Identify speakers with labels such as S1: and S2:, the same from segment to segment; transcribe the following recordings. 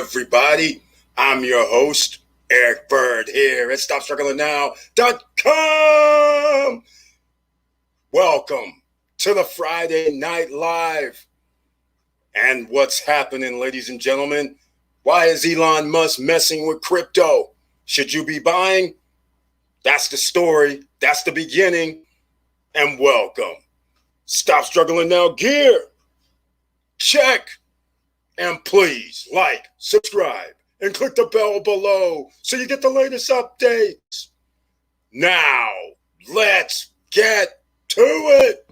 S1: everybody? I'm your host, Eric Bird here at StopStrugglingNow.com. Welcome to the Friday Night Live. And what's happening, ladies and gentlemen? Why is Elon Musk messing with crypto? Should you be buying? That's the story. That's the beginning. And welcome. Stop Struggling Now gear. Check. And please like, subscribe, and click the bell below so you get the latest updates. Now, let's get to it.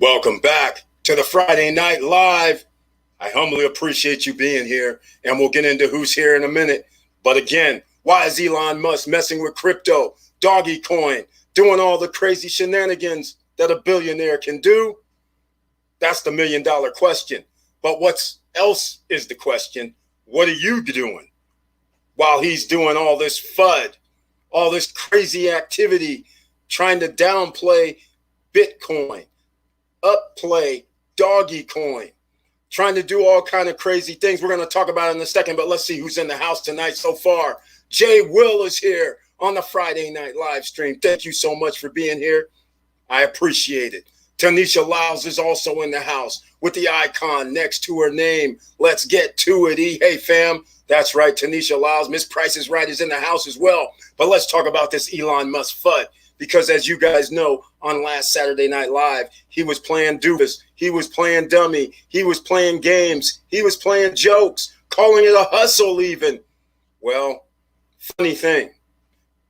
S1: Welcome back to the Friday Night Live. I humbly appreciate you being here, and we'll get into who's here in a minute. But again, why is Elon Musk messing with crypto, doggy coin, doing all the crazy shenanigans that a billionaire can do? That's the million-dollar question. But what else is the question? What are you doing while he's doing all this FUD, all this crazy activity, trying to downplay Bitcoin, upplay doggy coin, trying to do all kind of crazy things? We're going to talk about it in a second, but let's see who's in the house tonight so far. Jay Will is here on the Friday Night Live stream. Thank you so much for being here. I appreciate it. Tanisha Lyles is also in the house with the icon next to her name. Let's get to it. Hey, fam. That's right, Tanisha Lyles. Miss Price is Right is in the house as well. But let's talk about this Elon Musk FUD. Because as you guys know, on last Saturday Night Live, he was playing doofus, he was playing dummy, he was playing games, he was playing jokes, calling it a hustle even. Well, funny thing,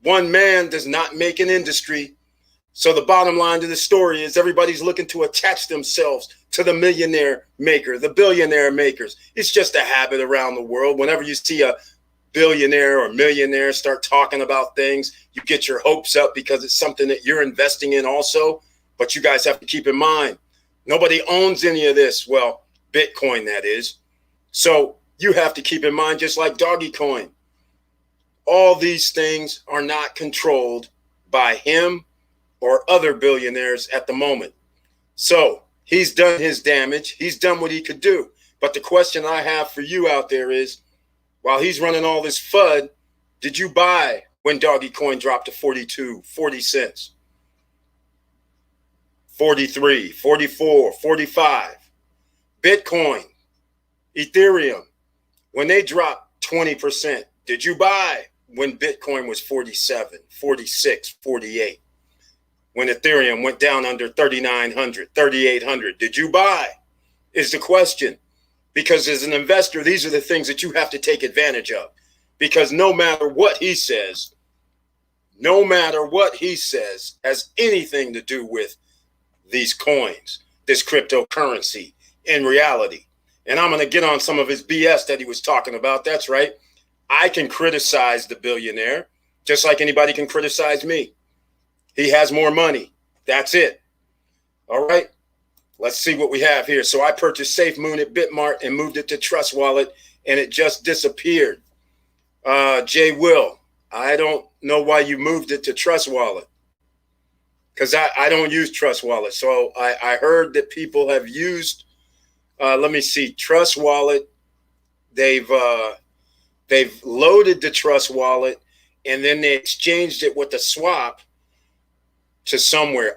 S1: one man does not make an industry. So the bottom line to the story is everybody's looking to attach themselves to the millionaire maker, the billionaire makers. It's just a habit around the world. Whenever you see a billionaire or millionaire start talking about things, you get your hopes up because it's something that you're investing in also. But you guys have to keep in mind, nobody owns any of this. Well, Bitcoin, that is. So you have to keep in mind, just like doggy coin, all these things are not controlled by him or other billionaires at the moment. So he's done his damage. He's done what he could do. But the question I have for you out there is, while he's running all this FUD, did you buy when doggy coin dropped to 42, 40 cents? 43, 44, 45. Bitcoin, Ethereum, when they dropped 20%, did you buy when Bitcoin was 47, 46, 48? When Ethereum went down under 3,900, 3,800, did you buy? Is the question. Because as an investor, these are the things that you have to take advantage of. Because no matter what he says has anything to do with these coins, this cryptocurrency in reality. And I'm going to get on some of his BS that he was talking about. That's right. I can criticize the billionaire just like anybody can criticize me. He has more money. That's it. All right. Let's see what we have here. So I purchased SafeMoon at Bitmart and moved it to Trust Wallet, and it just disappeared. Jay Will, I don't know why you moved it to Trust Wallet, because I don't use Trust Wallet. So I heard that people have used, let me see, Trust Wallet. They've loaded the Trust Wallet, and then they exchanged it with a swap to somewhere.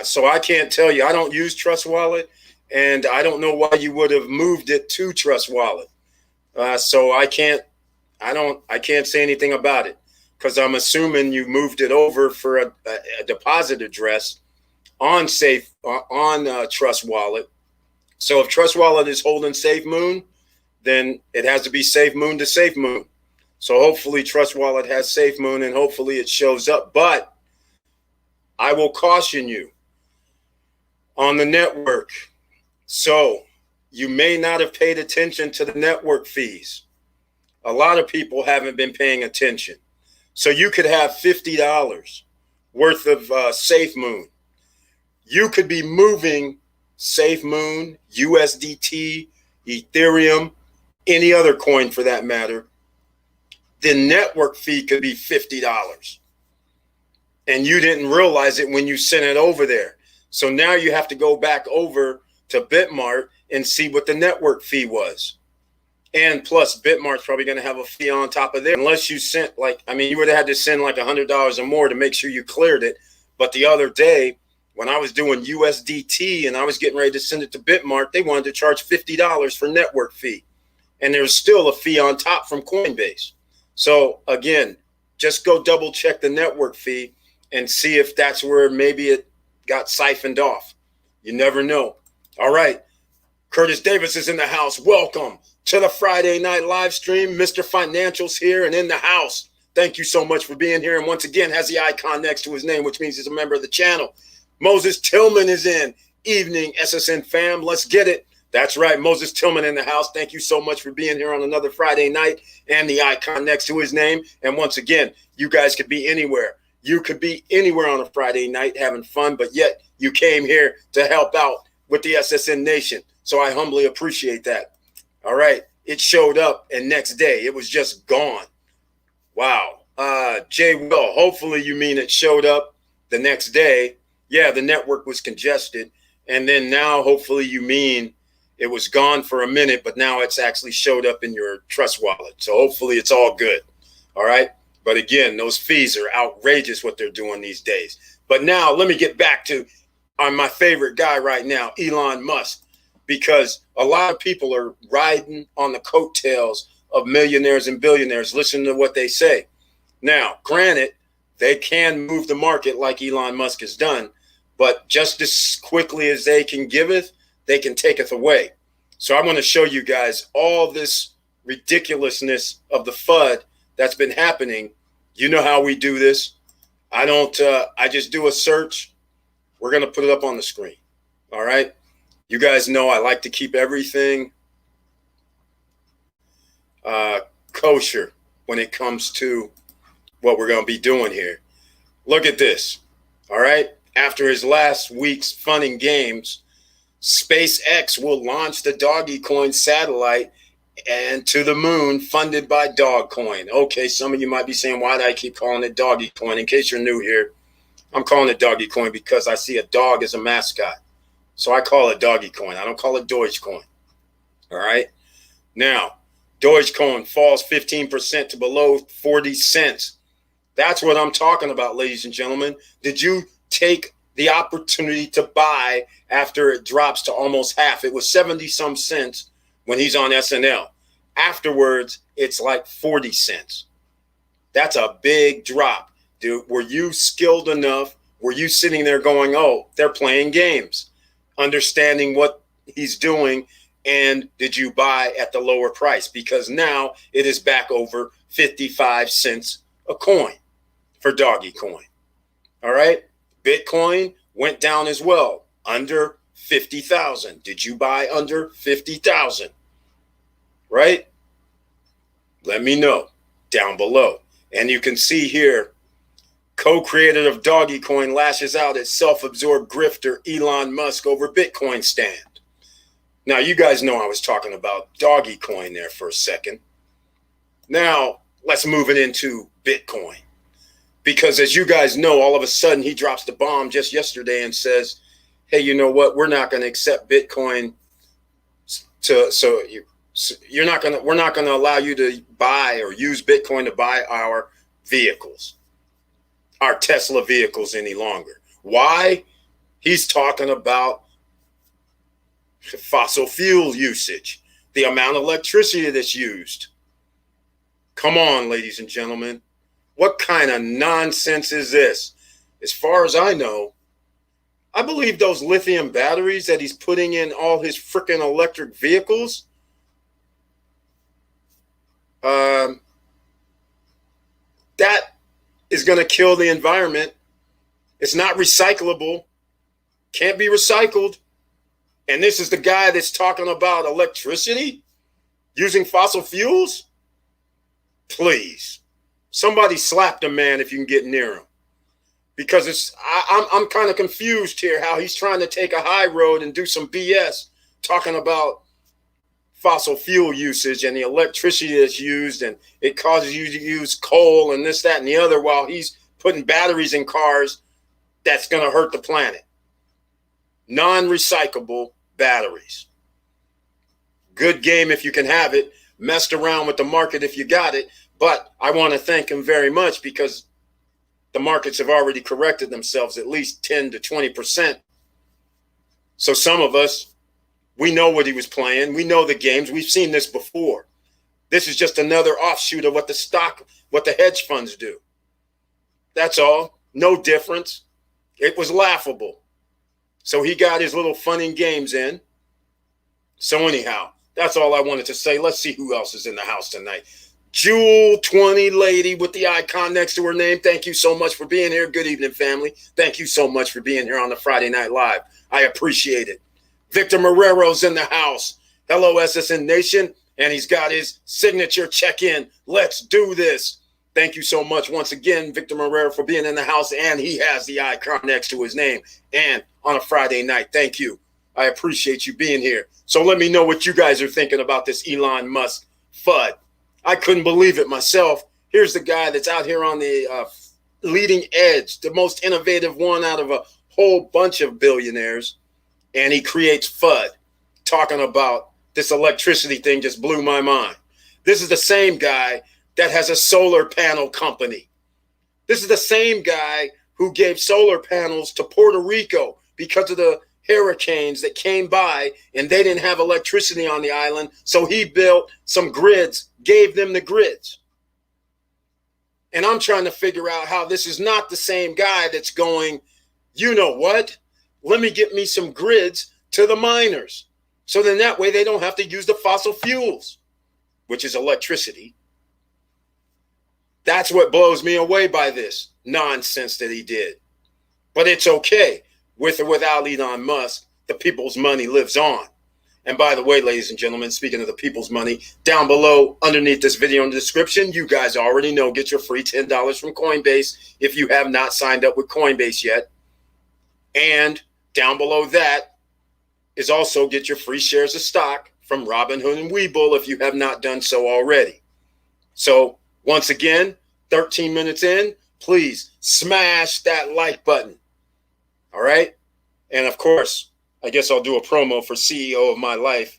S1: So I can't tell you. I don't use Trust Wallet, and I don't know why you would have moved it to Trust Wallet. So I can't say anything about it, because I'm assuming you moved it over for a deposit address on Trust Wallet. So if Trust Wallet is holding SafeMoon, then it has to be SafeMoon to SafeMoon. So hopefully Trust Wallet has SafeMoon, and hopefully it shows up. But I will caution you on the network. So you may not have paid attention to the network fees. A lot of people haven't been paying attention. So you could have $50 worth of SafeMoon. You could be moving SafeMoon, USDT, Ethereum, any other coin for that matter. The network fee could be $50. And you didn't realize it when you sent it over there. So now you have to go back over to Bitmart and see what the network fee was. And plus, Bitmart's probably going to have a fee on top of there. Unless you sent you would have had to send like $100 or more to make sure you cleared it. But the other day, when I was doing USDT and I was getting ready to send it to Bitmart, they wanted to charge $50 for network fee. And there's still a fee on top from Coinbase. So again, just go double check the network fee and see if that's where maybe it got siphoned off. You never know. All right. Curtis Davis is in the house. Welcome to the Friday night live stream. Mr. Financial's here and in the house. Thank you so much for being here. And once again, has the icon next to his name, which means he's a member of the channel. Moses Tillman is in. Evening, SSN fam. Let's get it. That's right. Moses Tillman in the house. Thank you so much for being here on another Friday night and the icon next to his name. And once again, you guys could be anywhere. You could be anywhere on a Friday night having fun, but yet you came here to help out with the SSN Nation. So I humbly appreciate that. All right. It showed up and next day it was just gone. Wow. Jay Will, hopefully you mean it showed up the next day. Yeah, the network was congested. And then now hopefully you mean it was gone for a minute, but now it's actually showed up in your Trust wallet. So hopefully it's all good. All right. But again, those fees are outrageous what they're doing these days. But now let me get back to my favorite guy right now, Elon Musk, because a lot of people are riding on the coattails of millionaires and billionaires. Listen to what they say. Now, granted, they can move the market like Elon Musk has done, but just as quickly as they can giveth, they can taketh away. So I'm going to show you guys all this ridiculousness of the FUD that's been happening. You know how we do this. I just do a search. We're going to put it up on the screen. All right. You guys know I like to keep everything kosher when it comes to what we're going to be doing here. Look at this. All right. After his last week's fun and games, SpaceX will launch the Dogecoin satellite and to the moon funded by Dogecoin. Okay, some of you might be saying, why do I keep calling it Dogecoin? In case you're new here, I'm calling it Dogecoin because I see a dog as a mascot. So I call it Dogecoin. I don't call it Dogecoin. All right. Now, Dogecoin falls 15% to below 40 cents. That's what I'm talking about, ladies and gentlemen. Did you take the opportunity to buy after it drops to almost half? It was 70 some cents when he's on SNL. Afterwards, it's like 40 cents. That's a big drop. Dude, were you skilled enough? Were you sitting there going, oh, they're playing games, understanding what he's doing? And did you buy at the lower price? Because now it is back over 55 cents a coin for Dogecoin. All right. Bitcoin went down as well, under 50,000. Did you buy under 50,000? Right? Let me know down below. And you can see here, co-creator of Dogecoin lashes out at self-absorbed grifter Elon Musk over Bitcoin stand. Now, you guys know I was talking about Dogecoin there for a second. Now, let's move it into Bitcoin. Because as you guys know, all of a sudden he drops the bomb just yesterday and says, hey, you know what? We're not going to accept Bitcoin. We're not going to allow you to buy or use Bitcoin to buy our vehicles, our Tesla vehicles any longer. Why? He's talking about fossil fuel usage, the amount of electricity that's used. Come on, ladies and gentlemen. What kind of nonsense is this? As far as I know, I believe those lithium batteries that he's putting in all his freaking electric vehicles, that is going to kill the environment. It's not recyclable. Can't be recycled. And this is the guy that's talking about electricity using fossil fuels? Please, somebody slap the man if you can get near him. Because I'm kind of confused here how he's trying to take a high road and do some BS talking about fossil fuel usage and the electricity that's used, and it causes you to use coal and this, that, and the other, while he's putting batteries in cars that's going to hurt the planet. Non-recyclable batteries. Good game if you can have it. Messed around with the market if you got it. But I want to thank him very much, because the markets have already corrected themselves at least 10 to 20%. So some of us, we know what he was playing. We know the games. We've seen this before. This is just another offshoot of what the hedge funds do. That's all. No difference. It was laughable. So he got his little fun and games in. So anyhow, that's all I wanted to say. Let's see who else is in the house tonight. Jewel 20 lady with the icon next to her name. Thank you so much for being here. Good evening, family. Thank you so much for being here on the Friday Night Live. I appreciate it. Victor Marrero's in the house. Hello, SSN Nation. And he's got his signature check-in. Let's do this. Thank you so much once again, Victor Marrero, for being in the house. And he has the icon next to his name. And on a Friday night, thank you. I appreciate you being here. So let me know what you guys are thinking about this Elon Musk FUD. I couldn't believe it myself. Here's the guy that's out here on the leading edge, the most innovative one out of a whole bunch of billionaires. And he creates FUD. Talking about this electricity thing just blew my mind. This is the same guy that has a solar panel company. This is the same guy who gave solar panels to Puerto Rico because of the hurricanes that came by, and they didn't have electricity on the island. So he built some grids, gave them the grids. And I'm trying to figure out how this is not the same guy that's going, you know what? Let me get me some grids to the miners. So then that way they don't have to use the fossil fuels, which is electricity. That's what blows me away by this nonsense that he did. But it's okay. With or without Elon Musk, the people's money lives on. And by the way, ladies and gentlemen, speaking of the people's money, down below underneath this video in the description, you guys already know, get your free $10 from Coinbase if you have not signed up with Coinbase yet. And down below that is also get your free shares of stock from Robinhood and Webull if you have not done so already. So once again, 13 minutes in, please smash that like button. All right. And of course, I guess I'll do a promo for CEO of My Life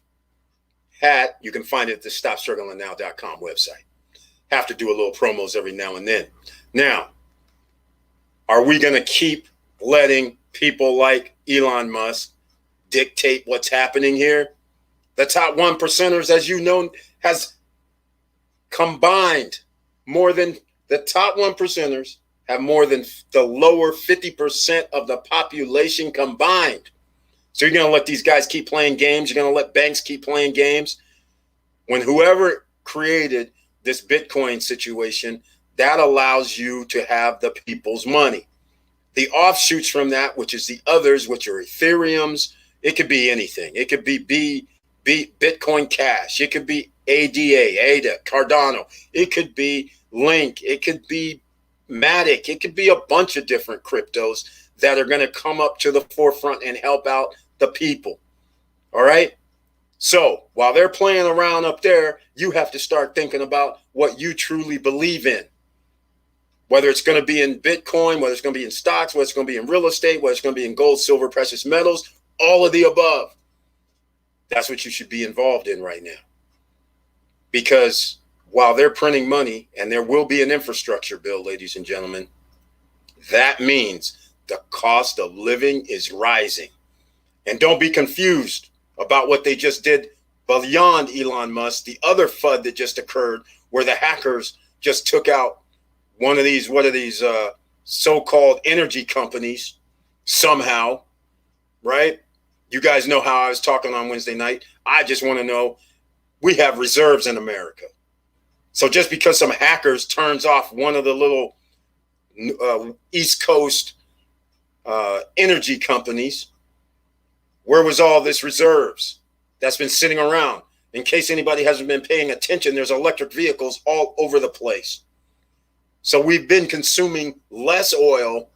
S1: hat. You can find it at the StopStrugglingNow.com website. Have to do a little promos every now and then. Now, are we going to keep letting people like Elon Musk dictate what's happening here? The top 1%ers, as you know, has combined more than the top 1%ers have more than the lower 50% of the population combined. So you're going to let these guys keep playing games? You're going to let banks keep playing games? When whoever created this Bitcoin situation, that allows you to have the people's money. The offshoots from that, which is the others, which are Ethereums, it could be anything. It could be Bitcoin Cash. It could be ADA, Cardano. It could be Link. It could be Matic. It could be a bunch of different cryptos that are going to come up to the forefront and help out the people. All right. So while they're playing around up there, you have to start thinking about what you truly believe in. Whether it's going to be in Bitcoin, whether it's going to be in stocks, whether it's going to be in real estate, whether it's going to be in gold, silver, precious metals, all of the above. That's what you should be involved in right now. Because while they're printing money, and there will be an infrastructure bill, ladies and gentlemen, that means the cost of living is rising. And don't be confused about what they just did beyond Elon Musk, the other FUD that just occurred where the hackers just took out one of these, so-called energy companies somehow, right? You guys know how I was talking on Wednesday night. I just want to know, we have reserves in America. So just because some hackers turns off one of the little East Coast energy companies, Where was all this reserves that's been sitting around? In case anybody hasn't been paying attention, there's electric vehicles all over the place. So we've been consuming less oil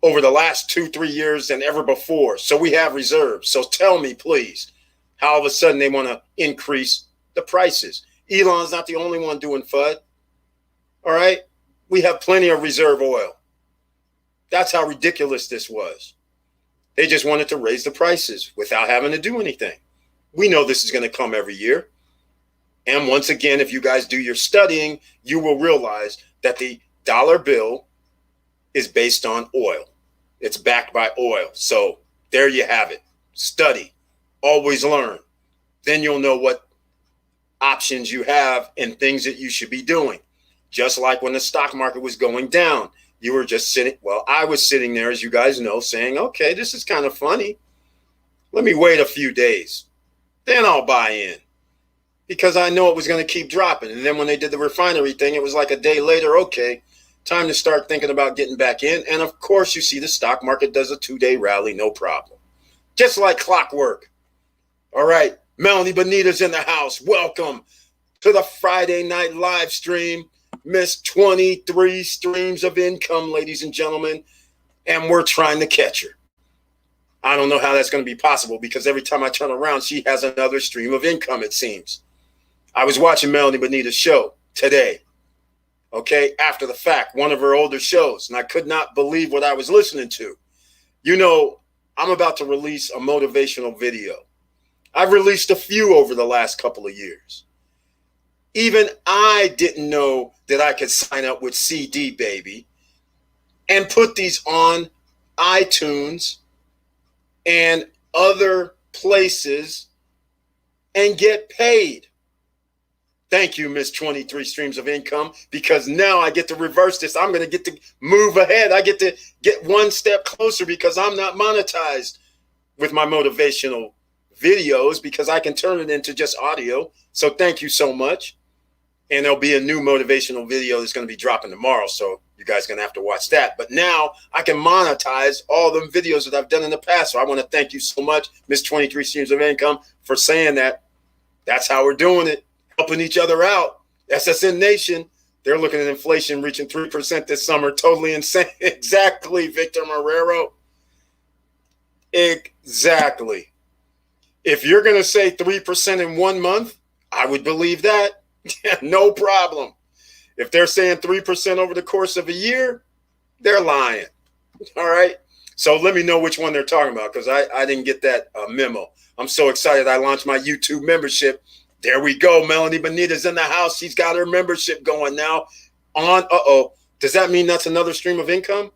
S1: over the last 2-3 years than ever before. So we have reserves. So tell me, please, how all of a sudden they want to increase the prices. Elon's not the only one doing FUD. All right. We have plenty of reserve oil. That's how ridiculous this was. They just wanted to raise the prices without having to do anything. We know this is going to come every year. And once again, if you guys do your studying, you will realize that the dollar bill is based on oil. It's backed by oil. So there you have it. Study. Always learn. Then you'll know what options you have and things that you should be doing. Just like when the stock market was going down, you were just sitting. Well, I was sitting there, as you guys know, saying, okay, this is kind of funny. Let me wait a few days. Then I'll buy in. Because I know it was going to keep dropping. And then when they did the refinery thing, it was like a day later, okay, time to start thinking about getting back in. And of course, you see the stock market does a 2-day rally, no problem. Just like clockwork. All right, Melanie Bonita's in the house. Welcome to the Friday night live stream. Missed 23 streams of income, ladies and gentlemen. And we're trying to catch her. I don't know how that's going to be possible because every time I turn around, she has another stream of income, it seems. I was watching Melanie Bonita's show today, okay, after the fact, one of her older shows, and I could not believe what I was listening to. You know, I'm about to release a motivational video. I've released a few over the last couple of years. Even I didn't know that I could sign up with CD Baby and put these on iTunes and other places and get paid. Thank you, Miss 23 Streams of Income, because now I get to reverse this. I'm going to get to move ahead. I get to get one step closer because I'm not monetized with my motivational videos because I can turn it into just audio. So thank you so much. And there'll be a new motivational video that's going to be dropping tomorrow. So you guys are going to have to watch that. But now I can monetize all the videos that I've done in the past. So I want to thank you so much, Miss 23 Streams of Income, for saying that. That's how we're doing it. Helping each other out. SSN Nation, they're looking at inflation reaching 3% this summer. Totally insane. Exactly, Victor Marrero. Exactly. If you're going to say 3% in 1 month, I would believe that. No problem. If they're saying 3% over the course of a year, they're lying. All right. So let me know which one they're talking about because I didn't get that memo. I'm so excited. I launched my YouTube membership. There we go. Melanie Bonita's in the house. She's got her membership going now on. Does that mean that's another stream of income?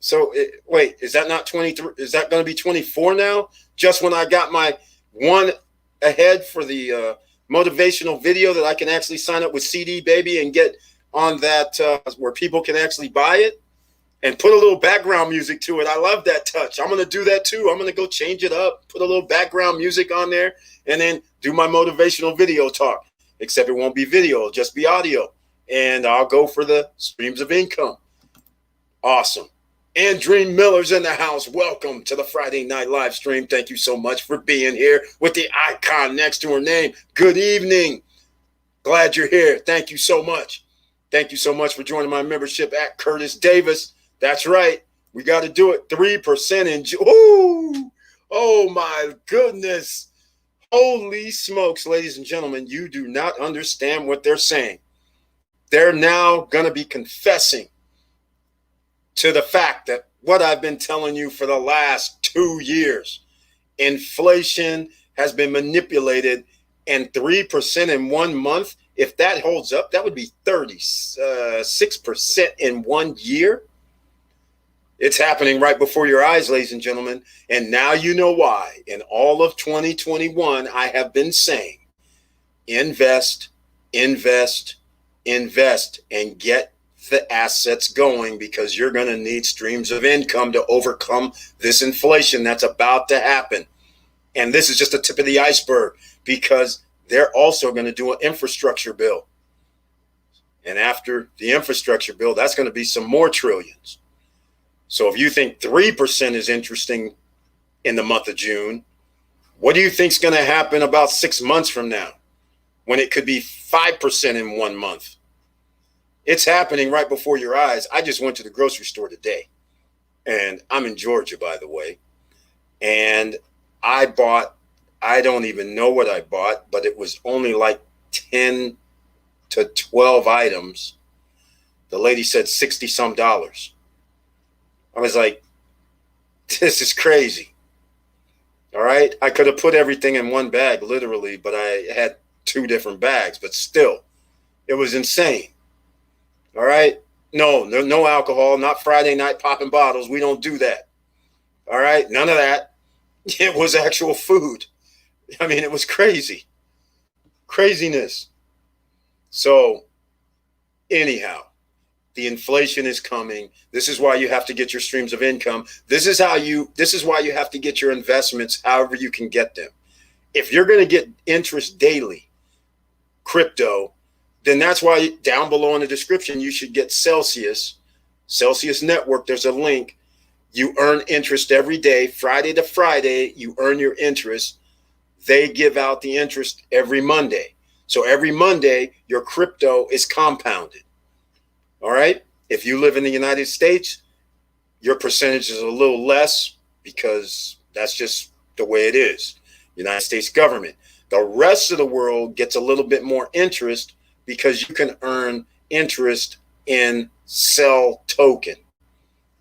S1: So wait, is that not 23? Is that going to be 24 now? Just when I got my one ahead for the motivational video that I can actually sign up with CD Baby and get on that where people can actually buy it and put a little background music to it. I love that touch. I'm going to do that too. I'm going to go change it up, put a little background music on there, and then do my motivational video talk, except it won't be video, it'll just be audio. And I'll go for the streams of income. Awesome. Andreen Miller's in the house. Welcome to the Friday night live stream. Thank you so much for being here with the icon next to her name. Good evening. Glad you're here. Thank you so much. Thank you so much for joining my membership at Curtis Davis. That's right. We got to do it. 3% in June. Oh my goodness. Holy smokes, ladies and gentlemen. You do not understand what they're saying. They're now going to be confessing to the fact that what I've been telling you for the last 2 years, inflation has been manipulated, and 3% in 1 month, if that holds up, that would be 36% in 1 year. It's happening right before your eyes, ladies and gentlemen. And now you know why. In all of 2021, I have been saying, invest, invest, invest, and get the assets going because you're going to need streams of income to overcome this inflation that's about to happen. And this is just the tip of the iceberg because they're also going to do an infrastructure bill. And after the infrastructure bill, that's going to be some more trillions. So if you think 3% is interesting in the month of June. What do you think is going to happen about 6 months from now when it could be 5% in 1 month? It's happening right before your eyes. I just went to the grocery store today, and I'm in Georgia, by the way. And I don't even know what I bought, but it was only like 10 to 12 items. The lady said 60 some dollars. I was like, this is crazy. All right. I could have put everything in one bag, literally, but I had 2 different bags, but still, it was insane. All right. No alcohol, not Friday night popping bottles. We don't do that. All right. None of that. It was actual food. I mean, it was crazy. Craziness. So anyhow, the inflation is coming. This is why you have to get your streams of income. This is why you have to get your investments however you can get them. If you're going to get interest daily, crypto, then that's why down below in the description, you should get Celsius Network. There's a link. You earn interest every day, Friday to Friday, you earn your interest. They give out the interest every Monday. So every Monday, your crypto is compounded. All right. If you live in the United States, your percentage is a little less because that's just the way it is. United States government. The rest of the world gets a little bit more interest because you can earn interest in Cell token.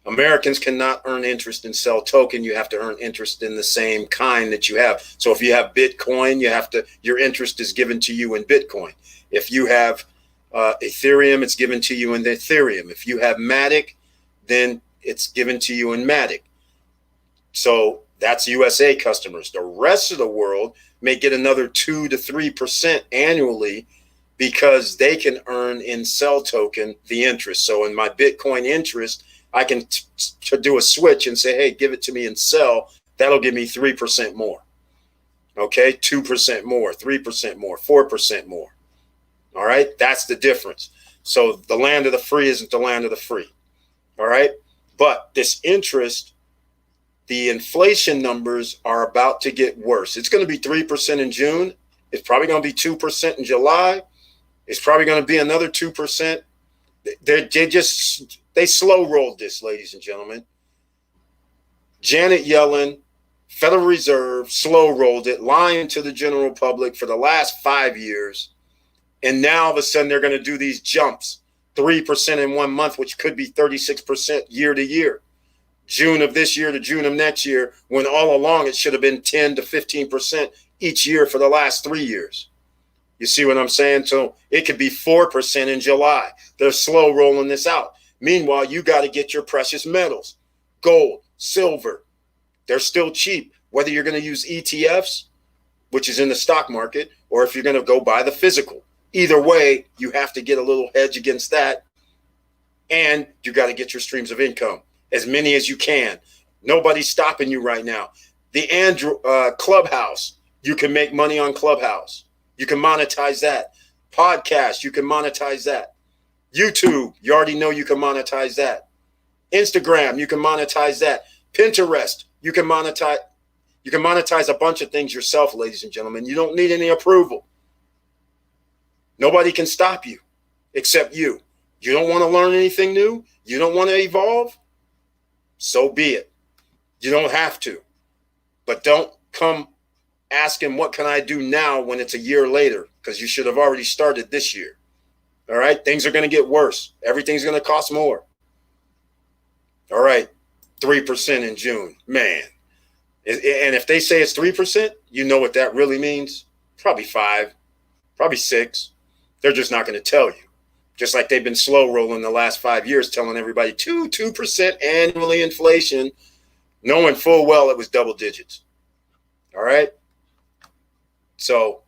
S1: Americans cannot earn interest in Cell token. You have to earn interest in the same kind that you have. So if you have Bitcoin, your interest is given to you in Bitcoin. If you have Ethereum, it's given to you in the Ethereum. If you have Matic, then it's given to you in Matic. So that's USA customers. The rest of the world may get another 2 to 3% annually because they can earn in Cell token the interest. So in my Bitcoin interest, I can do a switch and say, hey, give it to me in Cell. That'll give me 3% more. Okay, 2% more, 3% more, 4% more. All right, that's the difference. So the land of the free isn't the land of the free. All right, but this interest, the inflation numbers are about to get worse. It's going to be 3% in June. It's probably going to be 2% in July. It's probably going to be another 2%. They slow rolled this, ladies and gentlemen. Janet Yellen, Federal Reserve, slow rolled it, lying to the general public for the last 5 years. And now all of a sudden they're going to do these jumps, 3% in 1 month, which could be 36% year to year. June of this year to June of next year, when all along it should have been 10 to 15% each year for the last 3 years. You see what I'm saying? So it could be 4% in July. They're slow rolling this out. Meanwhile, you got to get your precious metals, gold, silver. They're still cheap, whether you're going to use ETFs, which is in the stock market, or if you're going to go buy the physical. Either way, you have to get a little hedge against that. And you got to get your streams of income, as many as you can. Nobody's stopping you right now. The Clubhouse, you can make money on Clubhouse. You can monetize that. Podcast, you can monetize that. YouTube, you already know you can monetize that. Instagram, you can monetize that. Pinterest, you can monetize. You can monetize a bunch of things yourself, ladies and gentlemen. You don't need any approval. Nobody can stop you except you. You don't want to learn anything new? You don't want to evolve? So be it. You don't have to. But don't come asking, what can I do now when it's a year later? Because you should have already started this year. All right? Things are going to get worse. Everything's going to cost more. All right. 3% in June. Man. And if they say it's 3%, you know what that really means? Probably 5, probably 6. They're just not going to tell you. Just like they've been slow rolling the last 5 years, telling everybody 2% annually inflation, knowing full well it was double digits. All right. So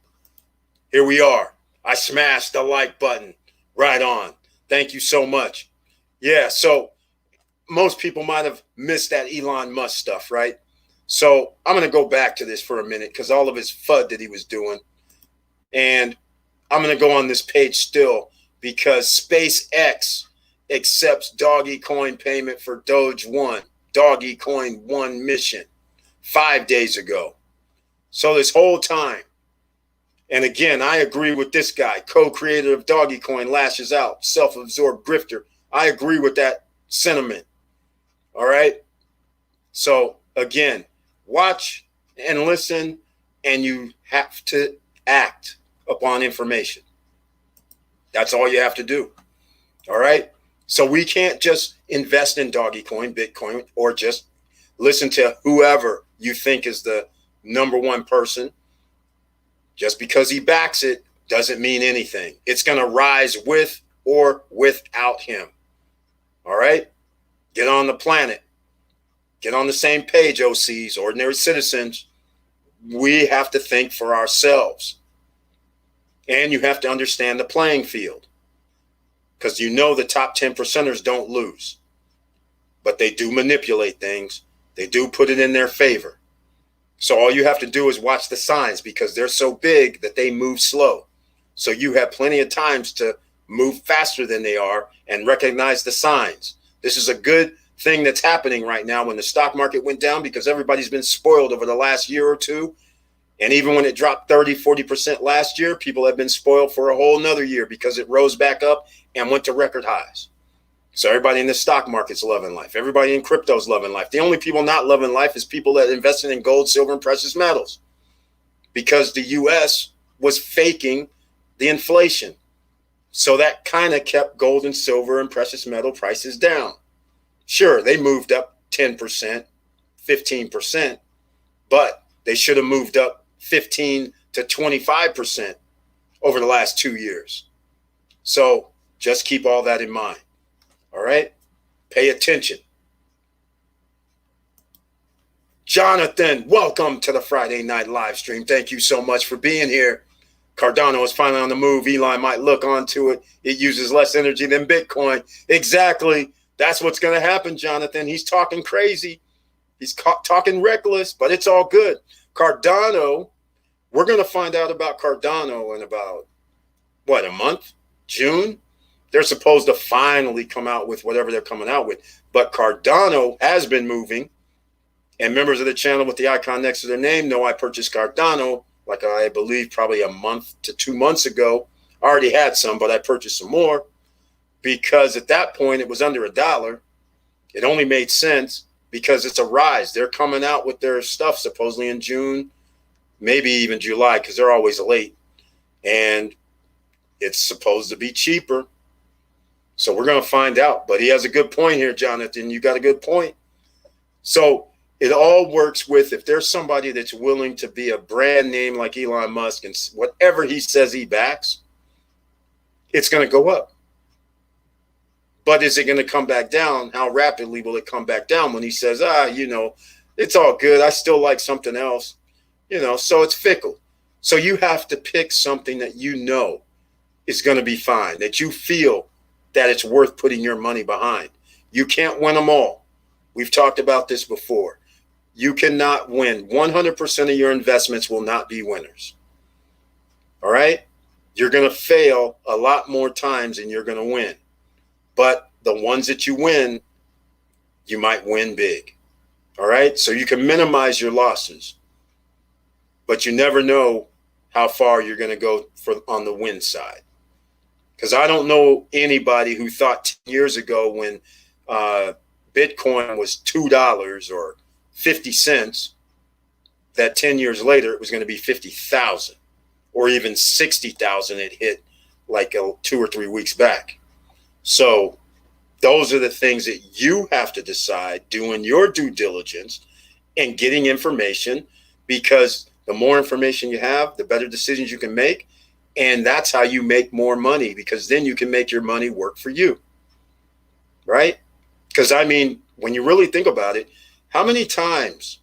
S1: here we are. I smashed the like button. Right on. Thank you so much. Yeah. So most people might have missed that Elon Musk stuff, right? So I'm going to go back to this for a minute because all of his FUD that he was doing. And I'm going to go on this page still because SpaceX accepts Doggy Coin payment for Doge 1, Doggy Coin 1 mission. 5 days ago. So this whole time, and again, I agree with this guy, co-creator of Doggy Coin, lashes out, self-absorbed grifter. I agree with that sentiment. All right. So again, watch and listen, and you have to act upon information. That's all you have to do. All right. So we can't just invest in Doggy Coin, Bitcoin, or just listen to whoever you think is the number one person. Just because he backs it doesn't mean anything. It's going to rise with or without him. All right. Get on the planet. Get on the same page, OCs, ordinary citizens. We have to think for ourselves. And you have to understand the playing field. Because you know the top 10 percenters don't lose. But they do manipulate things. They do put it in their favor. So all you have to do is watch the signs, because they're so big that they move slow. So you have plenty of times to move faster than they are and recognize the signs. This is a good thing that's happening right now when the stock market went down, because everybody's been spoiled over the last year or two. And even when it dropped 30-40% last year, people have been spoiled for a whole nother year, because it rose back up and went to record highs. So everybody in the stock market's loving life. Everybody in crypto's loving life. The only people not loving life is people that invested in gold, silver, and precious metals, because the U.S. was faking the inflation. So that kind of kept gold and silver and precious metal prices down. Sure, they moved up 10%, 15%, but they should have moved up 15 to 25% over the last 2 years. So just keep all that in mind. All right? Pay attention. Jonathan, welcome to the Friday night live stream. Thank you so much for being here. Cardano is finally on the move. Elon might look onto it. It uses less energy than Bitcoin. Exactly. That's what's going to happen, Jonathan. He's talking crazy. He's talking reckless, but it's all good. Cardano, we're going to find out about Cardano in about, a month? June? They're supposed to finally come out with whatever they're coming out with. But Cardano has been moving. And members of the channel with the icon next to their name know I purchased Cardano, like I believe probably a month to 2 months ago. I already had some, but I purchased some more, because at that point it was under $1. It only made sense because it's a rise. They're coming out with their stuff supposedly in June, maybe even July, because they're always late. And it's supposed to be cheaper. So we're going to find out. But he has a good point here, Jonathan. You got a good point. So it all works with, if there's somebody that's willing to be a brand name like Elon Musk and whatever he says he backs, it's going to go up. But is it going to come back down? How rapidly will it come back down when he says, it's all good. I still like something else. So it's fickle. So you have to pick something that you know is going to be fine, that you feel that it's worth putting your money behind. You can't win them all. We've talked about this before. You cannot win. 100% of your investments will not be winners. All right? You're going to fail a lot more times than you're going to win. But the ones that you win, you might win big. All right? So you can minimize your losses. But you never know how far you're going to go on the win side. Because I don't know anybody who thought 10 years ago when Bitcoin was $2 or 50 cents, that 10 years later it was going to be 50,000 or even 60,000 it hit like 2 or 3 weeks back. So those are the things that you have to decide, doing your due diligence and getting information, because the more information you have, the better decisions you can make. And that's how you make more money, because then you can make your money work for you. Right? Because, when you really think about it, how many times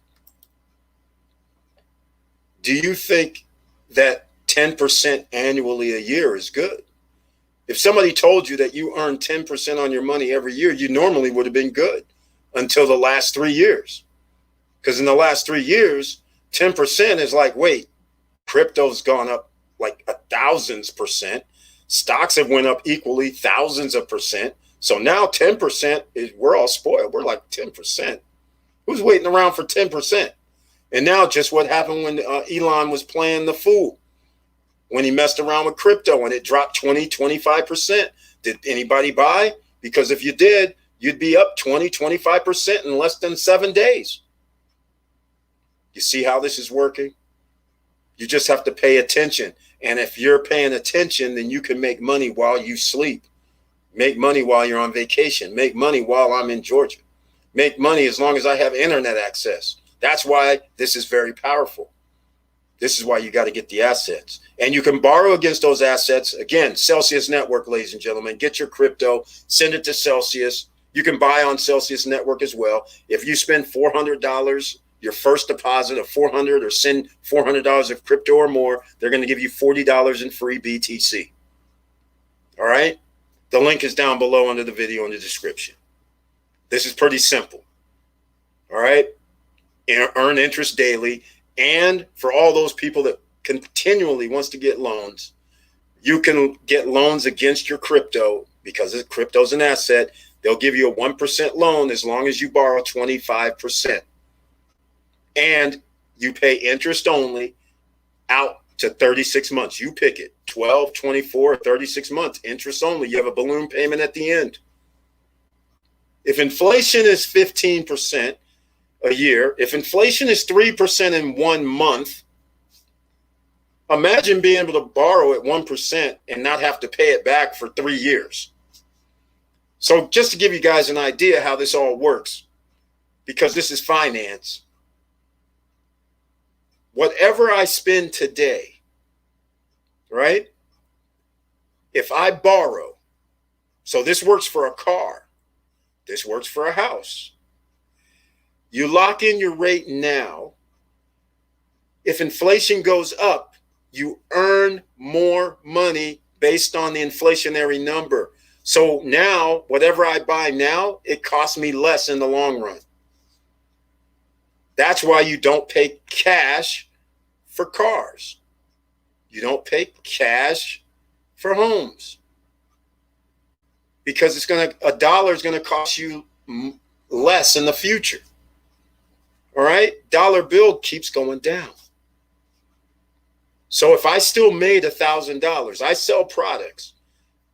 S1: do you think that 10% annually a year is good? If somebody told you that you earn 10% on your money every year, you normally would have been good until the last 3 years. Because in the last 3 years, 10% is like, wait, crypto's gone up like 1,000%. Stocks have went up equally thousands of percent. So now 10% is, we're all spoiled. We're like 10%. Who's waiting around for 10%? And now just what happened when Elon was playing the fool, when he messed around with crypto and it dropped 20, 25%. Did anybody buy? Because if you did, you'd be up 20, 25% in less than 7 days. You see how this is working? You just have to pay attention. And if you're paying attention, then you can make money while you sleep. Make money while you're on vacation. Make money while I'm in Georgia. Make money as long as I have internet access. That's why this is very powerful. This is why you got to get the assets. And you can borrow against those assets. Again, Celsius Network, ladies and gentlemen. Get your crypto, send it to Celsius. You can buy on Celsius Network as well. If you spend $400, your first deposit of $400, or send $400 of crypto or more, they're going to give you $40 in free BTC. All right? The link is down below under the video in the description. This is pretty simple. All right? Earn interest daily. And for all those people that continually wants to get loans, you can get loans against your crypto because crypto's an asset. They'll give you a 1% loan as long as you borrow 25%. And you pay interest only out to 36 months. You pick it, 12, 24, or 36 months, interest only. You have a balloon payment at the end. If inflation is 15% a year, if inflation is 3% in 1 month, imagine being able to borrow at 1% and not have to pay it back for 3 years. So just to give you guys an idea how this all works, because this is finance, whatever I spend today, right? If I borrow, so this works for a car, this works for a house. You lock in your rate now. If inflation goes up, you earn more money based on the inflationary number. So now, whatever I buy now, it costs me less in the long run. That's why you don't pay cash for cars. You don't pay cash for homes. Because a dollar is going to cost you less in the future. All right? Dollar bill keeps going down. So if I still made $1,000, I sell products.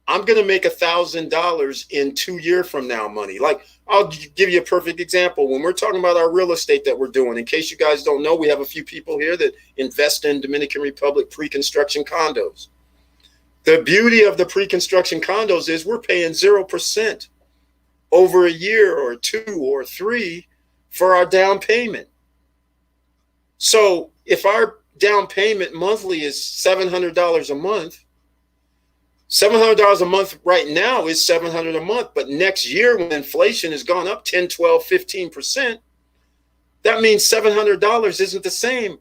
S1: I'm going to make $1,000 in 2 years from now money. Like, I'll give you a perfect example. When we're talking about our real estate that we're doing, in case you guys don't know, we have a few people here that invest in Dominican Republic pre-construction condos. The beauty of the pre-construction condos is we're paying 0% over a year or 2 or 3 for our down payment. So if our down payment monthly is $700 a month, $700 a month right now is $700 a month. But next year, when inflation has gone up 10, 12, 15%, that means $700 isn't the same.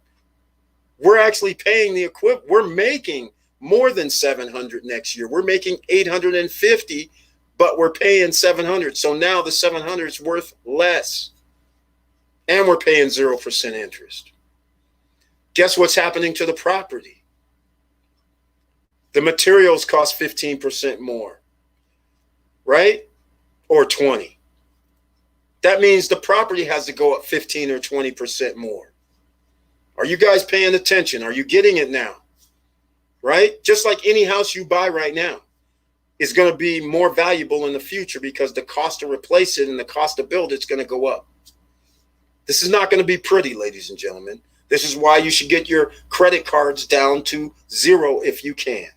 S1: We're actually paying the equivalent. We're making more than 700 next year. We're making 850, but we're paying 700. So now the 700 is worth less. And we're paying 0% interest. Guess what's happening to the property? The materials cost 15% more, right? Or 20. That means the property has to go up 15 or 20% more. Are you guys paying attention? Are you getting it now? Right? Just like any house you buy right now is going to be more valuable in the future because the cost to replace it and the cost to build it's going to go up. This is not going to be pretty, ladies and gentlemen. This is why you should get your credit cards down to 0 if you can.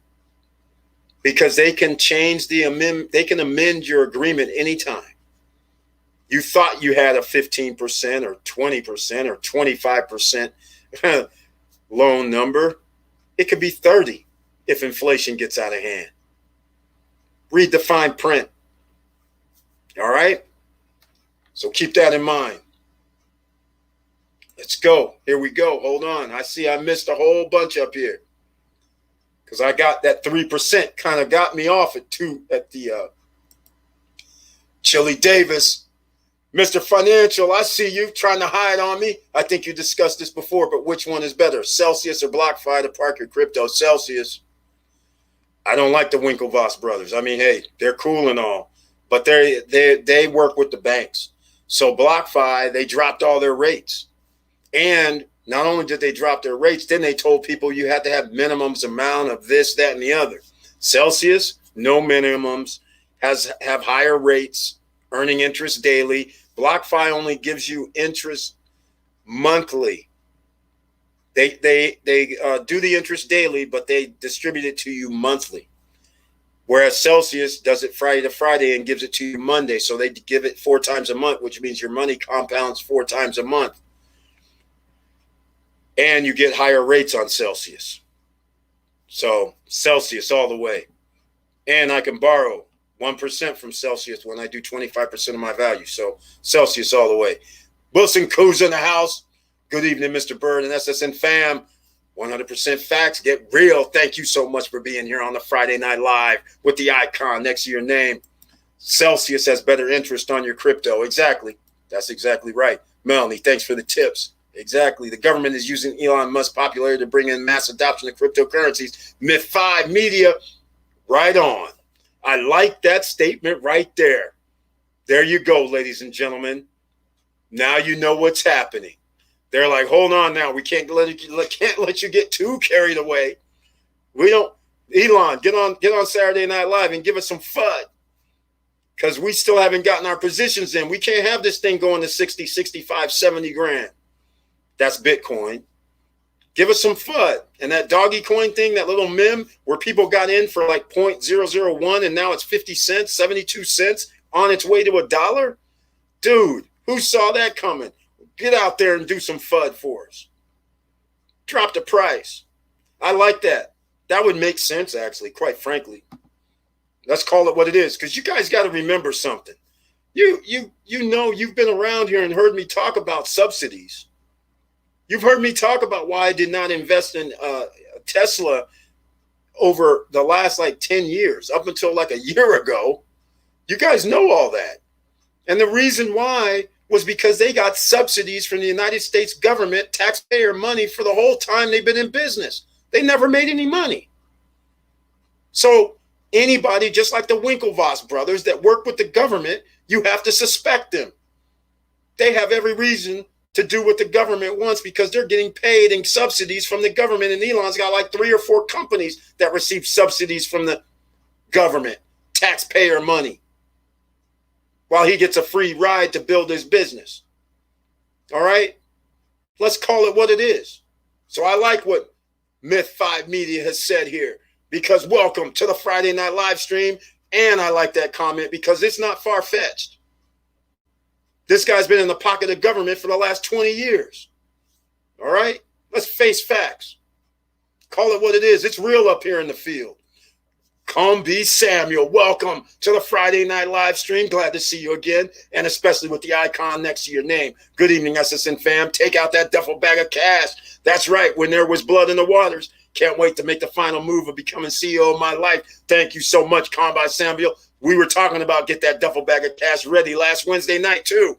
S1: Because they can change they can amend your agreement anytime. You thought you had a 15% or 20% or 25% loan number. It could be 30 if inflation gets out of hand. Read the fine print. All right? So keep that in mind. Let's go. Here we go. Hold on. I see I missed a whole bunch up here. Because I got that 3% kind of got me off at the Chili Davis. Mr. Financial, I see you trying to hide on me. I think you discussed this before, but which one is better, Celsius or BlockFi to park your crypto? Celsius. I don't like the Winklevoss brothers. I mean, hey, they're cool and all, but they work with the banks. So BlockFi, they dropped all their rates. And Not only did they drop their rates, then they told people you had to have minimums amount of this, that, and the other. Celsius, no minimums, have higher rates, earning interest daily. BlockFi only gives you interest monthly. They do the interest daily, but they distribute it to you monthly. Whereas Celsius does it Friday to Friday and gives it to you Monday. So they give it 4 times a month, which means your money compounds 4 times a month. And you get higher rates on Celsius. So Celsius all the way. And I can borrow 1% from Celsius when I do 25% of my value. So Celsius all the way. Wilson Coos in the house. Good evening, Mr. Bird and SSN fam. 100% facts. Get real. Thank you so much for being here on the Friday Night Live with the icon next to your name. Celsius has better interest on your crypto. Exactly. That's exactly right. Melanie, thanks for the tips. Exactly. The government is using Elon Musk's popularity to bring in mass adoption of cryptocurrencies. Myth 5 Media, right on. I like that statement right there. There you go, ladies and gentlemen. Now you know what's happening. They're like, hold on now. We can't let you get too carried away. We don't. Elon, get on Saturday Night Live and give us some FUD. Because we still haven't gotten our positions in. We can't have this thing going to 60, 65, 70 grand. That's Bitcoin. Give us some FUD. And that doggy coin thing, that little meme where people got in for like 0.001 and now it's 50 cents, 72 cents on its way to $1. Dude, who saw that coming? Get out there and do some FUD for us. Drop the price. I like that. That would make sense, actually, quite frankly. Let's call it what it is, because you guys got to remember something. You know, you've been around here and heard me talk about subsidies. You've heard me talk about why I did not invest in Tesla over the last like 10 years, up until like a year ago. You guys know all that. And the reason why was because they got subsidies from the United States government, taxpayer money, for the whole time they've been in business. They never made any money. So anybody, just like the Winklevoss brothers that work with the government, you have to suspect them. They have every reason to do what the government wants because they're getting paid in subsidies from the government. And Elon's got like 3 or 4 companies that receive subsidies from the government, taxpayer money, while he gets a free ride to build his business. All right? Let's call it what it is. So I like what Myth 5 Media has said here, because welcome to the Friday Night Live stream. And I like that comment because it's not far-fetched. This guy's been in the pocket of government for the last 20 years. All right? Let's face facts. Call it what it is. It's real up here in the field. Come be Samuel. Welcome to the Friday Night Live stream. Glad to see you again, and especially with the icon next to your name. Good evening, SSN fam. Take out that duffel bag of cash. That's right. When there was blood in the waters. Can't wait to make the final move of becoming CEO of my life. Thank you so much, Combat Samuel. We were talking about get that duffel bag of cash ready last Wednesday night, too.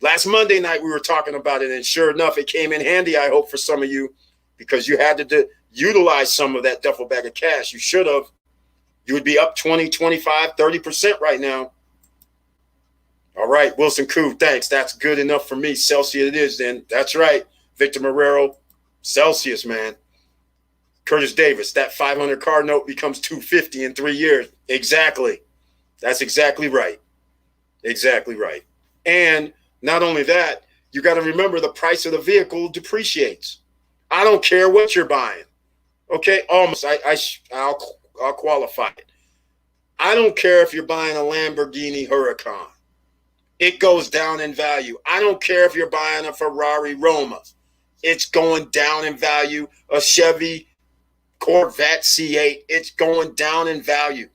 S1: Last Monday night, we were talking about it, and sure enough, it came in handy, I hope, for some of you, because you had to utilize some of that duffel bag of cash. You should have. You would be up 20, 25, 30% right now. All right, Wilson Koo, thanks. That's good enough for me. Celsius it is then. That's right. Victor Marrero, Celsius, man. Curtis Davis, that 500 card note becomes 250 in 3 years. Exactly. That's exactly right. Exactly right. And not only that, you got to remember the price of the vehicle depreciates. I don't care what you're buying. Okay, almost. I'll qualify it. I don't care if you're buying a Lamborghini Huracan. It goes down in value. I don't care if you're buying a Ferrari Roma. It's going down in value. A Chevy Corvette C8, it's going down in value.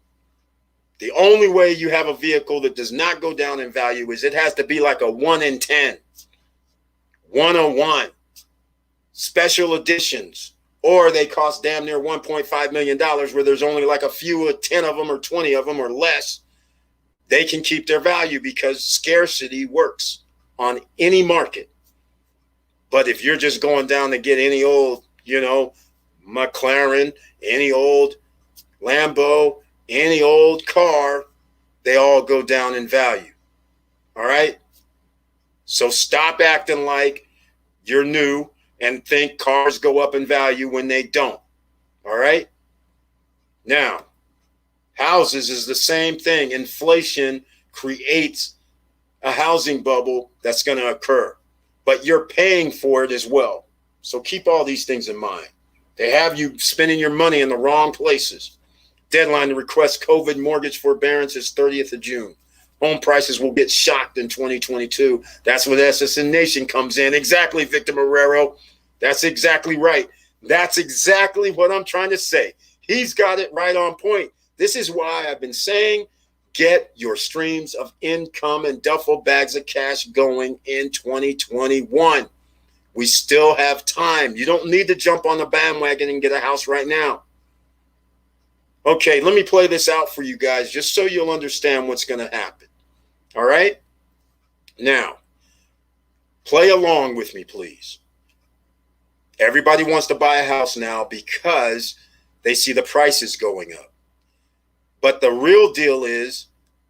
S1: The only way you have a vehicle that does not go down in value is it has to be like a 1 in 10, 101, special editions, or they cost damn near $1.5 million where there's only like a few, 10 of them or 20 of them or less. They can keep their value because scarcity works on any market. But if you're just going down to get any old, McLaren, any old Lambo, any old car, they all go down in value. All right? So stop acting like you're new and think cars go up in value when they don't. All right? Now, houses is the same thing. Inflation creates a housing bubble that's going to occur, but you're paying for it as well. So keep all these things in mind. They have you spending your money in the wrong places. Deadline to request COVID mortgage forbearance is 30th of June. Home prices will get shocked in 2022. That's when SSN Nation comes in. Exactly, Victor Marrero. That's exactly right. That's exactly what I'm trying to say. He's got it right on point. This is why I've been saying, get your streams of income and duffel bags of cash going in 2021. We still have time. You don't need to jump on the bandwagon and get a house right now. Okay, let me play this out for you guys just so you'll understand what's going to happen. All right? Now, play along with me, please. Everybody wants to buy a house now because they see the prices going up. But the real deal is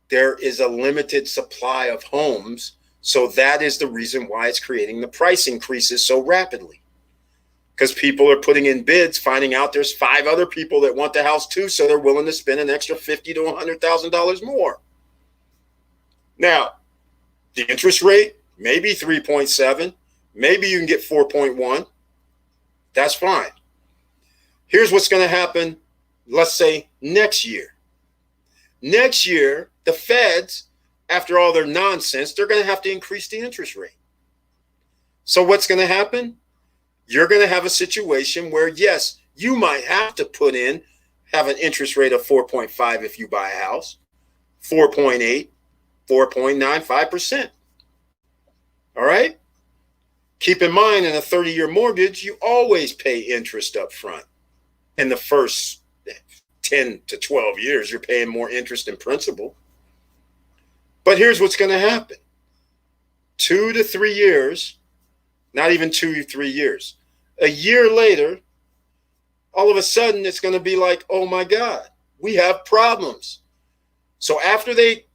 S1: there is a limited supply of homes. So that is the reason why it's creating the price increases so rapidly. Because people are putting in bids, finding out there's 5 other people that want the house too, so they're willing to spend an extra $50,000 to $100,000 more. Now, the interest rate, maybe 3.7, maybe you can get 4.1. That's fine. Here's what's going to happen, let's say next year. Next year, the Feds, after all their nonsense, they're going to have to increase the interest rate. So what's going to happen? You're going to have a situation where, yes, you might have to have an interest rate of 4.5 if you buy a house, 4.8, 4.95%. All right? Keep in mind, in a 30-year mortgage, you always pay interest up front. In the first 10 to 12 years, you're paying more interest than principal. But here's what's going to happen. 2 to 3 years, not even 2 to 3 years, a year later, all of a sudden it's going to be like, oh my God, we have problems. So after they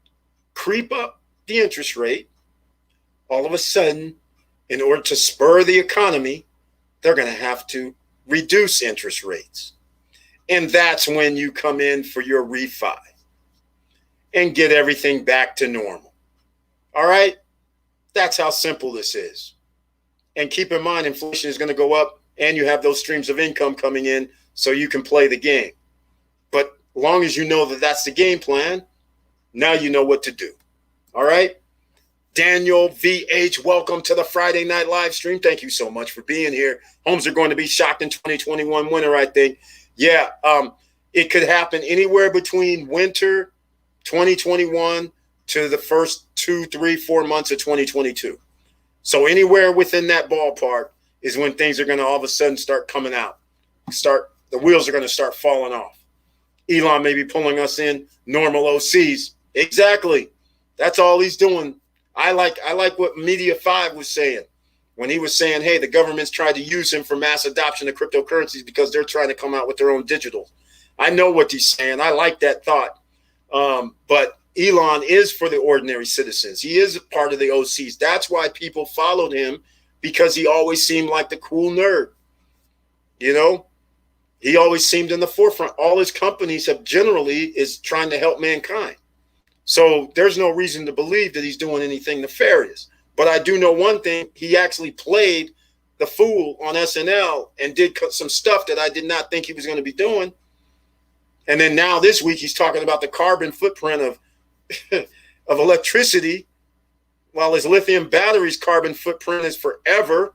S1: creep up the interest rate, all of a sudden, in order to spur the economy, they're going to have to reduce interest rates. And that's when you come in for your refi and get everything back to normal. All right? That's how simple this is. And keep in mind, inflation is going to go up and you have those streams of income coming in so you can play the game. But as long as you know that that's the game plan, now you know what to do. All right? Daniel VH, welcome to the Friday Night Live stream. Thank you so much for being here. Homes are going to be shocked in 2021 winter, I think. Yeah, it could happen anywhere between winter 2021 to the first 2, 3, 4 months of 2022. So anywhere within that ballpark is when things are going to all of a sudden start coming out. The wheels are going to start falling off. Elon may be pulling us in normal OCs. Exactly. That's all he's doing. I like what Media 5 was saying when he was saying, hey, the government's tried to use him for mass adoption of cryptocurrencies because they're trying to come out with their own digital. I know what he's saying. I like that thought. But Elon is for the ordinary citizens. He is a part of the OCs. That's why people followed him, because he always seemed like the cool nerd. You know, he always seemed in the forefront. All his companies have generally is trying to help mankind. So there's no reason to believe that he's doing anything nefarious. But I do know one thing. He actually played the fool on SNL and did some stuff that I did not think he was going to be doing. And then now this week he's talking about the carbon footprint of electricity, while his lithium batteries carbon footprint is forever.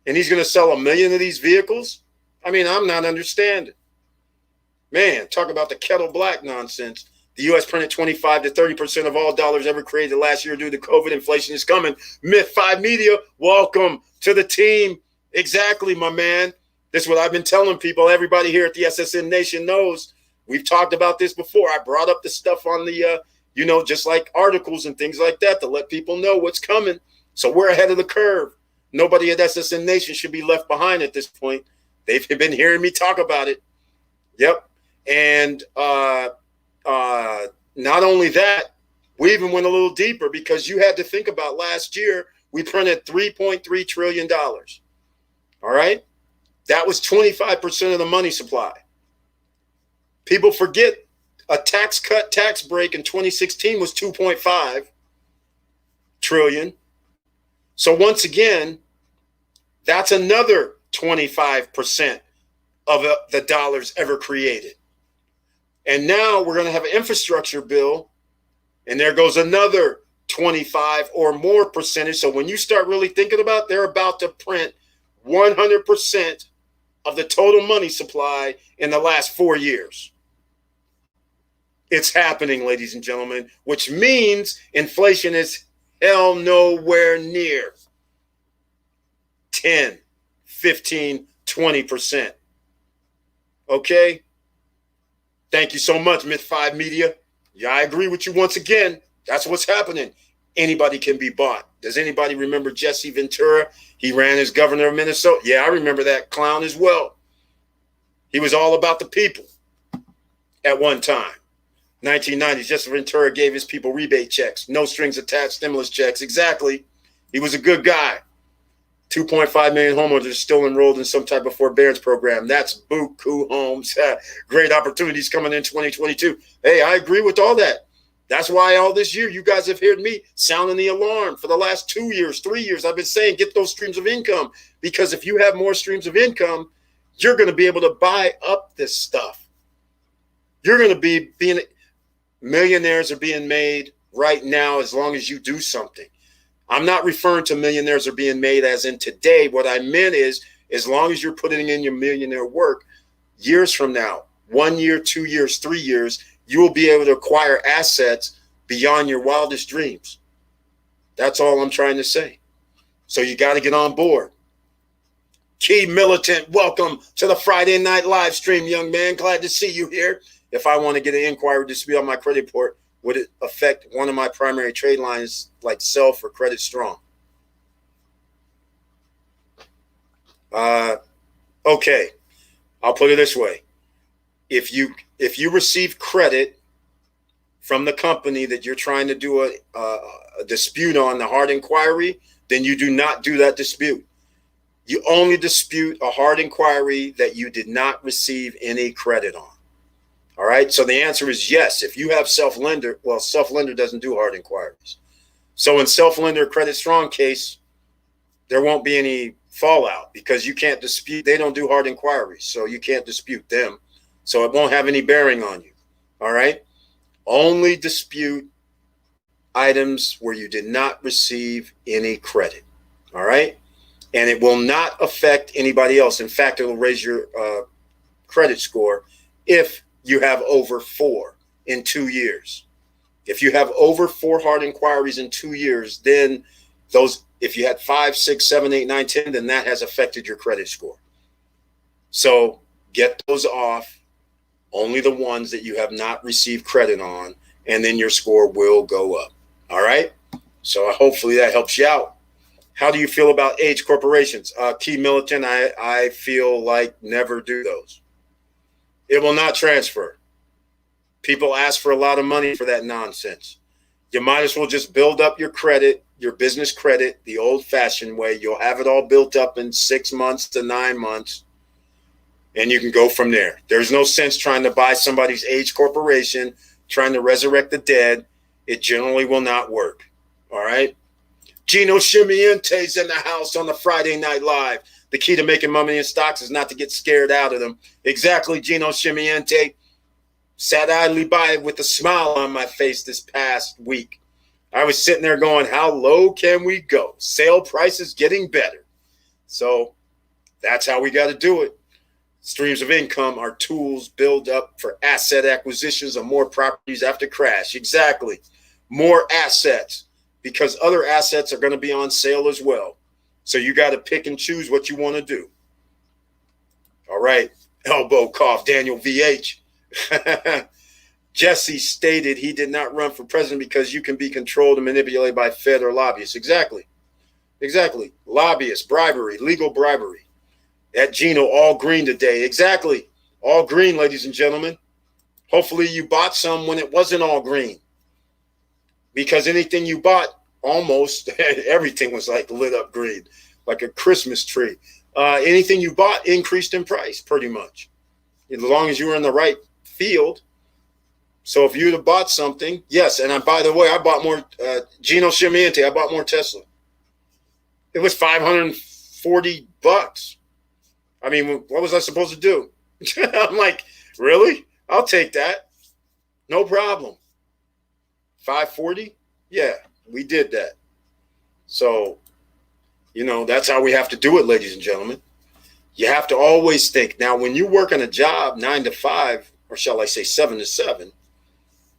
S1: And he's going to sell 1 million of these vehicles. I mean, I'm not understanding. Man, talk about the kettle black nonsense. The U.S. printed 25 to 30% of all dollars ever created last year due to COVID. Inflation is coming. Myth 5 Media, welcome to the team. Exactly, my man. This is what I've been telling people. Everybody here at the SSN Nation knows. We've talked about this before. I brought up the stuff on the, just like articles and things like that to let people know what's coming. So we're ahead of the curve. Nobody at SSN Nation should be left behind at this point. They've been hearing me talk about it. Yep. And not only that, we even went a little deeper, because you had to think about last year, we printed $3.3 trillion. All right. That was 25% of the money supply. People forget a tax cut, tax break in 2016 was 2.5 trillion. So once again, that's another 25% of the dollars ever created. And now we're going to have an infrastructure bill, and there goes another 25 or more percentage. So when you start really thinking about it, they're about to print 100% of the total money supply in the last 4 years. It's happening, ladies and gentlemen, which means inflation is hell nowhere near 10, 15, 20%. Okay? Thank you so much, Myth 5 Media. Yeah, I agree with you once again. That's what's happening. Anybody can be bought. Does anybody remember Jesse Ventura? He ran as governor of Minnesota. Yeah, I remember that clown as well. He was all about the people at one time. 1990s, Jesse Ventura gave his people rebate checks, no strings attached stimulus checks. Exactly. He was a good guy. 2.5 million homeowners are still enrolled in some type of forbearance program. That's buku homes. Great opportunities coming in 2022. Hey, I agree with all that. That's why all this year you guys have heard me sounding the alarm for the last 2 years, 3 years. I've been saying get those streams of income, because if you have more streams of income, you're going to be able to buy up this stuff. You're going to be being millionaires are being made right now as long as you do something. I'm not referring to millionaires are being made as in today. What I meant is as long as you're putting in your millionaire work, years from now, 1 year, 2 years, 3 years, you will be able to acquire assets beyond your wildest dreams. That's all I'm trying to say. So you got to get on board. Key Militant, welcome to the Friday night live stream, young man. Glad to see you here. If I want to get an inquiry dispute on my credit report, would it affect one of my primary trade lines like self or credit strong? Okay, I'll put it this way. If you receive credit from the company that you're trying to do a dispute on, the hard inquiry, then you do not do that dispute. You only dispute a hard inquiry that you did not receive any credit on. All right. So the answer is yes. If you have self-lender, well, self-lender doesn't do hard inquiries. So in self-lender credit strong case, there won't be any fallout because you can't dispute. They don't do hard inquiries. So you can't dispute them. So it won't have any bearing on you. All right. Only dispute items where you did not receive any credit. All right. And it will not affect anybody else. In fact, it will raise your credit score if you have over 4 in 2 years. If you have over 4 hard inquiries in 2 years, then those, if you had 5, 6, 7, 8, 9, 10, then that has affected your credit score. So get those off, only the ones that you have not received credit on, and then your score will go up. All right. So hopefully that helps you out. How do you feel about age corporations? Key Militant, I feel like never do those. It will not transfer. People ask for a lot of money for that nonsense. You might as well just build up your credit, your business credit, the old-fashioned way. You'll have it all built up in 6 months to 9 months, and you can go from there. There's no sense trying to buy somebody's age corporation, trying to resurrect the dead. It generally will not work. All right? Gino Shimiente's in the house on the Friday Night Live. The key to making money in stocks is not to get scared out of them. Exactly, Gino Shimiente. Sat idly by with a smile on my face this past week. I was sitting there going, how low can we go? Sale prices getting better. So that's how we got to do it. Streams of income are tools build up for asset acquisitions of more properties after crash. Exactly. More assets, because other assets are going to be on sale as well. So you got to pick and choose what you want to do. All right. Elbow cough, Daniel VH. Jesse stated he did not run for president because you can be controlled and manipulated by Fed or lobbyists. Exactly. Exactly. Lobbyists, bribery, legal bribery. At Gino, all green today. Exactly. All green, ladies and gentlemen. Hopefully you bought some when it wasn't all green. Because anything you bought, almost everything was like lit up green, like a Christmas tree. anything you bought increased in price pretty much, as long as you were in the right field. So if you'd have bought something, yes. And by the way, I bought more Gino Schmiente. I bought more Tesla. It was $540. I mean, what was I supposed to do? I'm like, really? I'll take that. No problem. 540? Yeah, we did that. So, that's how we have to do it, ladies and gentlemen. You have to always think. Now, when you work on a job 9 to 5, or shall I say 7 to 7,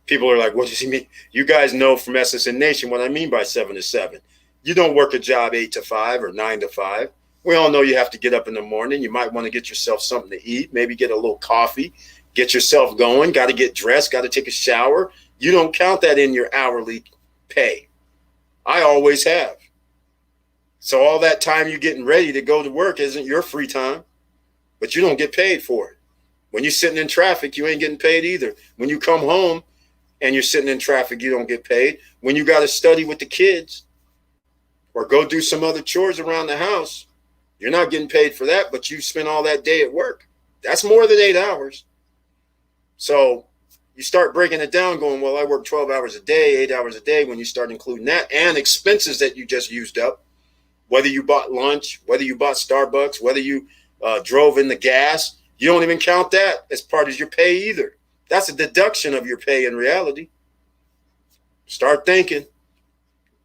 S1: people are like, what does he mean? You guys know from SSN Nation what I mean by 7 to 7. You don't work a job 8 to 5 or 9 to 5. We all know you have to get up in the morning. You might want to get yourself something to eat, maybe get a little coffee, get yourself going, got to get dressed, got to take a shower. You don't count that in your hourly pay. I always have. So all that time you're getting ready to go to work isn't your free time, but you don't get paid for it. When you're sitting in traffic, you ain't getting paid either. When you come home and you're sitting in traffic, you don't get paid. When you got to study with the kids or go do some other chores around the house, you're not getting paid for that, but you spend all that day at work. That's more than 8 hours. So you start breaking it down going, well, I work 12 hours a day, 8 hours a day. When you start including that and expenses that you just used up, whether you bought lunch, whether you bought Starbucks, whether you drove in the gas, you don't even count that as part of your pay either. That's a deduction of your pay in reality. Start thinking.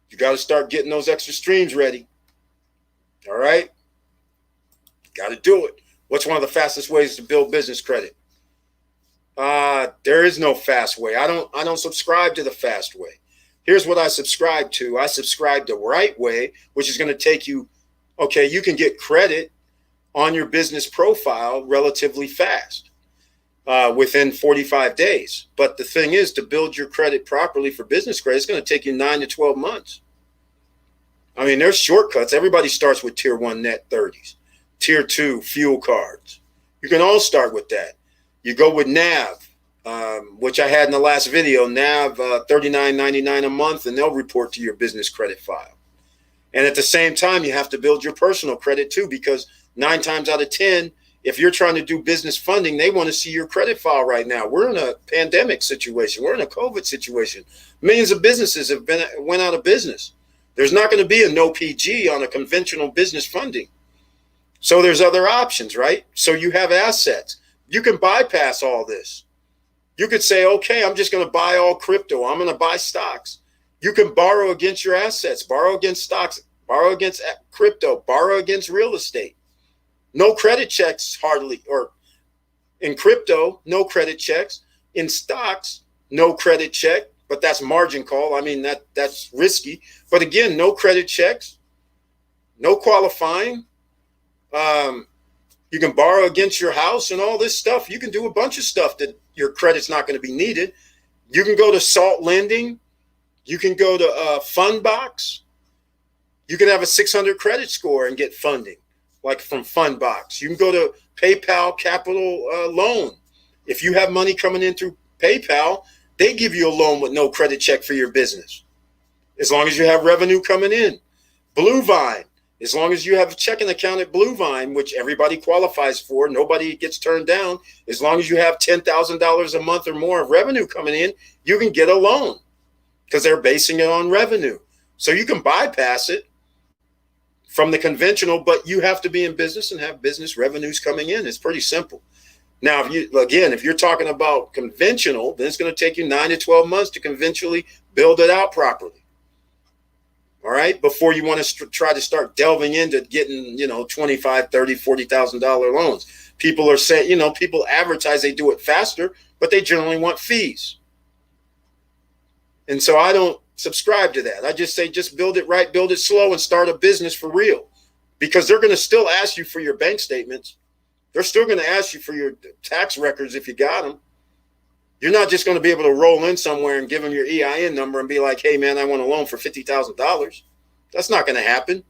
S1: You got to start getting those extra streams ready. All right? Got to do it. What's one of the fastest ways to build business credit? There is no fast way. I don't subscribe to the fast way. Here's what I subscribe to. I subscribe the right way, which is going to take you, okay, you can get credit on your business profile relatively fast, within 45 days. But the thing is, to build your credit properly for business credit, it's going to take you 9 to 12 months. I mean, there's shortcuts. Everybody starts with tier 1 net 30s, tier 2 fuel cards. You can all start with that. You go with NAV, which I had in the last video, NAV $39.99 a month, and they'll report to your business credit file. And at the same time, you have to build your personal credit too, because 9 times out of 10, if you're trying to do business funding, they want to see your credit file right now. We're in a pandemic situation. We're in a COVID situation. Millions of businesses went out of business. There's not going to be a no PG on a conventional business funding. So there's other options, right? So you have assets. You can bypass all this. You could say, okay, I'm just going to buy all crypto. I'm going to buy stocks. You can borrow against your assets, borrow against stocks, borrow against crypto, borrow against real estate. No credit checks hardly, or in crypto, no credit checks. In stocks, no credit check, but that's margin call. I mean, that's risky. But again, no credit checks, no qualifying. You can borrow against your house and all this stuff. You can do a bunch of stuff that your credit's not going to be needed. You can go to Salt Lending. You can go to Fundbox. You can have a 600 credit score and get funding, like from Fundbox. You can go to PayPal Capital Loan. If you have money coming in through PayPal, they give you a loan with no credit check for your business, as long as you have revenue coming in. Bluevine. As long as you have a checking account at Bluevine, which everybody qualifies for, nobody gets turned down. As long as you have $10,000 a month or more of revenue coming in, you can get a loan because they're basing it on revenue. So you can bypass it from the conventional, but you have to be in business and have business revenues coming in. It's pretty simple. Now, if you're talking about conventional, then it's going to take you 9 to 12 months to conventionally build it out properly. All right, before you want to try to start delving into getting, $25,000, $30,000, $40,000 loans. People are saying, people advertise they do it faster, but they generally want fees. And so I don't subscribe to that. I just say, just build it right, build it slow, and start a business for real. Because they're going to still ask you for your bank statements. They're still going to ask you for your tax records if you got them. You're not just going to be able to roll in somewhere and give them your EIN number and be like, hey, man, I want a loan for $50,000. That's not going to happen.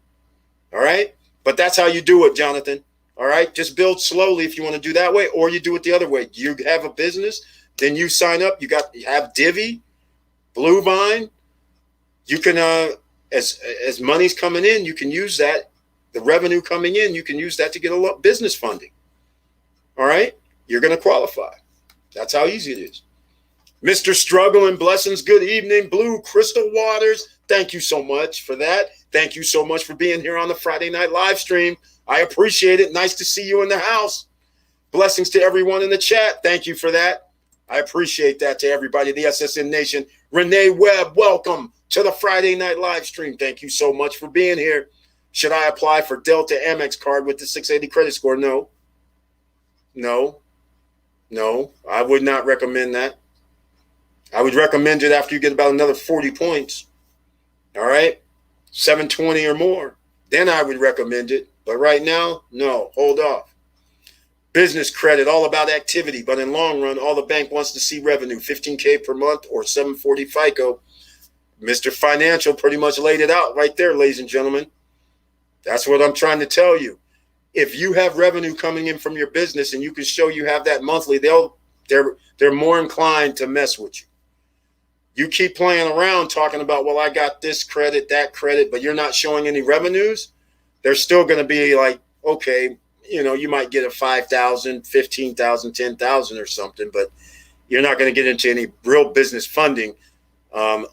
S1: All right. But that's how you do it, Jonathan. All right. Just build slowly if you want to do that way, or you do it the other way. You have a business, then you sign up. You have Divvy, Bluevine. You can, as money's coming in, you can use that the revenue coming in, you can use that to get a business funding. All right, you're going to qualify. That's how easy it is. Mr. Struggle and Blessings, good evening. Blue Crystal Waters, thank you so much for that. Thank you so much for being here on the Friday night live stream. I appreciate it. Nice to see you in the house. Blessings to everyone in the chat. Thank you for that. I appreciate that to everybody, the SSN Nation. Renee Webb, welcome to the Friday night live stream. Thank you so much for being here. Should I apply for Delta Amex card with the 680 credit score? No. No, I would not recommend that. I would recommend it after you get about another 40 points. All right, 720 or more. Then I would recommend it. But right now, no, hold off. Business credit, all about activity. But in long run, all the bank wants to see revenue, $15K per month or 740 FICO. Mr. Financial pretty much laid it out right there, ladies and gentlemen. That's what I'm trying to tell you. If you have revenue coming in from your business and you can show you have that monthly, they're more inclined to mess with you. You keep playing around talking about, well, I got this credit, that credit, but you're not showing any revenues. They're still going to be like, okay, you might get a 5,000, 15,000, 10,000 or something, but you're not going to get into any real business funding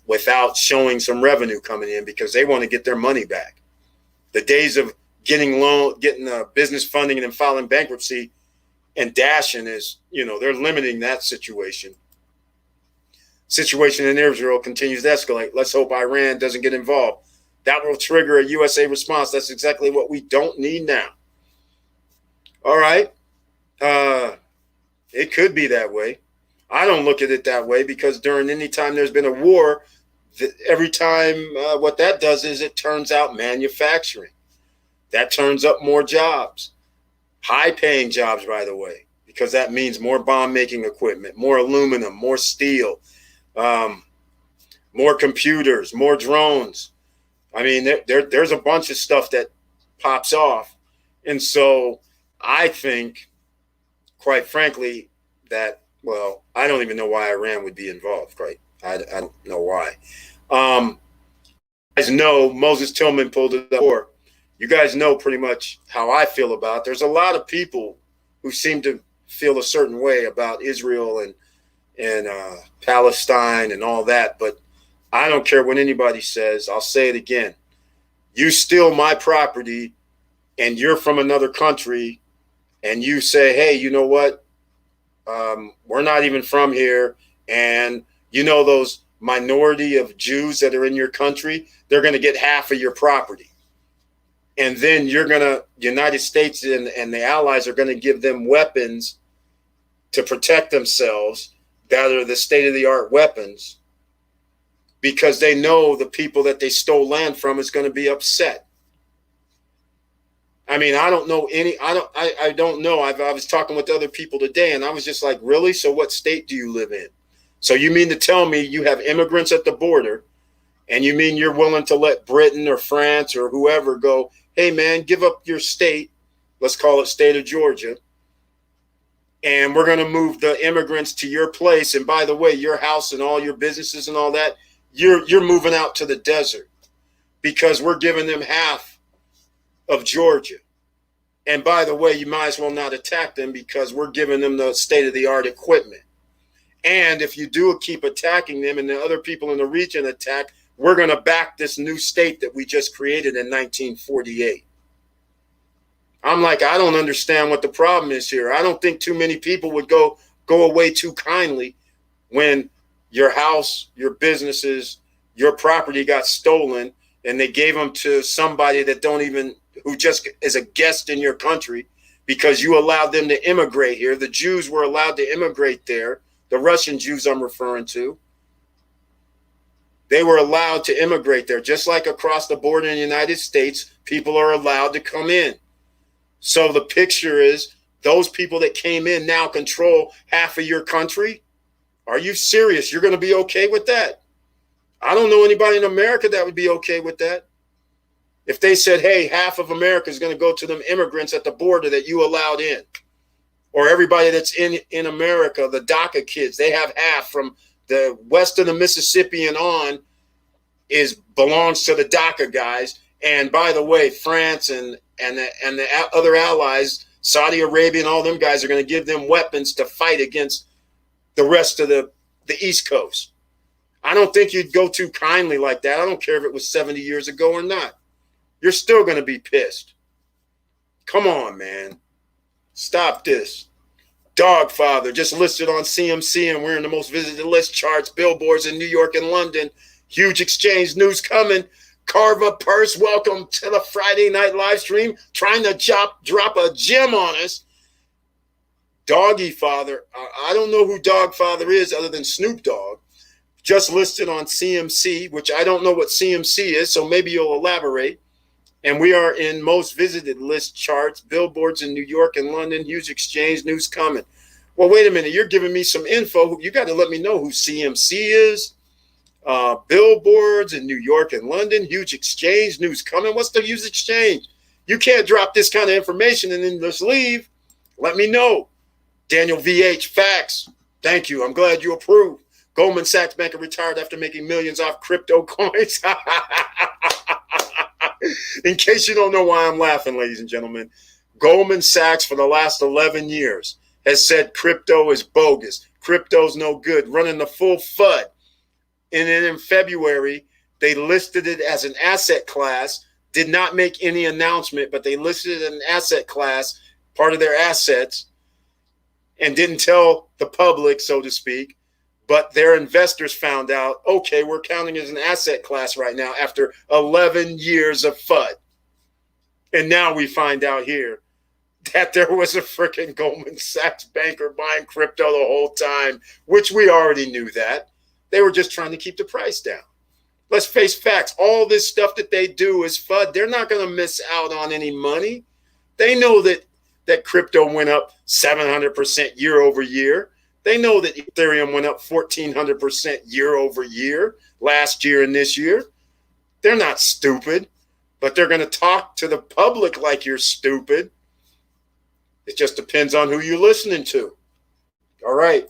S1: without showing some revenue coming in because they want to get their money back. The days of getting business funding and then filing bankruptcy and dashing is, they're limiting that situation. Situation in Israel continues to escalate. Let's hope Iran doesn't get involved. That will trigger a USA response. That's exactly what we don't need now. All right. It could be that way. I don't look at it that way because during any time there's been a war, every time what that does is it turns out manufacturing. That turns up more jobs, high-paying jobs, by the way, because that means more bomb-making equipment, more aluminum, more steel, more computers, more drones. I mean, there's a bunch of stuff that pops off. And so I think, quite frankly, that, well, I don't even know why Iran would be involved, right? I don't know why. You guys know Moses Tillman pulled it up. You guys know pretty much how I feel about it. There's a lot of people who seem to feel a certain way about Israel and Palestine and all that, but I don't care what anybody says. I'll say it again. You steal my property and you're from another country and you say, hey, you know what? We're not even from here. And those minority of Jews that are in your country, they're going to get half of your property. And then United States and the allies are going to give them weapons to protect themselves that are the state-of-the-art weapons because they know the people that they stole land from is going to be upset. I mean, I don't know. I was talking with other people today and I was just like, really? So what state do you live in? So you mean to tell me you have immigrants at the border and you mean you're willing to let Britain or France or whoever go, hey, man, give up your state. Let's call it state of Georgia. And we're going to move the immigrants to your place. And by the way, your house and all your businesses and all that, you're moving out to the desert because we're giving them half of Georgia. And by the way, you might as well not attack them because we're giving them the state-of-the-art equipment. And if you do keep attacking them and the other people in the region attack, we're going to back this new state that we just created in 1948. I'm like, I don't understand what the problem is here. I don't think too many people would go away too kindly when your house, your businesses, your property got stolen and they gave them to somebody that who just is a guest in your country because you allowed them to immigrate here. The Jews were allowed to immigrate there. The Russian Jews I'm referring to. They were allowed to immigrate there, just like across the border in the United States, people are allowed to come in. So the picture is those people that came in now control half of your country. Are you serious? You're going to be okay with that? I don't know anybody in America that would be okay with that. If they said, hey, half of America is going to go to them immigrants at the border that you allowed in, or everybody that's in America, the DACA kids, they have half from the west of the Mississippi and on belongs to the DACA guys, And by the way, France and the other allies, Saudi Arabia and all them guys are going to give them weapons to fight against the rest of the East Coast. I don't think you'd go too kindly like that. I don't care if it was 70 years ago or not. You're still going to be pissed. Come on, man. Stop this. Dogfather just listed on CMC, and we're in the most visited list charts, billboards in New York and London. Huge exchange news coming. Carve a purse. Welcome to the Friday night live stream. Trying to drop a gem on us. Doggy Father. I don't know who Dogfather is other than Snoop Dogg. Just listed on CMC, which I don't know what CMC is, so maybe you'll elaborate. And we are in most visited list charts, billboards in New York and London, huge exchange news coming. Well, wait a minute. You're giving me some info. You got to let me know who CMC is. Billboards in New York and London, huge exchange news coming. What's the huge exchange? You can't drop this kind of information and then just leave. Let me know. Daniel VH, facts. Thank you. I'm glad you approve. Goldman Sachs banker retired after making millions off crypto coins. In case you don't know why I'm laughing, ladies and gentlemen, Goldman Sachs for the last 11 years has said crypto is bogus. Crypto's no good, running the full FUD. And then in February, they listed it as an asset class, did not make any announcement, but they listed it as an asset class, part of their assets, and didn't tell the public, so to speak. But their investors found out, okay, we're counting as an asset class right now after 11 years of FUD. And now we find out here that there was a freaking Goldman Sachs banker buying crypto the whole time, which we already knew that. They were just trying to keep the price down. Let's face facts. All this stuff that they do is FUD. They're not going to miss out on any money. They know that crypto went up 700% year over year. They know that Ethereum went up 1,400% year over year, last year and this year. They're not stupid, but they're going to talk to the public like you're stupid. It just depends on who you're listening to. All right.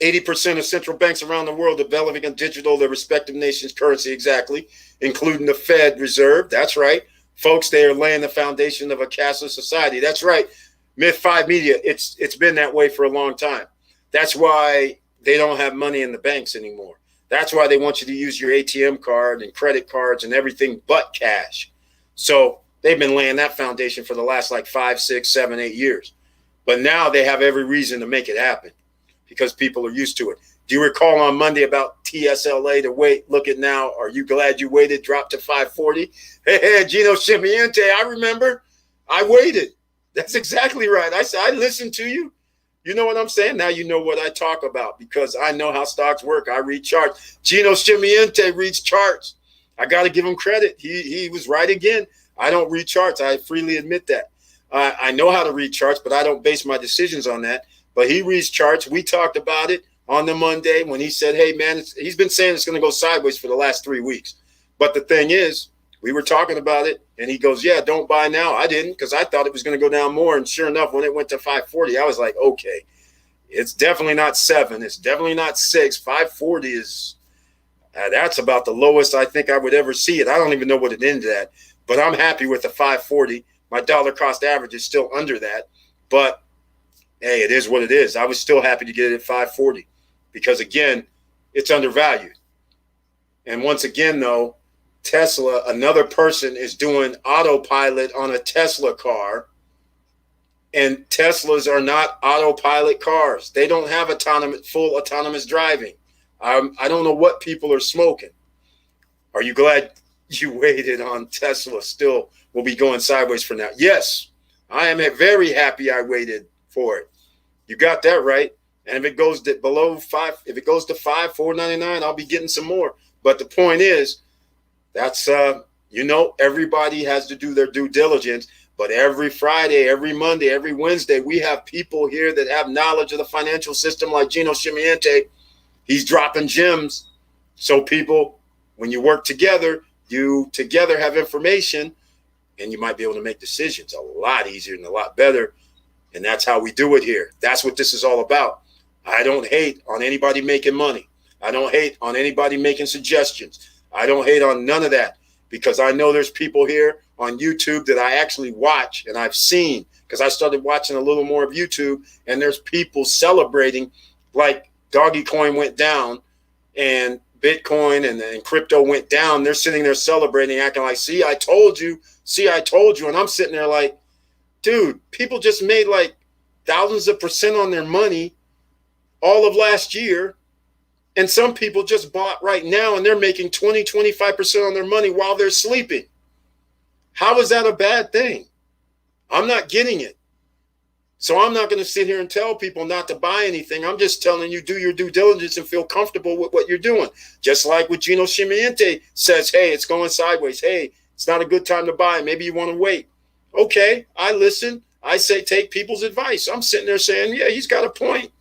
S1: 80% of central banks around the world developing a digital, their respective nation's currency, exactly, including the Fed Reserve. That's right. Folks, they are laying the foundation of a cashless society. That's right. Myth 5 Media, it's been that way for a long time. That's why they don't have money in the banks anymore. That's why they want you to use your ATM card and credit cards and everything but cash. So they've been laying that foundation for the last like 5, 6, 7, 8 years. But now they have every reason to make it happen because people are used to it. Do you recall on Monday about TSLA to wait? Look at now. Are you glad you waited? Dropped to 540. Hey, Gino Scimmiente, I remember. I waited. That's exactly right. I said, I listened to you. You know what I'm saying? Now you know what I talk about because I know how stocks work. I read charts. Gino Scimmiente reads charts. I got to give him credit. He was right again. I don't read charts. I freely admit that. I know how to read charts, but I don't base my decisions on that. But he reads charts. We talked about it on the Monday when he said, hey, man, he's been saying it's going to go sideways for the last 3 weeks. But the thing is, we were talking about it, and he goes, yeah, don't buy now. I didn't because I thought it was going to go down more. And sure enough, when it went to 540, I was like, okay, it's definitely not 7. It's definitely not 6. 540 is that's about the lowest I think I would ever see it. I don't even know what it ended at, but I'm happy with the 540. My dollar cost average is still under that, but hey, it is what it is. I was still happy to get it at 540 because, again, it's undervalued. And once again, though, Tesla, another person is doing autopilot on a Tesla car, and Teslas are not autopilot cars. They don't have full autonomous driving. I don't know what people are smoking. Are you glad you waited on Tesla? Still will be going sideways for now. Yes, I am very happy I waited for it. You got that right. And if it goes to below 5, if it goes to 5,499, I'll be getting some more. But the point is, that's everybody has to do their due diligence. But every Friday, every Monday, every Wednesday, we have people here that have knowledge of the financial system, like Gino Scimmiente. He's dropping gems. So people, when you work together, you together have information, and you might be able to make decisions a lot easier and a lot better. And that's how we do it here. That's what this is all about. I don't hate on anybody making money. I don't hate on anybody making suggestions. I don't hate on none of that. because I know there's people here on YouTube that I actually watch and I've seen, because I started watching a little more of YouTube, and there's people celebrating like Doggy Coin went down and Bitcoin and crypto went down. They're sitting there celebrating, acting like, see, I told you. And I'm sitting there like, dude, people just made like thousands of percent on their money all of last year. And some people just bought right now and they're making 20, 25% on their money while they're sleeping. How is that a bad thing? I'm not getting it. So I'm not going to sit here and tell people not to buy anything. I'm just telling you, do your due diligence and feel comfortable with what you're doing. Just like what Gino Chimiente says, hey, it's going sideways. Hey, it's not a good time to buy. Maybe you want to wait. Okay, I listen. I say take people's advice. I'm sitting there saying, yeah, he's got a point.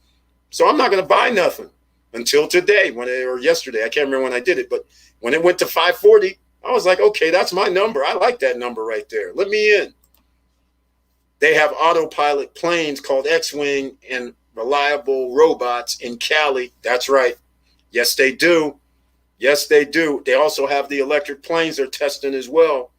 S1: So I'm not going to buy nothing until today or yesterday. I can't remember when I did it, but when it went to 540, I was like, okay, that's my number. I like that number right there. Let me in. They have autopilot planes called X-Wing and reliable robots in Cali. That's right. Yes, they do. Yes, they do. They also have the electric planes they're testing as well.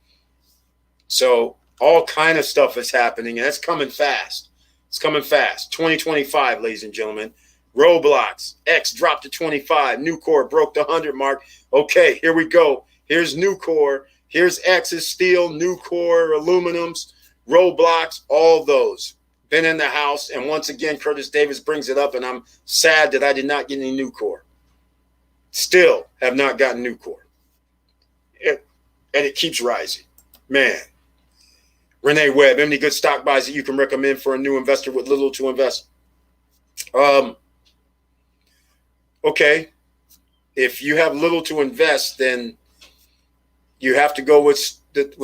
S1: So all kind of stuff is happening, and it's coming fast. It's coming fast. 2025, ladies and gentlemen. Roblox, X dropped to 25. Nucor broke the 100 mark. Okay, here we go. Here's Nucor. Here's X's steel, Nucor, aluminums, Roblox, all those. Been in the house, and once again, Curtis Davis brings it up, and I'm sad that I did not get any Nucor. Still have not gotten Nucor. And it keeps rising. Man. Renee Webb, any good stock buys that you can recommend for a new investor with little to invest? Okay. If you have little to invest, then you have to go with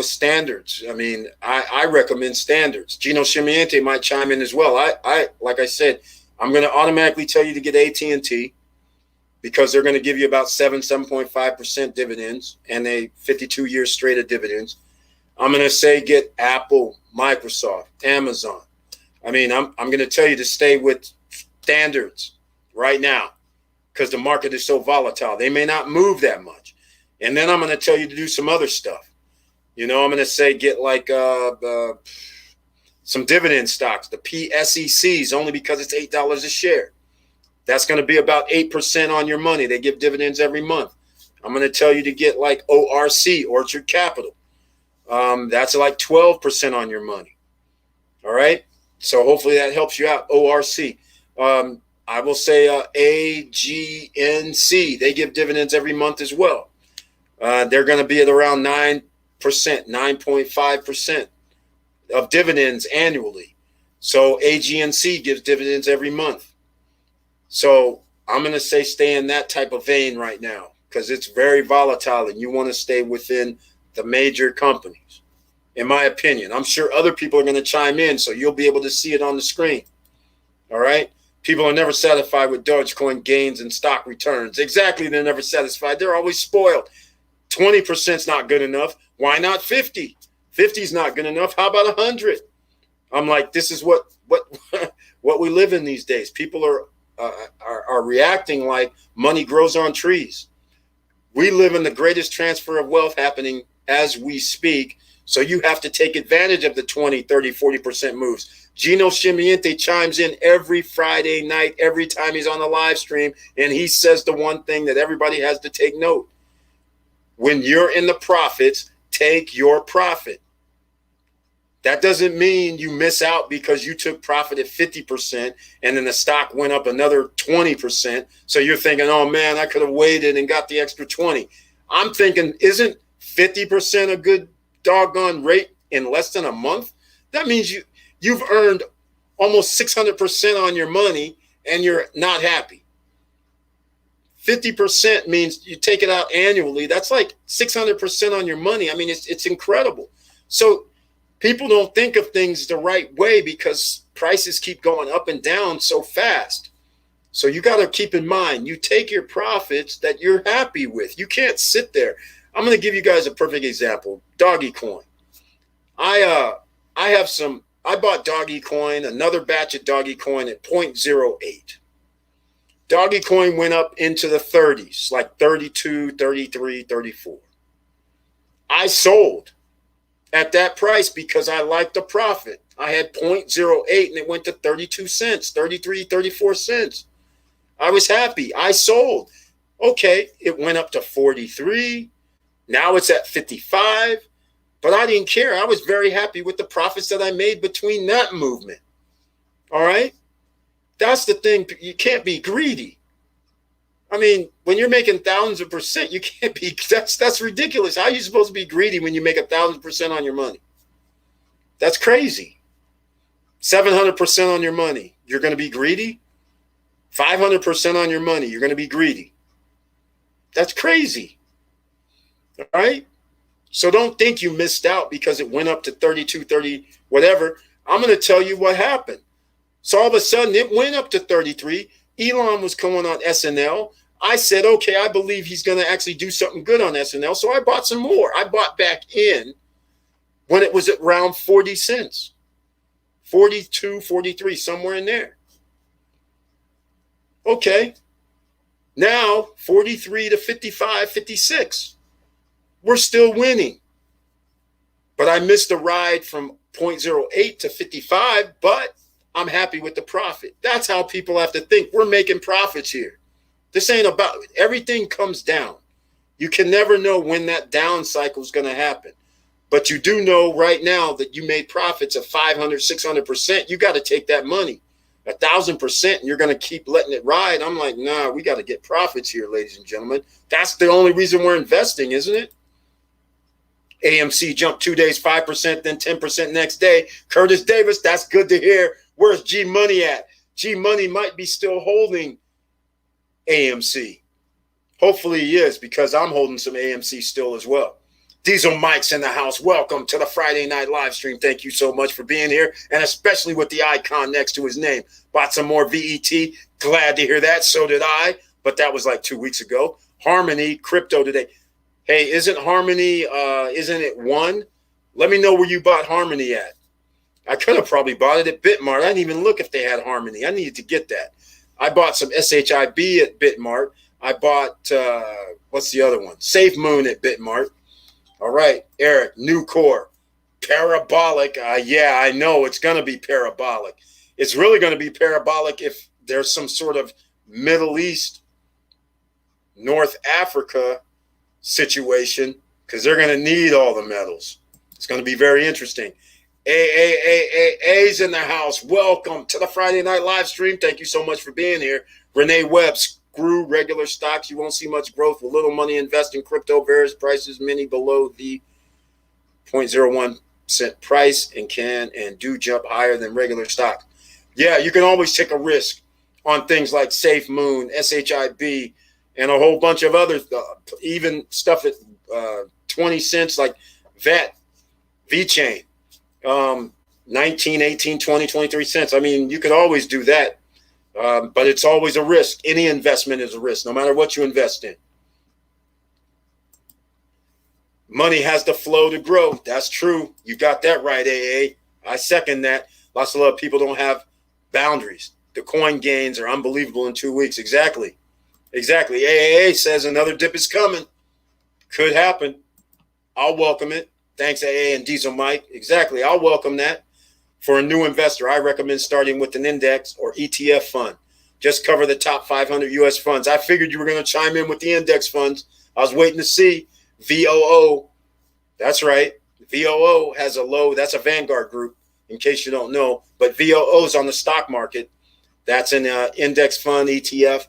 S1: standards. I mean, I recommend standards. Gino Chimiente might chime in as well. I like I said, I'm going to automatically tell you to get AT&T because they're going to give you about 7.5% dividends and a 52 years straight of dividends. I'm going to say get Apple, Microsoft, Amazon. I mean, I'm going to tell you to stay with standards right now because the market is so volatile. They may not move that much. And then I'm going to tell you to do some other stuff. You know, I'm going to say get like some dividend stocks, the PSECs, only because it's $8 a share. That's going to be about 8% on your money. They give dividends every month. I'm going to tell you to get like ORC, Orchard Capital. That's like 12% on your money. All right. So hopefully that helps you out. ORC. I will say AGNC. They give dividends every month as well. They're going to be at around 9%, 9.5% of dividends annually. So AGNC gives dividends every month. So I'm going to say stay in that type of vein right now because it's very volatile and you want to stay within the major companies, in my opinion. I'm sure other people are going to chime in, so you'll be able to see it on the screen. All right? People are never satisfied with Dogecoin gains and stock returns. Exactly, they're never satisfied. They're always spoiled. 20% is not good enough. Why not 50? 50 is not good enough. How about 100? I'm like, this is what we live in these days. People are reacting like money grows on trees. We live in the greatest transfer of wealth happening as we speak. So you have to take advantage of the 20, 30, 40% moves. Gino Chimiente chimes in every Friday night, every time he's on the live stream, and he says the one thing that everybody has to take note. When you're in the profits, take your profit. That doesn't mean you miss out because you took profit at 50% and then the stock went up another 20%. So you're thinking, oh man, I could have waited and got the extra 20. I'm thinking, isn't 50% a good doggone rate in less than a month? That means you've earned almost 600% on your money and you're not happy. 50% means you take it out annually. That's like 600% on your money. I mean, it's incredible. So people don't think of things the right way because prices keep going up and down so fast. So you got to keep in mind, you take your profits that you're happy with. You can't sit there. I'm going to give you guys a perfect example. Doggy Coin. I bought Doggy Coin, another batch of Doggy Coin at 0.08. Doggy Coin went up into the 30s, like 32, 33, 34. I sold at that price because I liked the profit. I had 0.08 and it went to 32 cents, 33, 34 cents. I was happy. I sold. Okay, it went up to 43. Now it's at 55. But I didn't care. I was very happy with the profits that I made between that movement. All right? That's the thing. You can't be greedy. I mean, when you're making thousands of percent, you can't be. That's ridiculous. How are you supposed to be greedy when you make 1,000% on your money? That's crazy. 700% on your money, you're going to be greedy. 500% on your money, you're going to be greedy. That's crazy. All right? So don't think you missed out because it went up to 32, 30, whatever. I'm going to tell you what happened. So all of a sudden, it went up to 33. Elon was coming on SNL. I said, okay, I believe he's going to actually do something good on SNL. So I bought some more. I bought back in when it was at around 40 cents. 42, 43, somewhere in there. Okay. Now, 43 to 55, 56. We're still winning. But I missed the ride from 0.08 to 55, but I'm happy with the profit. That's how people have to think. We're making profits here. This ain't about it. Everything comes down. You can never know when that down cycle is going to happen. But you do know right now that you made profits of 500, 600%. You got to take that money. 1,000%, and you're going to keep letting it ride. I'm like, nah, we got to get profits here, ladies and gentlemen. That's the only reason we're investing, isn't it? AMC jumped 2 days, 5%, then 10% next day. Curtis Davis, that's good to hear. Where's G Money at? G Money might be still holding AMC. Hopefully he is, because I'm holding some AMC still as well. Diesel Mike's in the house. Welcome to the Friday night live stream. Thank you so much for being here, and especially with the icon next to his name. Bought some more VET. Glad to hear that. So did I, but that was like 2 weeks ago. Harmony, crypto today. Hey, isn't Harmony, isn't it one? Let me know where you bought Harmony at. I could have probably bought it at Bitmart. I didn't even look if they had Harmony. I needed to get that. I bought some SHIB at Bitmart. I bought, what's the other one? Safe Moon at Bitmart. All right, Eric, new core. Parabolic. Yeah, I know it's going to be parabolic. It's really going to be parabolic if there's some sort of Middle East, North Africa situation, because they're going to need all the metals. It's going to be very interesting. A's in the house. Welcome to the Friday night live stream. Thank you so much for being here. Renee Webb, screw regular stocks. You won't see much growth with little money. Invest in crypto. Various prices, many below the 0.01 cent price, and can and do jump higher than regular stocks. Yeah, you can always take a risk on things like Safe Moon, SHIB, and a whole bunch of other even stuff at 20 cents like VET, VChain, 19, 18, 20, 23 cents. I mean, you could always do that, but it's always a risk. Any investment is a risk, no matter what you invest in. Money has to flow to grow. That's true. You got that right, AA. I second that. Lots of people don't have boundaries. The coin gains are unbelievable in 2 weeks. Exactly. Exactly. AAA says another dip is coming. Could happen. I'll welcome it. Thanks, AA and Diesel Mike. Exactly. I'll welcome that. For a new investor, I recommend starting with an index or ETF fund. Just cover the top 500 U.S. funds. I figured you were going to chime in with the index funds. I was waiting to see. VOO. That's right. VOO has a low. That's a Vanguard group, in case you don't know. But VOO is on the stock market. That's an index fund, ETF.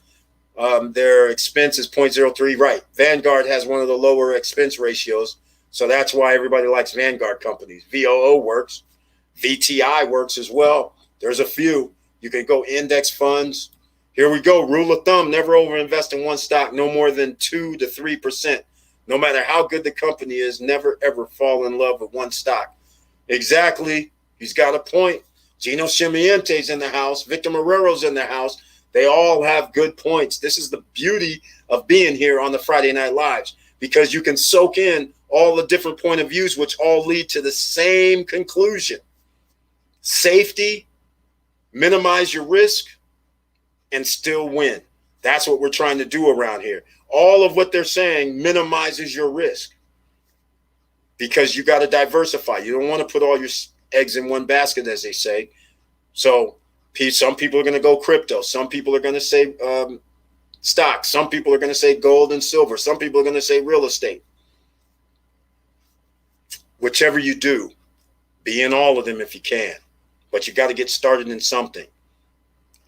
S1: Their expense is 0.03. Right. Vanguard has one of the lower expense ratios. So that's why everybody likes Vanguard companies. VOO works. VTI works as well. There's a few. You can go index funds. Here we go. Rule of thumb, never overinvest in one stock, no more than 2 to 3%. No matter how good the company is, never, ever fall in love with one stock. Exactly. He's got a point. Gino Chimiente's in the house. Victor Marrero's in the house. They all have good points. This is the beauty of being here on the Friday Night Lives, because you can soak in all the different point of views, which all lead to the same conclusion. Safety, minimize your risk, and still win. That's what we're trying to do around here. All of what they're saying minimizes your risk. because you got to diversify. You don't want to put all your eggs in one basket, as they say. So some people are going to go crypto. Some people are going to say stocks. Some people are going to say gold and silver. Some people are going to say real estate. Whichever you do, be in all of them if you can. But you got to get started in something.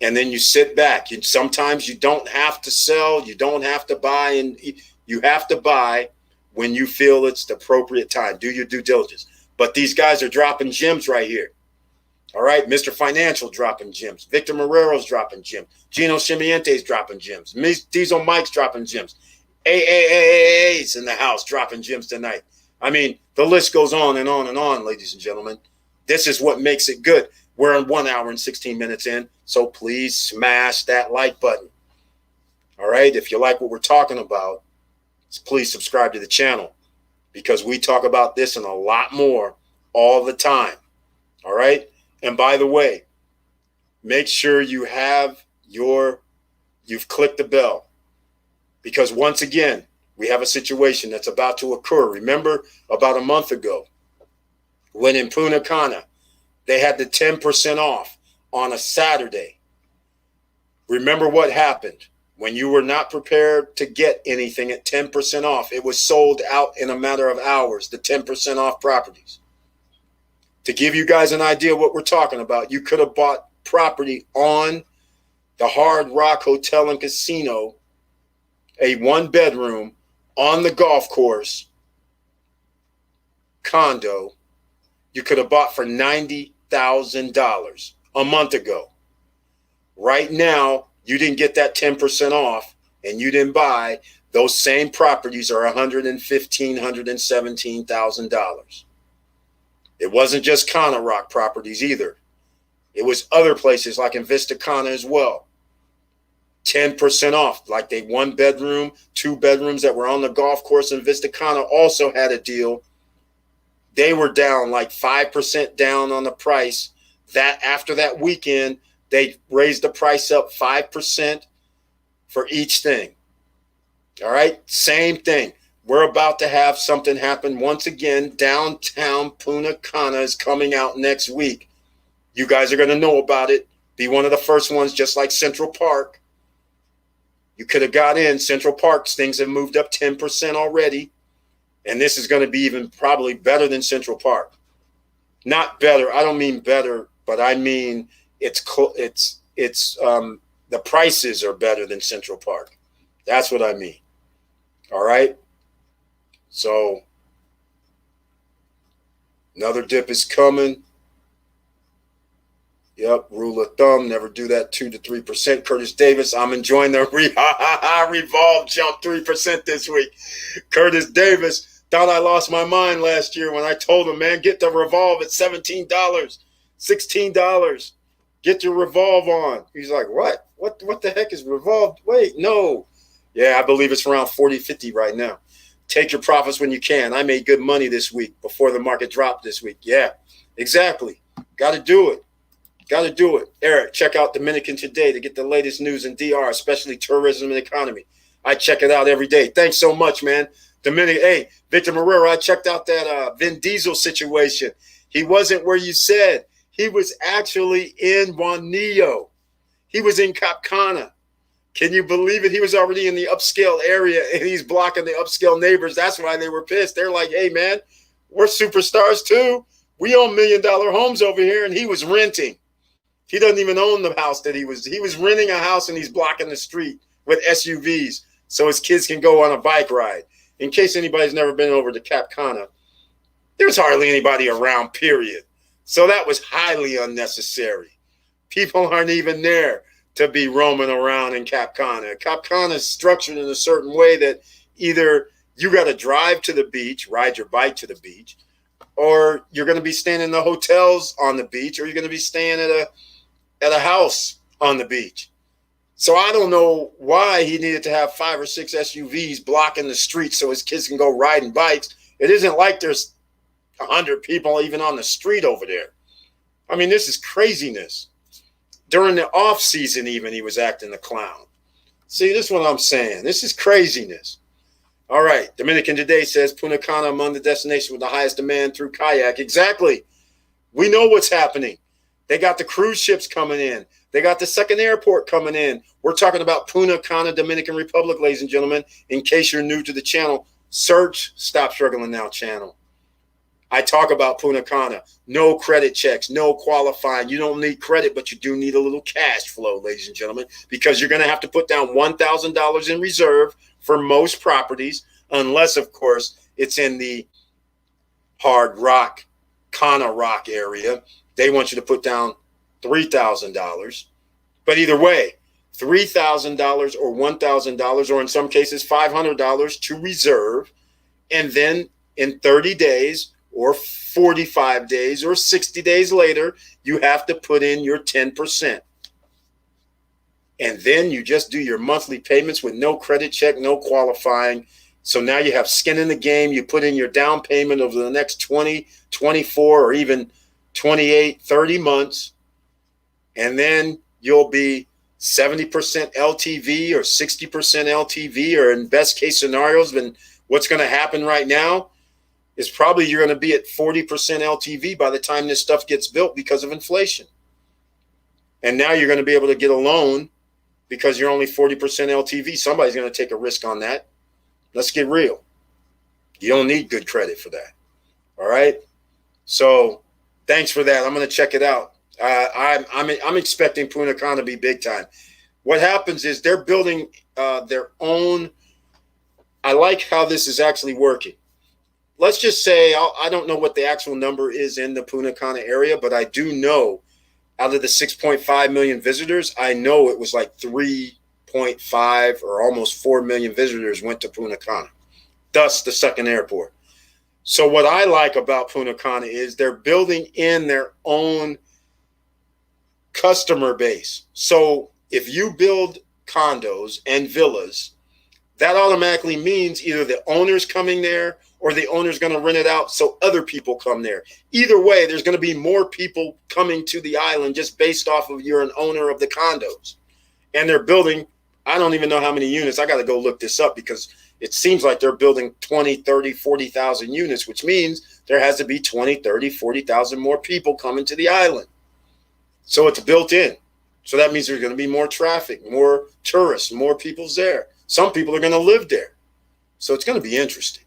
S1: And then you sit back. Sometimes you don't have to sell. You don't have to buy. And you have to buy when you feel it's the appropriate time. Do your due diligence. But these guys are dropping gems right here. All right. Mr. Financial dropping gems. Victor Marrero's dropping gems. Gino Chimiente's dropping gems. Diesel Mike's dropping gems. AAA's in the house dropping gems tonight. I mean, the list goes on and on and on, ladies and gentlemen. This is what makes it good. We're in 1 hour and 16 minutes in, so please smash that like button. All right? If you like what we're talking about, please subscribe to the channel because we talk about this and a lot more all the time. All right? And by the way, make sure you have you've clicked the bell because once again, we have a situation that's about to occur. Remember about a month ago when in Punta Cana, they had the 10% off on a Saturday. Remember what happened when you were not prepared to get anything at 10% off. It was sold out in a matter of hours, the 10% off properties. To give you guys an idea what we're talking about, you could have bought property on the Hard Rock Hotel and Casino, a 1-bedroom on the golf course condo. You could have bought for $90,000 a month ago. Right now, you didn't get that 10% off and you didn't buy. Those same properties are $115,000, $117,000. It wasn't just Cana Rock properties either. It was other places like in Vista Cana as well. 10% off, like they 1-bedroom, 2 bedrooms that were on the golf course in Vista Cana also had a deal. They were down like 5% down on the price. That after that weekend, they raised the price up 5% for each thing. All right, same thing. We're about to have something happen once again. Downtown Punta Cana is coming out next week. You guys are going to know about it. Be one of the first ones, just like Central Park. You could have got in Central Park's. Things have moved up 10% already. And this is going to be even probably better than Central Park. Not better. I don't mean better, but I mean the prices are better than Central Park. That's what I mean. All right. So another dip is coming. Yep, rule of thumb, never do that 2 to 3%. Curtis Davis, I'm enjoying the revolve jump 3% this week. Curtis Davis, thought I lost my mind last year when I told him, man, get the revolve at $17, $16. Get your revolve on. He's like, what? What the heck is revolve? Wait, no. Yeah, I believe it's around 40, 50 right now. Take your profits when you can. I made good money this week before the market dropped this week. Yeah, exactly. Got to do it. Got to do it. Eric, check out Dominican today to get the latest news in DR, especially tourism and economy. I check it out every day. Thanks so much, man. Dominican, hey, Victor Marrero, I checked out that Vin Diesel situation. He wasn't where you said. He was actually in Juanillo. He was in Cap Cana. Can you believe it? He was already in the upscale area, and he's blocking the upscale neighbors. That's why they were pissed. They're like, hey, man, we're superstars too. We own $1 million homes over here, and he was renting. He doesn't even own the house that he was renting a house, and he's blocking the street with SUVs so his kids can go on a bike ride. In case anybody's never been over to Cap Cana, there's hardly anybody around, period. So that was highly unnecessary. People aren't even there to be roaming around in Cap Cana. Cap Cana is structured in a certain way that either you got to drive to the beach, ride your bike to the beach, or you're going to be staying in the hotels on the beach, or you're going to be staying at a house on the beach. So I don't know why he needed to have 5 or 6 SUVs blocking the street so his kids can go riding bikes. It isn't like there's 100 people even on the street over there. I mean, this is craziness. During the off season, even he was acting the clown. See, this is what I'm saying. This is craziness. All right. Dominican today says Punta Cana among the destinations with the highest demand through kayak. Exactly. We know what's happening. They got the cruise ships coming in. They got the second airport coming in. We're talking about Punta Cana, Dominican Republic, ladies and gentlemen. In case you're new to the channel, search Stop Struggling Now channel. I talk about Punta Cana. No credit checks, no qualifying. You don't need credit, but you do need a little cash flow, ladies and gentlemen, because you're going to have to put down $1,000 in reserve for most properties, unless, of course, it's in the hard rock, Cana Rock area. They want you to put down $3,000. But either way, $3,000 or $1,000, or in some cases $500 to reserve. And then in 30 days or 45 days or 60 days later, you have to put in your 10%. And then you just do your monthly payments with no credit check, no qualifying. So now you have skin in the game. You put in your down payment over the next 20, 24, or even 28, 30 months. And then you'll be 70% LTV or 60% LTV, or in best case scenarios, then what's going to happen right now is probably you're going to be at 40% LTV by the time this stuff gets built because of inflation. And now you're going to be able to get a loan because you're only 40% LTV. Somebody's going to take a risk on that. Let's get real. You don't need good credit for that. All right. So thanks for that. I'm going to check it out. I'm expecting Punta Cana to be big time. What happens is they're building their own. I like how this is actually working. Let's just say I don't know what the actual number is in the Punta Cana area, but I do know out of the 6.5 million visitors, I know it was like 3.5 or almost 4 million visitors went to Punta Cana, thus the second airport. So what I like about Punta Cana is they're building in their own customer base. So if you build condos and villas, that automatically means either the owner's coming there or the owner's going to rent it out so other people come there. Either way, there's going to be more people coming to the island just based off of you're an owner of the condos. And they're building, I don't even know how many units. I got to go look this up because it seems like they're building 20, 30, 40,000 units, which means there has to be 20, 30, 40,000 more people coming to the island. So it's built in. So that means there's going to be more traffic, more tourists, more people's there. Some people are going to live there. So it's going to be interesting.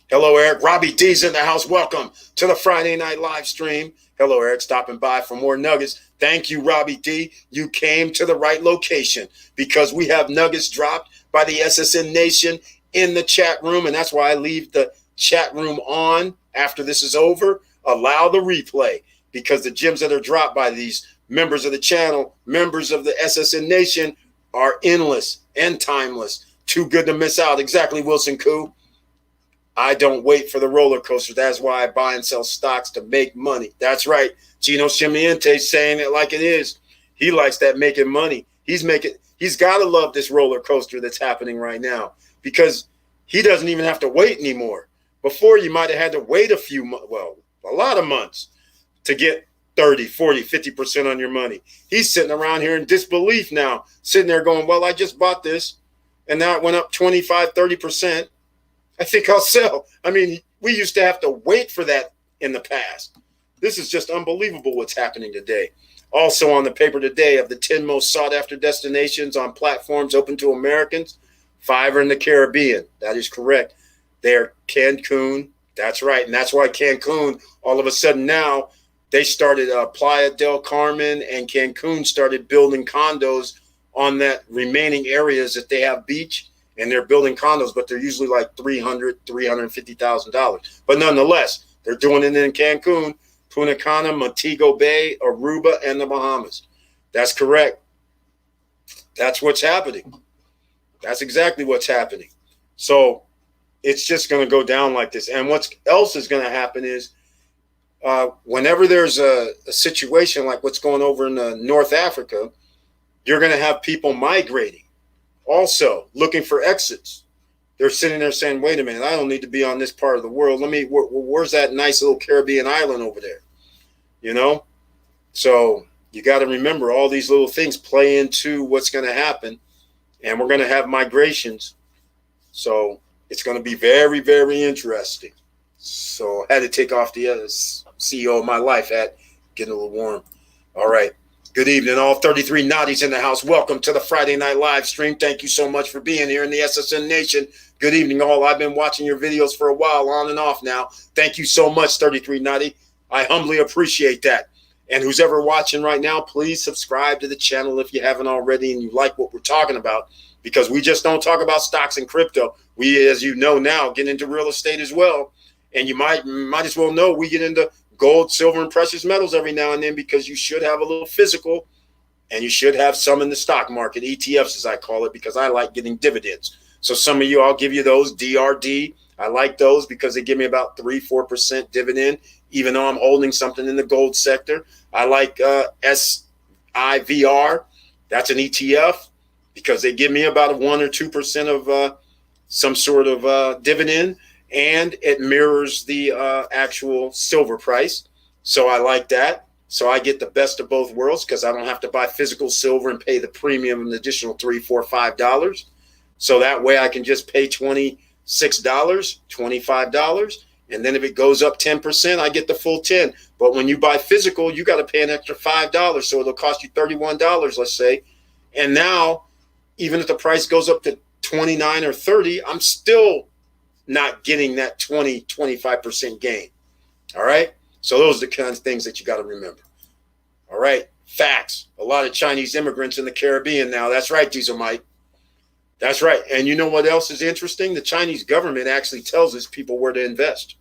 S1: Hello, Eric. Robbie D's in the house. Welcome to the Friday night live stream. Hello, Eric. Stopping by for more nuggets. Thank you, Robbie D. You came to the right location because we have nuggets dropped by the SSN Nation in the chat room. And that's why I leave the chat room on after this is over. Allow the replay because the gems that are dropped by these members of the channel, members of the SSN Nation, are endless and timeless. Too good to miss out. Exactly, Wilson Koo. I don't wait for the roller coaster. That's why I buy and sell stocks to make money. That's right. Gino Chimiente saying it like it is. He likes that making money. He's got to love this roller coaster that's happening right now because he doesn't even have to wait anymore. Before you might have had to wait a lot of months to get 30, 40, 50% on your money. He's sitting around here in disbelief now, sitting there going, well, I just bought this and now it went up 25, 30%. I think I'll sell. I mean, we used to have to wait for that in the past. This is just unbelievable what's happening today. Also on the paper today of the 10 most sought after destinations on platforms open to Americans, 5 are in the Caribbean. That is correct. They're Cancun. That's right. And that's why Cancun, all of a sudden now, they started Playa del Carmen and Cancun started building condos on that remaining areas that they have beach. And they're building condos, but they're usually like $300,000, $350,000. But nonetheless, they're doing it in Cancun, Punta Cana, Montego Bay, Aruba, and the Bahamas. That's correct. That's what's happening. That's exactly what's happening. So it's just going to go down like this. And what else is going to happen is whenever there's a situation like what's going over in North Africa, you're going to have people migrating. Also looking for exits. They're sitting there saying, wait a minute, I don't need to be on this part of the world. Where's that nice little Caribbean island over there? You know? So you got to remember all these little things play into what's going to happen. And we're going to have migrations. So It's going to be very, very interesting. So I had to take off the CEO of my life hat, getting a little warm. All right. Good evening, all 33 Naughties in the house. Welcome to the Friday Night Live stream. Thank you so much for being here in the SSN Nation. Good evening, all. I've been watching your videos for a while, on and off now. Thank you so much, 33 Naughty. I humbly appreciate that. And who's ever watching right now, please subscribe to the channel if you haven't already and you like what we're talking about, because we just don't talk about stocks and crypto. We, as you know now, get into real estate as well. And you might as well know we get into gold, silver, and precious metals every now and then, because you should have a little physical and you should have some in the stock market, ETFs as I call it, because I like getting dividends. So some of you, I'll give you those, DRD. I like those because they give me about 3-4% dividend, even though I'm holding something in the gold sector. I like SIVR. That's an ETF because they give me about 1 or 2% of some sort of dividend, and it mirrors the actual silver price. So I like that. So I get the best of both worlds because I don't have to buy physical silver and pay the premium an additional $3, $4, $5. So that way I can just pay $26, $25. And then if it goes up 10%, I get the full 10. But when you buy physical, you got to pay an extra $5. So it'll cost you $31, let's say. And now, even if the price goes up to 29 or 30, I'm still not getting that 20, 25% gain. All right. So those are the kinds of things that you got to remember. All right. Facts. A lot of Chinese immigrants in the Caribbean now. That's right, Diesel Mike. That's right. And you know what else is interesting? The Chinese government actually tells its people where to invest.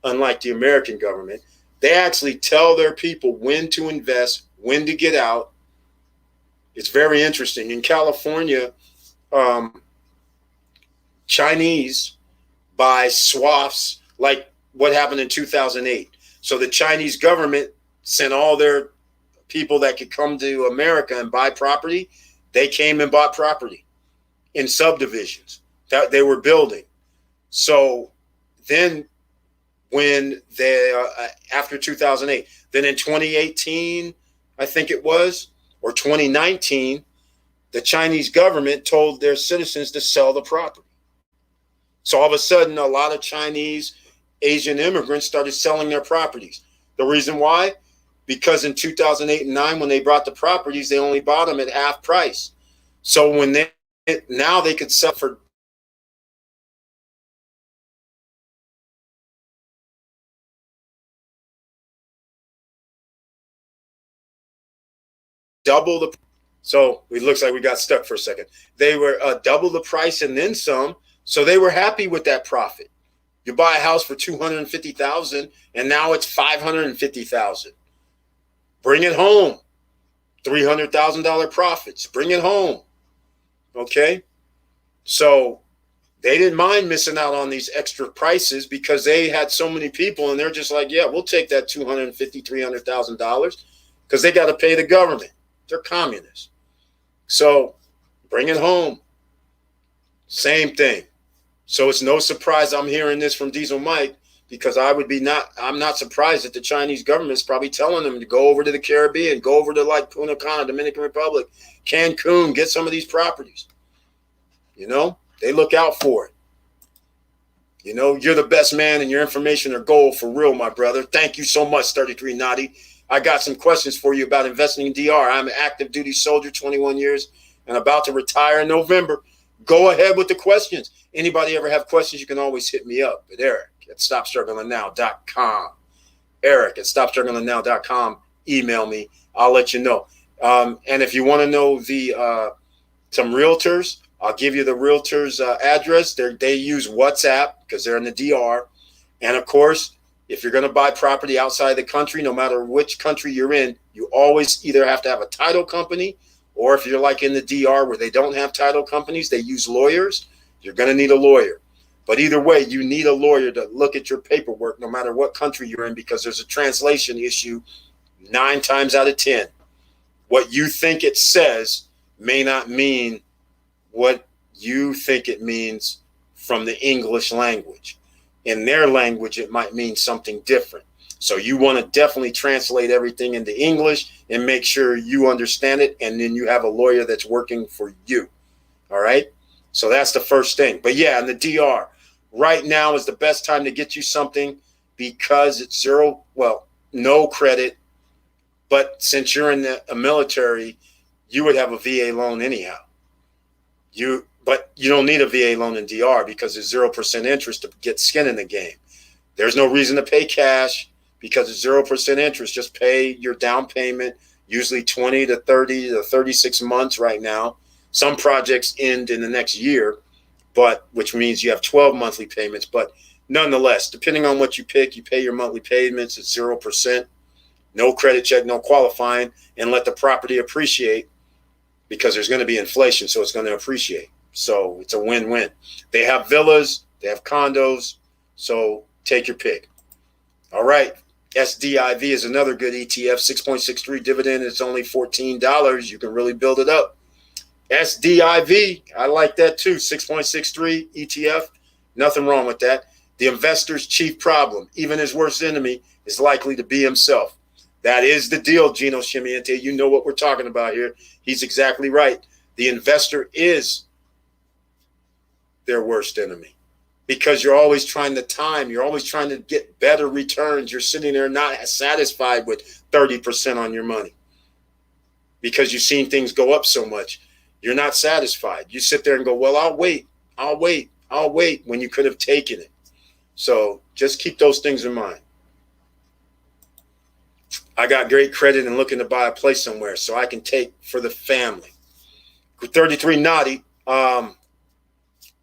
S1: Unlike the American government, they actually tell their people when to invest, when to get out. It's very interesting. In California, Chinese buy swaths like what happened in 2008. So the Chinese government sent all their people that could come to America and buy property. They came and bought property in subdivisions that they were building. So then when they, after 2008, then in 2018, I think it was, or 2019, the Chinese government told their citizens to sell the property. So all of a sudden, a lot of Chinese, Asian immigrants started selling their properties. The reason why? Because in 2008 and 9, when they bought the properties, they only bought them at half price. So when now they could sell for double the. So it looks like we got stuck for a second. They were double the price and then some. So they were happy with that profit. You buy a house for $250,000 and now it's $550,000. Bring it home. $300,000 profits. Bring it home. Okay. So they didn't mind missing out on these extra prices because they had so many people and they're just like, yeah, we'll take that $250,000, $300,000 because they got to pay the government. They're communists. So bring it home. Same thing. So it's no surprise I'm hearing this from Diesel Mike, because I'm not surprised that the Chinese government is probably telling them to go over to the Caribbean, go over to like Punta Cana, Dominican Republic, Cancun, get some of these properties. You know, they look out for it. You know, you're the best man and your information are gold for real, my brother. Thank you so much, 33 Naughty. I got some questions for you about investing in DR. I'm an active duty soldier, 21 years, and about to retire in November. Go ahead with the questions. Anybody ever have questions, you can always hit me up at Eric@StopStrugglingNow.com. Eric@StopStrugglingNow.com. Email me. I'll let you know. And if you want to know some realtors, I'll give you the realtor's address. They use WhatsApp because they're in the DR. And of course, if you're going to buy property outside the country, no matter which country you're in, you always either have to have a title company, or if you're like in the DR where they don't have title companies, they use lawyers, you're going to need a lawyer. But either way, you need a lawyer to look at your paperwork no matter what country you're in, because there's a translation issue 9 times out of 10. What you think it says may not mean what you think it means from the English language. In their language, it might mean something different. So you want to definitely translate everything into English and make sure you understand it. And then you have a lawyer that's working for you. All right. So that's the first thing. But yeah, in the DR, right now is the best time to get you something because it's zero, well, no credit. But since you're in the military, you would have a VA loan anyhow. But you don't need a VA loan in DR because there's 0% interest to get skin in the game. There's no reason to pay cash because it's 0% interest. Just pay your down payment, usually 20 to 30 to 36 months right now. Some projects end in the next year, but which means you have 12 monthly payments. But nonetheless, depending on what you pick, you pay your monthly payments at 0%, no credit check, no qualifying, and let the property appreciate because there's going to be inflation, so it's going to appreciate. So it's a win-win. They have villas, they have condos, so take your pick. All right. SDIV is another good ETF, 6.63 dividend. It's only $14. You can really build it up. SDIV, I like that too, 6.63 ETF. Nothing wrong with that. The investor's chief problem, even his worst enemy, is likely to be himself. That is the deal, Gino Shimiente. You know what we're talking about here. He's exactly right. The investor is their worst enemy because you're always trying to time. You're always trying to get better returns. You're sitting there not satisfied with 30% on your money because you've seen things go up so much. You're not satisfied. You sit there and go, well, I'll wait when you could have taken it. So just keep those things in mind. I got great credit and looking to buy a place somewhere so I can take for the family. 33 Naughty.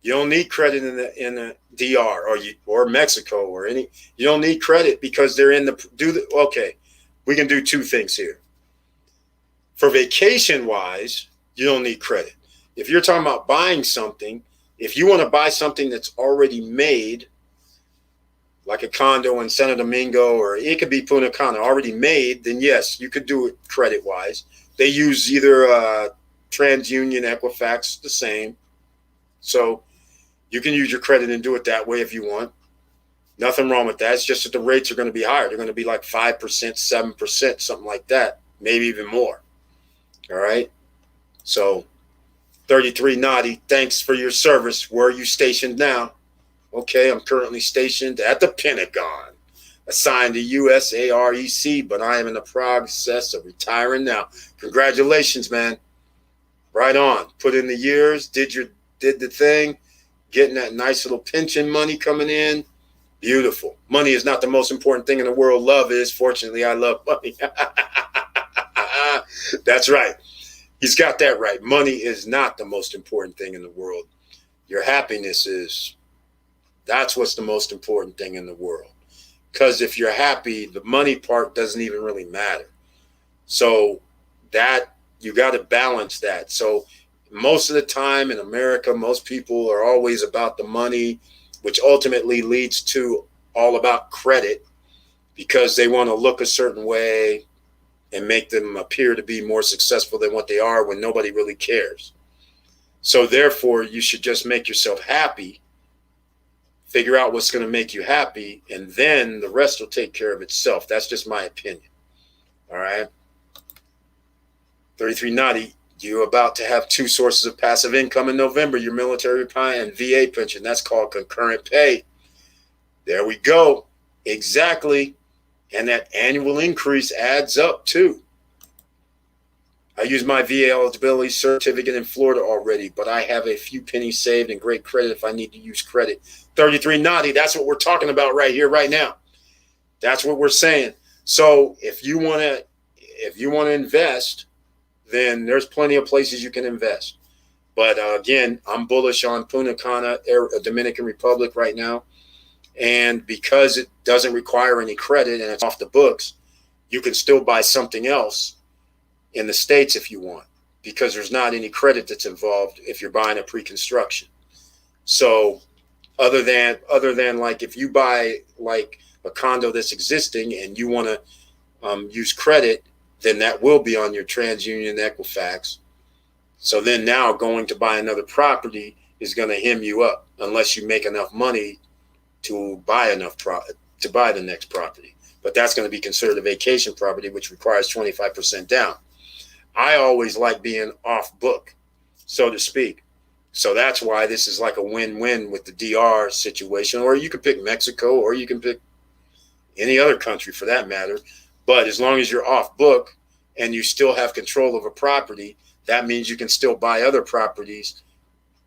S1: You don't need credit in the DR or Mexico or any. You don't need credit because they're in the okay. We can do two things here. For vacation wise, you don't need credit. If you're talking about buying something, if you want to buy something that's already made, like a condo in Santo Domingo, or it could be Punta Cana, already made, then yes, you could do it credit wise. They use either TransUnion, Equifax, the same. So you can use your credit and do it that way if you want. Nothing wrong with that. It's just that the rates are going to be higher. They're going to be like 5%, 7%, something like that, maybe even more. All right. So 33 Naughty, thanks for your service. Where are you stationed now? Okay, I'm currently stationed at the Pentagon, assigned to USAREC, but I am in the process of retiring now. Congratulations, man. Right on. Put in the years, did the thing, getting that nice little pension money coming in. Beautiful. Money is not the most important thing in the world. Love is. Fortunately, I love money. That's right. He's got that right. Money is not the most important thing in the world. Your happiness is. That's what's the most important thing in the world. Because if you're happy, the money part doesn't even really matter. So that you got to balance that. So most of the time in America, most people are always about the money, which ultimately leads to all about credit because they want to look a certain way and make them appear to be more successful than what they are when nobody really cares. So therefore, you should just make yourself happy. Figure out what's going to make you happy, and then the rest will take care of itself. That's just my opinion. All right. 33 Naughty, you're about to have two sources of passive income in November, your military pay and VA pension. That's called concurrent pay. There we go. Exactly. And that annual increase adds up too. I use my VA eligibility certificate in Florida already, but I have a few pennies saved and great credit if I need to use credit. 33 Naughty, that's what we're talking about right here, right now. That's what we're saying. So if you want to invest, then there's plenty of places you can invest. But again, I'm bullish on Punta Cana, Dominican Republic right now. And because it doesn't require any credit and it's off the books, you can still buy something else in the States if you want, because there's not any credit that's involved if you're buying a pre-construction. So other than like if you buy like a condo that's existing and you want to use credit, then that will be on your TransUnion Equifax. So then now going to buy another property is going to hem you up unless you make enough money to buy enough to buy the next property. But that's going to be considered a vacation property, which requires 25% down. I always like being off book, so to speak. So that's why this is like a win-win with the DR situation, or you could pick Mexico, or you can pick any other country for that matter. But as long as you're off book and you still have control of a property, that means you can still buy other properties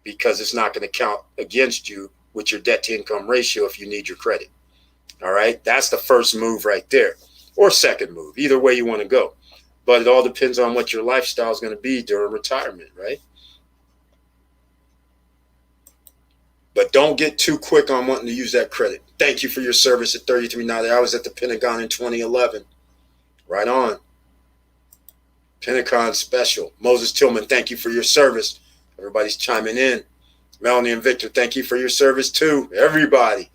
S1: because it's not going to count against you with your debt to income ratio if you need your credit. All right. That's the first move right there, or second move, either way you want to go. But it all depends on what your lifestyle is going to be during retirement, right? But don't get too quick on wanting to use that credit. Thank you for your service at 3390. I was at the Pentagon in 2011. Right on. Pentagon special. Moses Tillman, thank you for your service. Everybody's chiming in. Melanie and Victor, thank you for your service too. Everybody.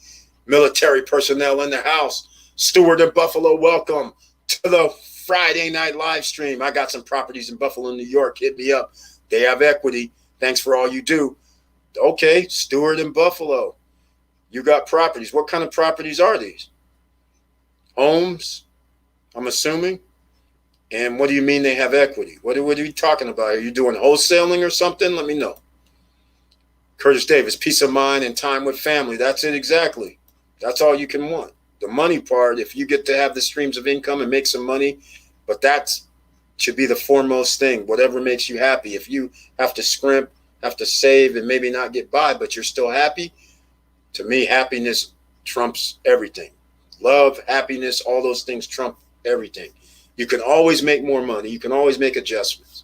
S1: Military personnel in the house. Stewart in Buffalo, welcome to the Friday night live stream. I got some properties in Buffalo, New York. Hit me up. They have equity. Thanks for all you do. Okay, Stewart in Buffalo. You got properties. What kind of properties are these? Homes, I'm assuming. And what do you mean they have equity? What are you talking about? Are you doing wholesaling or something? Let me know. Curtis Davis, peace of mind and time with family. That's it exactly. That's all you can want. The money part, if you get to have the streams of income and make some money, but that should be the foremost thing, whatever makes you happy. If you have to scrimp, have to save and maybe not get by, but you're still happy, to me, happiness trumps everything. Love, happiness, all those things trump everything. You can always make more money. You can always make adjustments,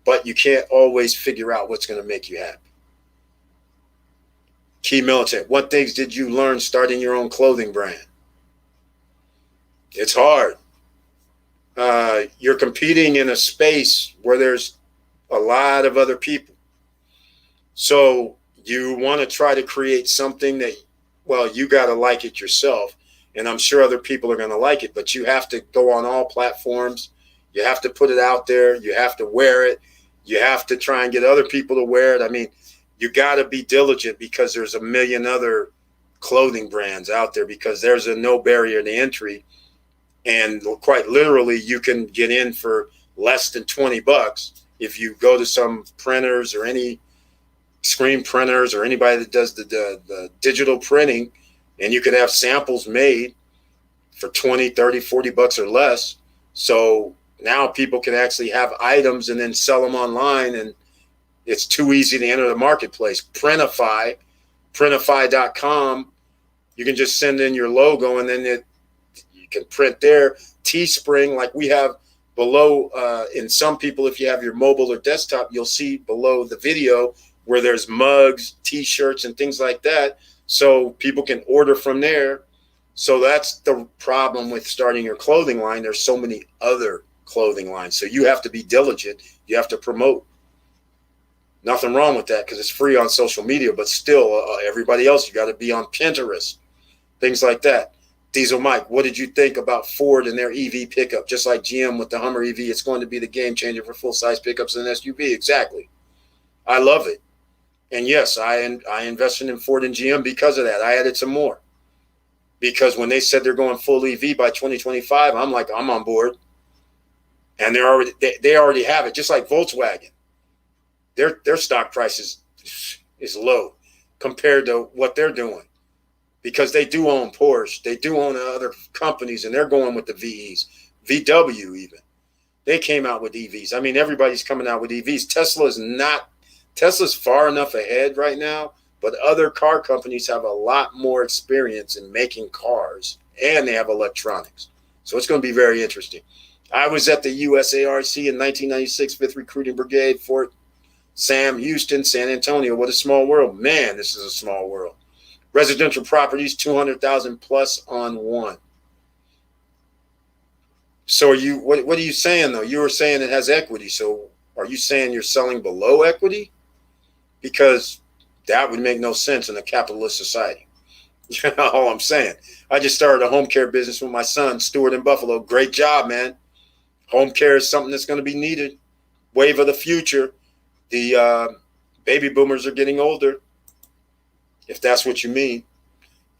S1: but you can't always figure out what's going to make you happy. Key Militant, what things did you learn starting your own clothing brand? It's hard. You're competing in a space where there's a lot of other people. So you want to try to create something that, well, you got to like it yourself. And I'm sure other people are going to like it, but you have to go on all platforms. You have to put it out there. You have to wear it. You have to try and get other people to wear it. I mean, you got to be diligent because there's a million other clothing brands out there because there's a no barrier to entry. And quite literally, you can get in for less than $20 if you go to some printers or any screen printers or anybody that does the digital printing, and you could have samples made for 20, 30, $40 or less. So now people can actually have items and then sell them online, and it's too easy to enter the marketplace. Printify.com, you can just send in your logo and then you can print there. Teespring, like we have below, in some people, if you have your mobile or desktop, you'll see below the video where there's mugs, t-shirts, and things like that. So people can order from there. So that's the problem with starting your clothing line. There's so many other clothing lines. So you have to be diligent. You have to promote. Nothing wrong with that because it's free on social media, but still everybody else, you got to be on Pinterest, things like that. Diesel Mike, what did you think about Ford and their EV pickup? Just like GM with the Hummer EV, it's going to be the game changer for full-size pickups and SUV. Exactly. I love it. And yes, I invested in Ford and GM because of that. I added some more because when they said they're going full EV by 2025, I'm like, I'm on board. And they already have it, just like Volkswagen. Their stock price is low compared to what they're doing because they do own Porsche. They do own other companies, and they're going with the VEs. VW even. They came out with EVs. I mean, everybody's coming out with EVs. Tesla's far enough ahead right now, but other car companies have a lot more experience in making cars, and they have electronics. So it's going to be very interesting. I was at the USARC in 1996, 5th Recruiting Brigade, Fort Sam, Houston, San Antonio. What a small world. Man, this is a small world. Residential properties, 200,000 plus on one. So what are you saying, though? You were saying it has equity. So are you saying you're selling below equity? Because that would make no sense in a capitalist society. You know all I'm saying. I just started a home care business with my son, Stuart in Buffalo. Great job, man. Home care is something that's going to be needed. Wave of the future. The baby boomers are getting older, if that's what you mean.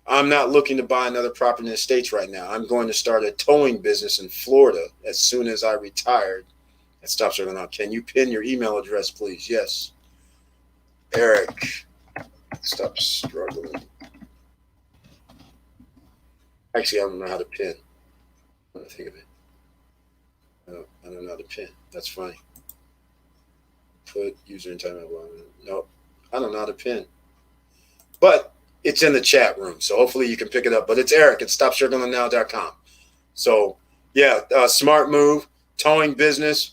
S1: I'm not looking to buy another property in the States right now. I'm going to start a towing business in Florida as soon as I retired. That stops right now. Can you pin your email address, please? Yes. Eric, stop struggling. Actually, I don't know how to pin. I don't think of it. I don't know how to pin. That's funny. Put user in time. Nope. I don't know how to pin. But it's in the chat room, so hopefully you can pick it up. But it's Eric at stopstrugglingnow.com. So, yeah, smart move, towing business.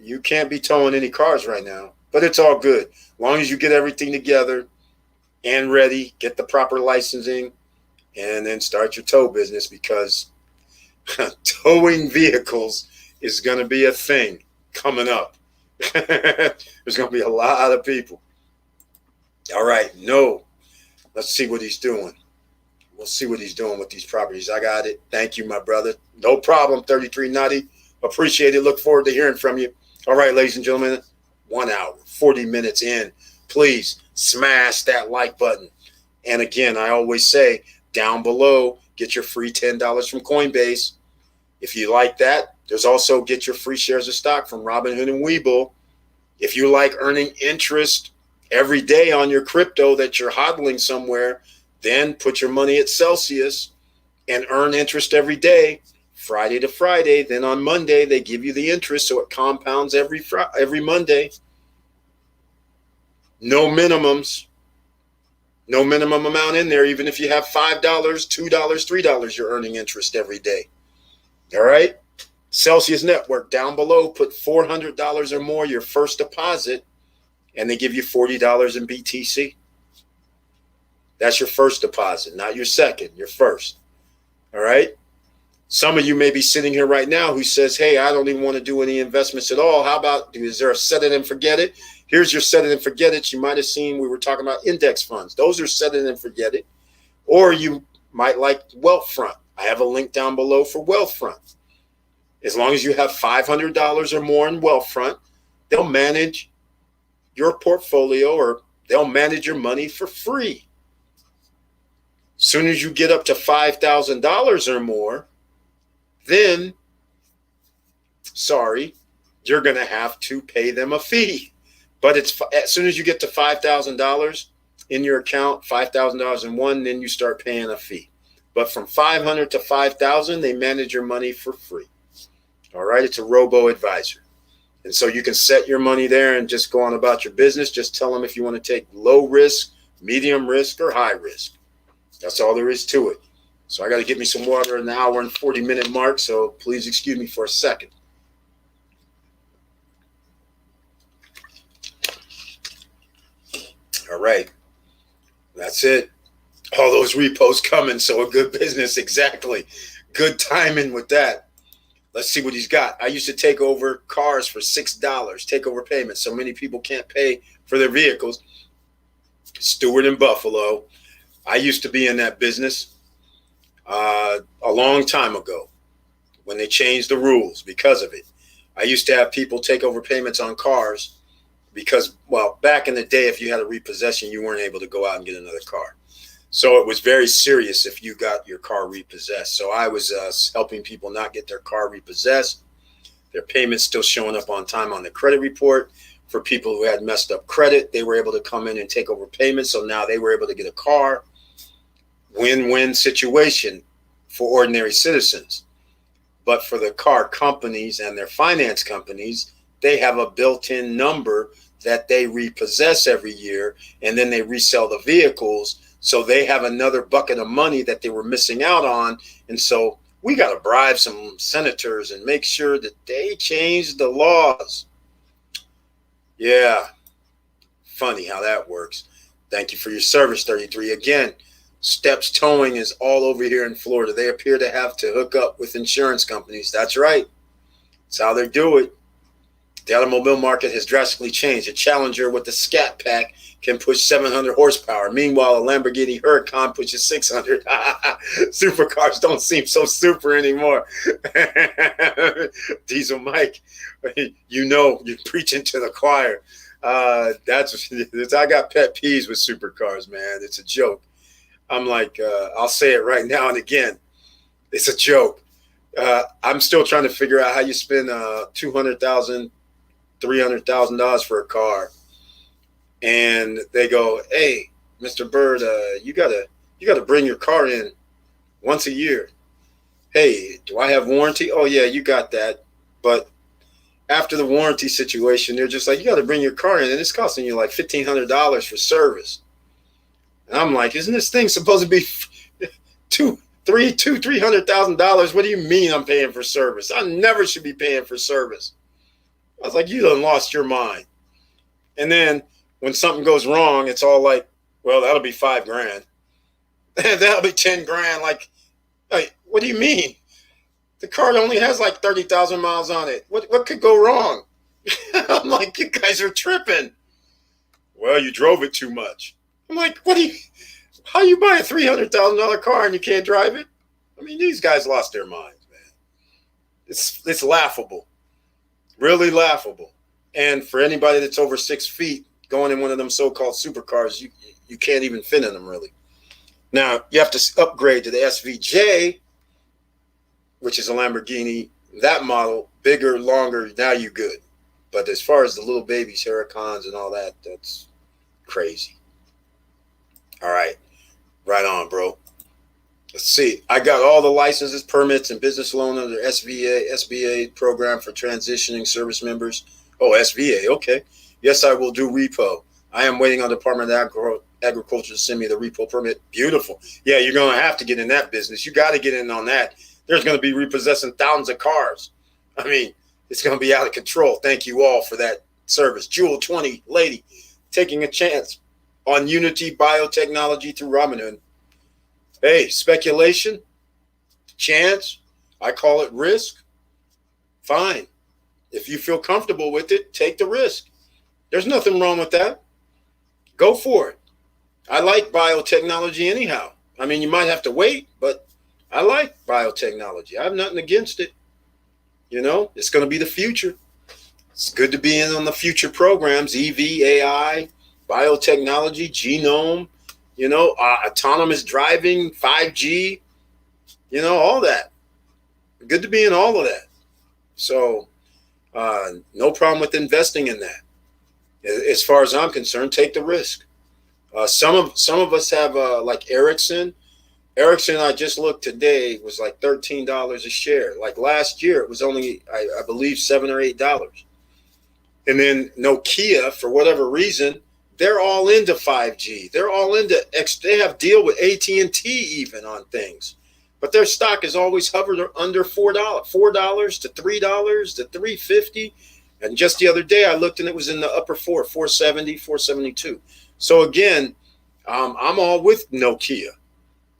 S1: You can't be towing any cars right now, but it's all good. As long as you get everything together and ready, get the proper licensing, and then start your tow business, because towing vehicles is going to be a thing coming up. There's going to be a lot of people. All right, no. Let's see what he's doing. We'll see what he's doing with these properties. I got it. Thank you, my brother. No problem, 33 Nutty. Appreciate it. Look forward to hearing from you. All right, ladies and gentlemen, 1 hour, 40 minutes in. Please smash that like button. And again, I always say, down below, get your free $10 from Coinbase. If you like that, there's also get your free shares of stock from Robinhood and Webull. If you like earning interest every day on your crypto that you're hodling somewhere, then put your money at Celsius and earn interest every day, Friday to Friday. Then on Monday, they give you the interest, so it compounds every Monday. No minimums. No minimum amount in there. Even if you have $5, $2, $3, you're earning interest every day. All right? Celsius Network, down below, put $400 or more, your first deposit, and they give you $40 in BTC. That's your first deposit, not your second, your first. All right? Some of you may be sitting here right now who says, hey, I don't even want to do any investments at all. How about, is there a set it and forget it? Here's your set it and forget it. You might have seen we were talking about index funds. Those are set it and forget it. Or you might like Wealthfront. I have a link down below for Wealthfront. As long as you have $500 or more in Wealthfront, they'll manage your portfolio, or they'll manage your money for free. As soon as you get up to $5,000 or more, then, you're going to have to pay them a fee. But it's as soon as you get to $5,000 in your account, $5,000 in one, then you start paying a fee. But from $500 to $5,000, they manage your money for free. All right, it's a robo-advisor. And so you can set your money there and just go on about your business. Just tell them if you want to take low risk, medium risk, or high risk. That's all there is to it. So I got to get me some water in the hour and 40-minute mark, so please excuse me for a second. All right. That's it. All those repos coming, so a good business, exactly. Good timing with that. Let's see what he's got. I used to take over cars for $6, take over payments. So many people can't pay for their vehicles. Stewart in Buffalo. I used to be in that business a long time ago when they changed the rules because of it. I used to have people take over payments on cars because, well, back in the day, if you had a repossession, you weren't able to go out and get another car. So it was very serious if you got your car repossessed. So I was helping people not get their car repossessed, their payments still showing up on time on the credit report. For people who had messed up credit, they were able to come in and take over payments. So now they were able to get a car. Win-win situation for ordinary citizens. But for the car companies and their finance companies, they have a built-in number that they repossess every year, and then they resell the vehicles. So they have another bucket of money that they were missing out on. And so we got to bribe some senators and make sure that they change the laws. Yeah. Funny how that works. Thank you for your service, 33. Again, Steps Towing is all over here in Florida. They appear to have to hook up with insurance companies. That's right. That's how they do it. The automobile market has drastically changed. A Challenger with the Scat Pack can push 700 horsepower. Meanwhile, a Lamborghini Huracan pushes 600. Supercars don't seem so super anymore. Diesel Mike, you're preaching to the choir. I got pet peeves with supercars, man. It's a joke. I'm like, I'll say it right now and again. It's a joke. I'm still trying to figure out how you spend $200,000 $300,000 for a car, and they go, "Hey, Mr. Bird, you gotta bring your car in once a year. Hey, do I have warranty? Oh yeah, you got that. But after the warranty situation, they're just like, you got to bring your car in, and it's costing you like $1,500 for service." And I'm like, isn't this thing supposed to be $300,000? What do you mean I'm paying for service? I never should be paying for service. I was like, you done lost your mind. And then when something goes wrong, it's all like, well, that'll be $5,000. That'll be $10,000. Like, what do you mean? The car only has like 30,000 miles on it. What could go wrong? I'm like, you guys are tripping. Well, you drove it too much. I'm like, how you buy a $300,000 car and you can't drive it? I mean, these guys lost their minds, man. It's laughable. Really laughable. And for anybody that's over 6 feet going in one of them so-called supercars, you can't even fit in them really. Now, you have to upgrade to the SVJ, which is a Lamborghini. That model, bigger, longer, now you good. But as far as the little babies, Huracans and all that, that's crazy. All right. Right on, bro. Let's see. I got all the licenses, permits, and business loan under SBA program for transitioning service members. Oh, SVA. Okay. Yes, I will do repo. I am waiting on the Department of Agriculture to send me the repo permit. Beautiful. Yeah, you're going to have to get in that business. You got to get in on that. There's going to be repossessing thousands of cars. I mean, it's going to be out of control. Thank you all for that service. Jewel 20, lady, taking a chance on Unity Biotechnology through Robinhood. Hey, speculation, chance, I call it risk. Fine. If you feel comfortable with it, take the risk. There's nothing wrong with that. Go for it. I like biotechnology anyhow. I mean, you might have to wait, but I like biotechnology. I have nothing against it. You know, it's going to be the future. It's good to be in on the future programs, EV, AI, biotechnology, genome, you know, autonomous driving, 5G, you know, all that. Good to be in all of that. So no problem with investing in that. As far as I'm concerned, take the risk. Some of us have like Ericsson. Ericsson, I just looked today, was like $13 a share. Like last year, it was only, I believe, $7 or $8. And then Nokia, for whatever reason, they're all into 5G. They're all into they have deal with AT&T even on things. But their stock has always hovered under $4 to $3 to $3.50. And just the other day, I looked and it was in the upper 470, 472. So again, I'm all with Nokia,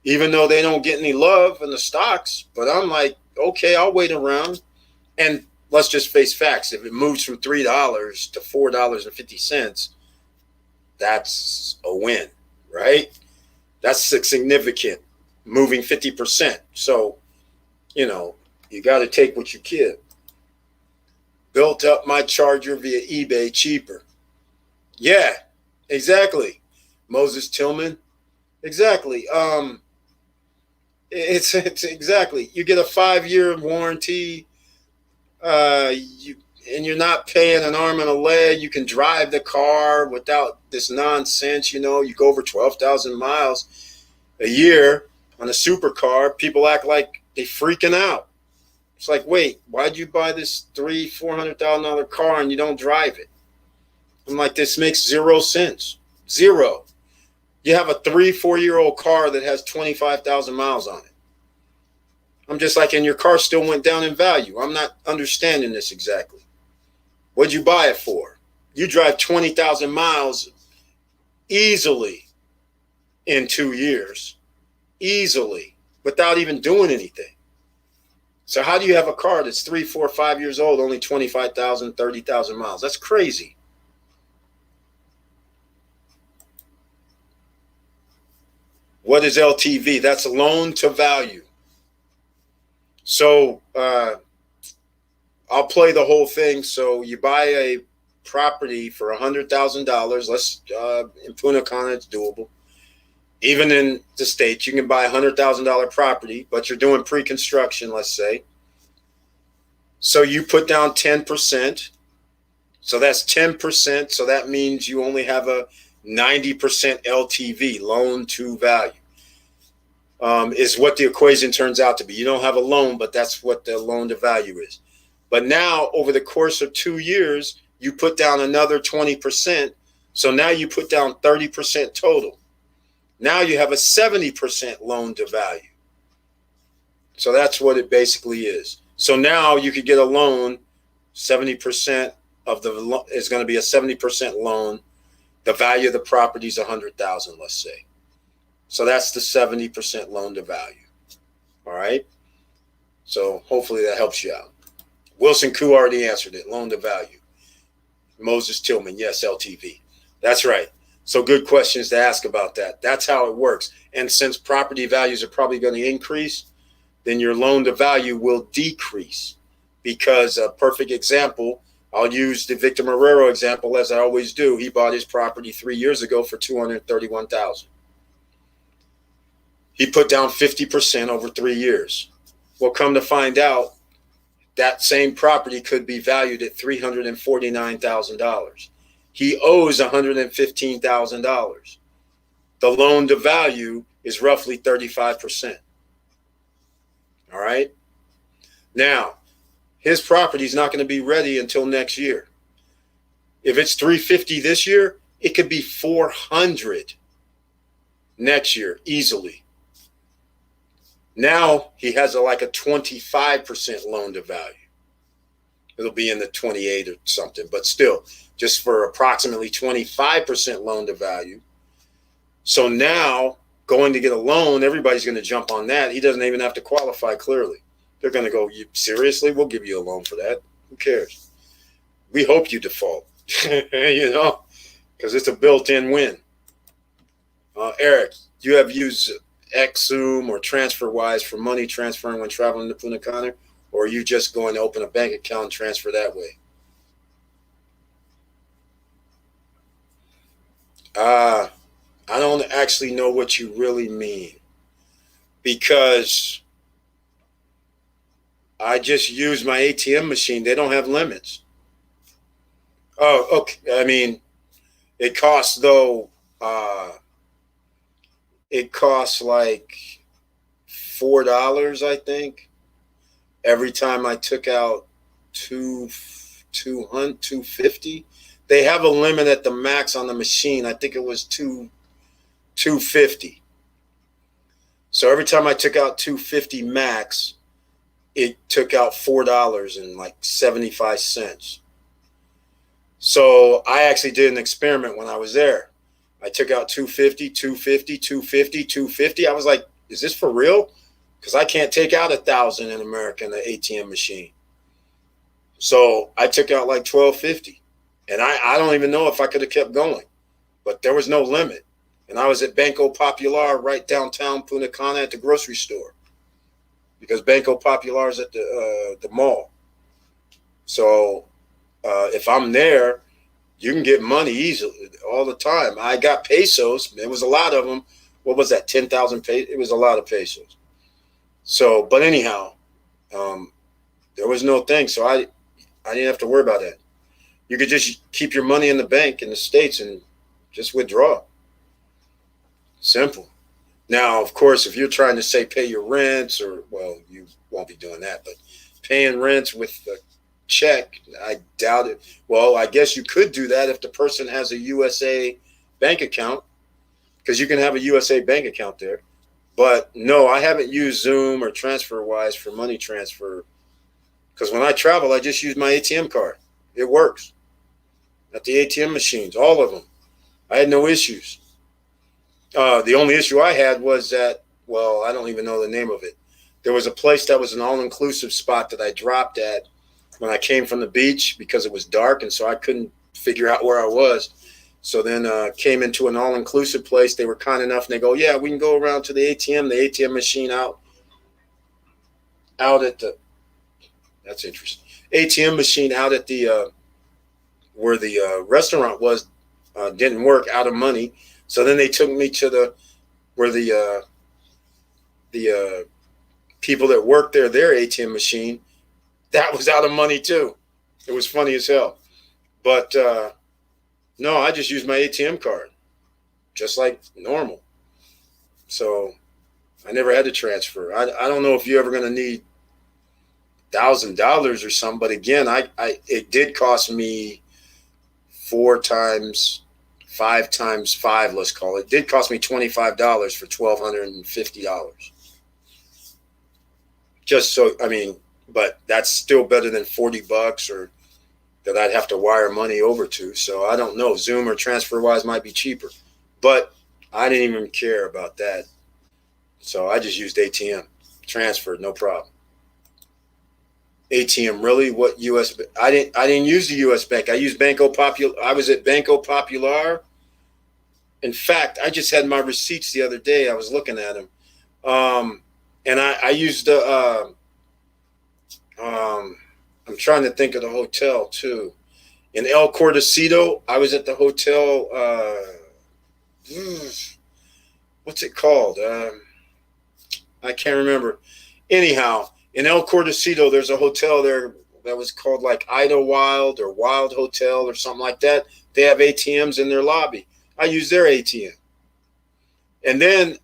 S1: even though they don't get any love in the stocks. But I'm like, okay, I'll wait around. And let's just face facts. If it moves from $3 to $4.50, that's a win, right? That's significant, moving 50%. So, you know, you got to take what you can. Built up my Charger via eBay cheaper. Yeah, exactly. Moses Tillman. Exactly. It's exactly. You get a 5-year warranty. And you're not paying an arm and a leg. You can drive the car without this nonsense. You know, you go over 12,000 miles a year on a supercar. People act like they freaking out. It's like, wait, why'd you buy this $400,000 car and you don't drive it? I'm like, this makes 0 sense. Zero. You have a 3-4-year-old car that has 25,000 miles on it. I'm just like, and your car still went down in value. I'm not understanding this exactly. What'd you buy it for? You drive 20,000 miles easily in 2 years, easily, without even doing anything. So how do you have a car that's 3, 4, 5 years old, only 25,000, 30,000 miles? That's crazy. What is LTV? That's loan to value. So I'll play the whole thing. So you buy a property for $100,000. Let's in Punta Cana, it's doable. Even in the States, you can buy a $100,000 property, but you're doing pre-construction, let's say. So you put down 10%. So that's 10%. So that means you only have a 90% LTV, loan to value, is what the equation turns out to be. You don't have a loan, but that's what the loan to value is. But now over the course of 2 years, you put down another 20%. So now you put down 30% total. Now you have a 70% loan to value. So that's what it basically is. So now you could get a loan, 70% of the is going to be a 70% loan. The value of the property is $100,000, let's say. So that's the 70% loan to value. All right. So hopefully that helps you out. Wilson Koo already answered it. Loan to value. Moses Tillman, yes, LTV. That's right. So good questions to ask about that. That's how it works. And since property values are probably going to increase, then your loan to value will decrease. Because a perfect example, I'll use the Victor Marrero example as I always do. He bought his property 3 years ago for $231,000. He put down 50% over 3 years. Well, come to find out, that same property could be valued at $349,000. He owes $115,000. The loan to value is roughly 35%. All right. Now, his property is not going to be ready until next year. If it's 350 this year, it could be 400 next year easily. Now he has like a 25% loan to value. It'll be in the 28 or something, but still, just for approximately 25% loan to value. So now going to get a loan, everybody's going to jump on that. He doesn't even have to qualify clearly. They're going to go, seriously? We'll give you a loan for that. Who cares? We hope you default, because it's a built-in win. Eric, you have used Exum or TransferWise for money transferring when traveling to Punta Cana, or are you just going to open a bank account and transfer that way? I don't actually know what you really mean, because I just use my ATM machine. They don't have limits. Oh, okay. I mean, it costs like $4, I think, every time I took out $250. They have a limit at the max on the machine. I think it was $250. So every time I took out $250 max, it took out $4.75. So I actually did an experiment when I was there. I took out $250. I was like, is this for real? Because I can't take out $1,000 in America in the ATM machine. So I took out like $1,250. And I don't even know if I could have kept going. But there was no limit. And I was at Banco Popular right downtown Punta Cana at the grocery store. Because Banco Popular is at the mall. So if I'm there, you can get money easily all the time. I got pesos. There was a lot of them. What was that? 10,000 pesos? It was a lot of pesos. So, but anyhow, there was no thing. So I didn't have to worry about that. You could just keep your money in the bank in the States and just withdraw. Simple. Now, of course, if you're trying to say pay your rents, or, well, you won't be doing that, but paying rents with a check, I doubt it. Well, I guess you could do that if the person has a USA bank account, because you can have a USA bank account there. But no, I haven't used Zoom or TransferWise for money transfer, because when I travel, I just use my ATM card. It works at the ATM machines, all of them. I had no issues. The only issue I had was that, well, I don't even know the name of it. There was a place that was an all-inclusive spot that I dropped at when I came from the beach because it was dark, and so I couldn't figure out where I was. So then came into an all-inclusive place. They were kind enough, and they go, yeah, we can go around to the ATM machine out at the, that's interesting, ATM machine out at the, where the restaurant was, didn't work, out of money. So then they took me to where the people that worked there, their ATM machine, that was out of money too. It was funny as hell. But no, I just use my ATM card, just like normal. So I never had to transfer. I don't know if you're ever going to need $1,000 or something, but again, it did cost me 5 times 5, let's call it. It did cost me $25 for $1,250. Just so, I mean, but that's still better than $40 or that I'd have to wire money over to. So I don't know. Zoom or TransferWise might be cheaper, but I didn't even care about that. So I just used ATM, transferred, no problem. ATM, really? What US? I didn't use the US Bank. I used Banco Popular. I was at Banco Popular. In fact, I just had my receipts the other day. I was looking at them, and I used the. I'm trying to think of the hotel too. In El Cordacito, I was at the hotel. What's it called? I can't remember. Anyhow, in El Cordacito, there's a hotel there that was called like Idlewild or Wild Hotel or something like that. They have ATMs in their lobby. I used their ATM. And then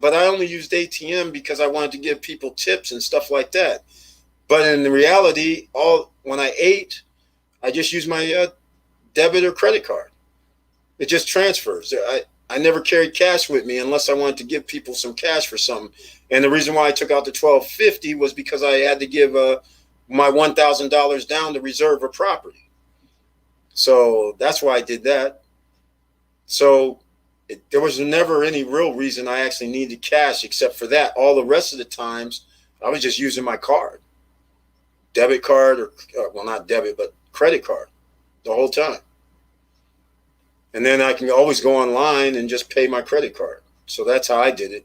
S1: but I only used ATM because I wanted to give people tips and stuff like that. But in reality, when I ate, I just used my debit or credit card. It just transfers. I never carried cash with me unless I wanted to give people some cash for something. And the reason why I took out the $1,250 was because I had to give my $1,000 down to reserve a property. So that's why I did that. So there was never any real reason I actually needed cash except for that. All the rest of the times, I was just using my card. Debit card or well, not debit, but credit card the whole time. And then I can always go online and just pay my credit card. So that's how I did it.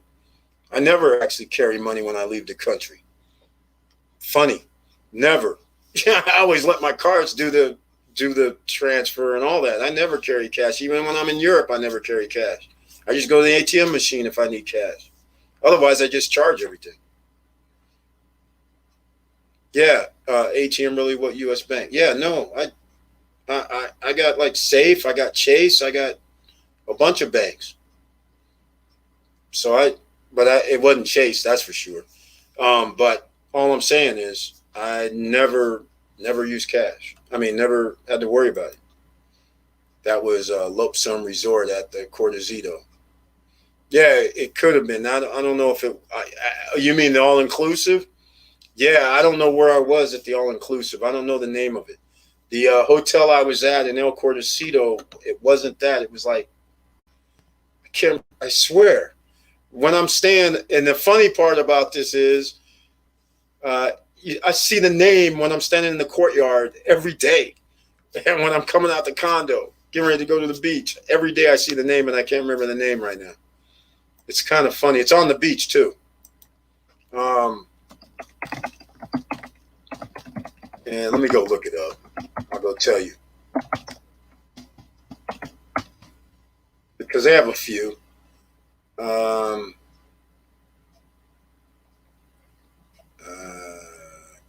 S1: I never actually carry money when I leave the country. Funny. Never. I always let my cards do the transfer and all that. I never carry cash. Even when I'm in Europe, I never carry cash. I just go to the ATM machine if I need cash. Otherwise, I just charge everything. Yeah, ATM, really? What US Bank? Yeah, no, I got like Safe, I got Chase, I got a bunch of banks. So it wasn't Chase, that's for sure. But all I'm saying is I never used cash. I mean, never had to worry about it. That was a Lopesum Resort at the Cordacito. Yeah, it could have been. I don't know if it. You mean the all-inclusive? Yeah, I don't know where I was at the all-inclusive. I don't know the name of it. The hotel I was at in El Cordacito, it wasn't that. It was like, I swear, when I'm staying, and the funny part about this is, I see the name when I'm standing in the courtyard every day. And when I'm coming out the condo, getting ready to go to the beach, every day I see the name, and I can't remember the name right now. It's kind of funny. It's on the beach, too. And let me go look it up. I'll go tell you. Because they have a few.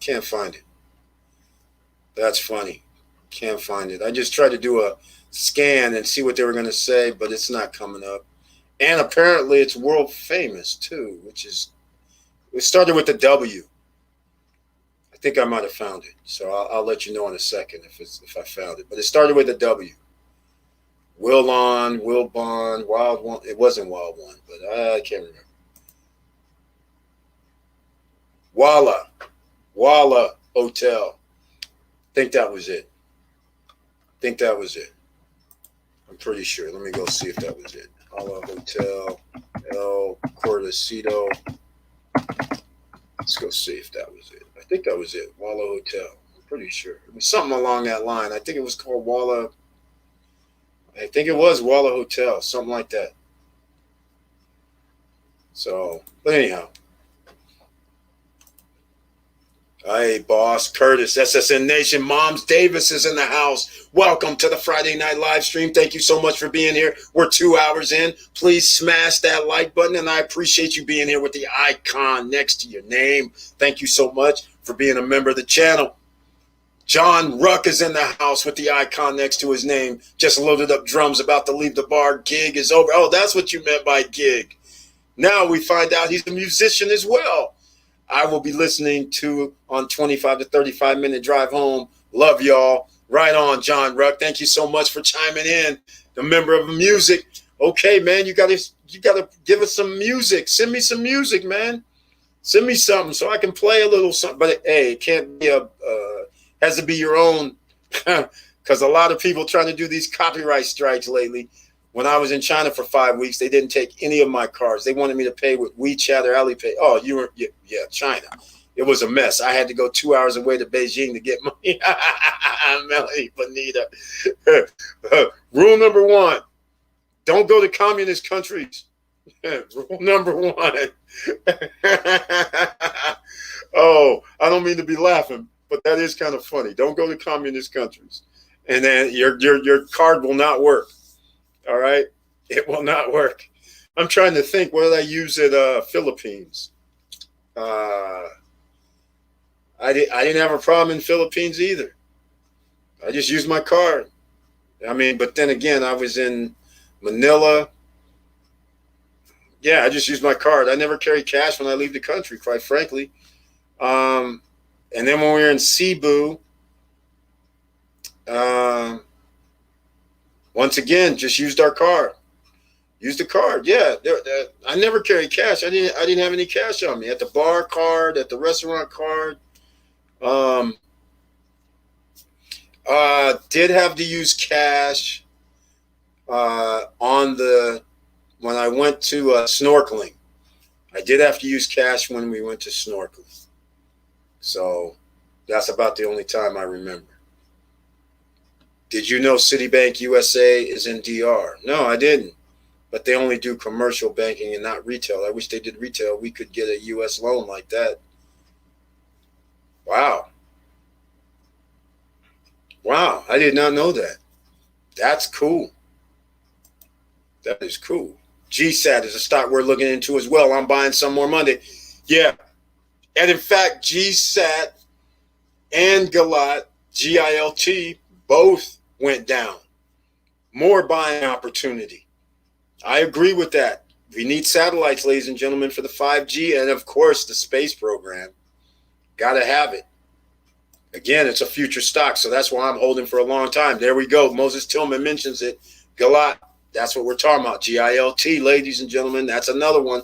S1: Can't find it. That's funny. Can't find it. I just tried to do a scan and see what they were going to say, but it's not coming up. And apparently it's world famous too, which is, it started with the W. I think I might have found it. So I'll let you know in a second if I found it. But it started with a W. Wilbon, Wild One. It wasn't Wild One, but I can't remember. Walla Hotel. I think that was it. I'm pretty sure. Let me go see if that was it. Walla Hotel, El Cordacito. Let's go see if that was it. I think that was it. Walla Hotel. I'm pretty sure. It was something along that line. I think it was called Walla. I think it was Walla Hotel, something like that. So, but anyhow. Hey, boss, Curtis, SSN Nation, Moms Davis is in the house. Welcome to the Friday night live stream. Thank you so much for being here. We're 2 hours in. Please smash that like button, and I appreciate you being here with the icon next to your name. Thank you so much for being a member of the channel. John Ruck is in the house with the icon next to his name. Just loaded up drums, about to leave the bar. Gig is over. Oh, that's what you meant by gig. Now we find out he's a musician as well. I will be listening to on 25 to 35 minute drive home. Love y'all. Right on, John Ruck. Thank you so much for chiming in. The member of music. Okay, man, you gotta give us some music. Send me some music, man. Send me something so I can play a little something. But hey, it can't be has to be your own, because a lot of people trying to do these copyright strikes lately. When I was in China for 5 weeks, they didn't take any of my cards. They wanted me to pay with WeChat or Alipay. Oh, China. It was a mess. I had to go 2 hours away to Beijing to get money. Melanie Bonita. Rule number 1, don't go to communist countries. Rule number 1. Oh, I don't mean to be laughing, but that is kind of funny. Don't go to communist countries. And then your card will not work. All right? It will not work. I'm trying to think, what did I use at Philippines? I didn't have a problem in Philippines either. I just used my card. I mean, but then again, I was in Manila. Yeah, I just used my card. I never carry cash when I leave the country, quite frankly. And then when we were in Cebu, once again, just used our card. Used the card. Yeah, I never carry cash. I didn't have any cash on me. At the bar card, at the restaurant card. Did have to use cash when I went to snorkeling. I did have to use cash when we went to snorkeling. So that's about the only time I remember. Did you know Citibank USA is in DR? No, I didn't. But they only do commercial banking and not retail. I wish they did retail. We could get a US loan like that. Wow. Wow, I did not know that. That's cool. That is cool. GSAT is a stock we're looking into as well. I'm buying some more Monday. Yeah. And in fact, GSAT and GILT, GILT, both went down. More buying opportunity. I agree with that. We need satellites, ladies and gentlemen, for the 5G and, of course, the space program. Got to have it. Again, it's a future stock, so that's why I'm holding for a long time. There we go. Moses Tillman mentions it. GILT, that's what we're talking about. GILT, ladies and gentlemen, that's another one.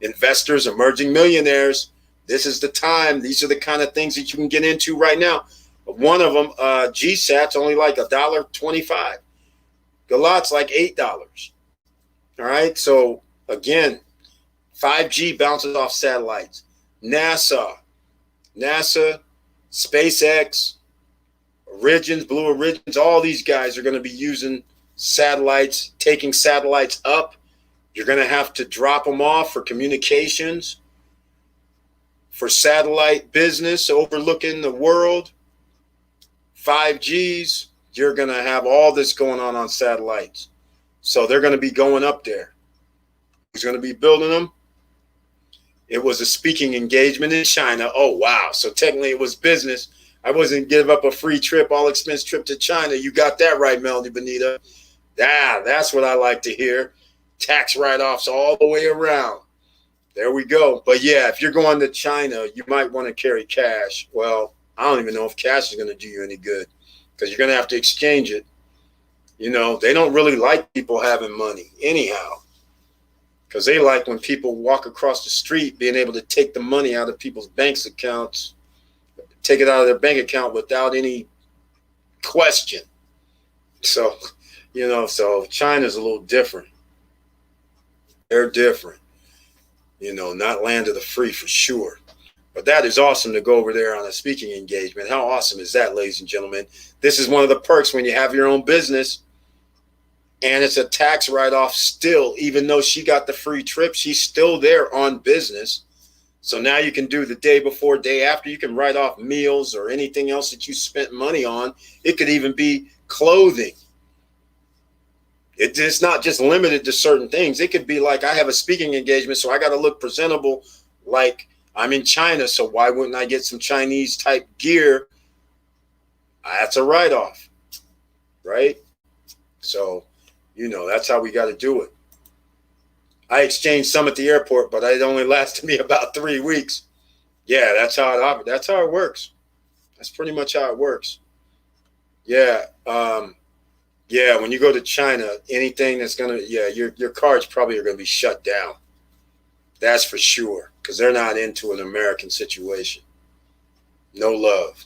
S1: Investors, emerging millionaires. This is the time. These are the kind of things that you can get into right now. One of them, GSAT's only like $1.25. GILT's like $8. All right. So again, 5G bounces off satellites. NASA, SpaceX, Origins, Blue Origins, all these guys are going to be using satellites, taking satellites up. You're going to have to drop them off for communications, for satellite business overlooking the world. 5Gs, you're going to have all this going on satellites. So they're going to be going up there. Who's going to be building them? It was a speaking engagement in China. Oh, wow. So technically it was business. I wasn't give up a free trip, all expense trip to China. You got that right, Melanie Bonita. That's what I like to hear. Tax write-offs all the way around. There we go. But yeah, if you're going to China, you might want to carry cash. Well, I don't even know if cash is going to do you any good because you're going to have to exchange it. You know, they don't really like people having money anyhow because they like when people walk across the street being able to take the money out of people's bank accounts, take it out of their bank account without any question. So, you know, so China's a little different. They're different. You know, not land of the free for sure. But that is awesome to go over there on a speaking engagement. How awesome is that, ladies and gentlemen? This is one of the perks when you have your own business. And it's a tax write-off still, even though she got the free trip, she's still there on business. So now you can do the day before, day after. You can write off meals or anything else that you spent money on. It could even be clothing. It's not just limited to certain things. It could be like I have a speaking engagement, so I got to look presentable like I'm in China. So why wouldn't I get some Chinese type gear That's a write-off, right? So, that's how we got to do it. I exchanged some at the airport, but it only lasted me about 3 weeks. Yeah, that's how it works. That's pretty much how it works. Yeah. Yeah, when you go to China, anything that's your cards probably are gonna be shut down. That's for sure, because they're not into an American situation. No love.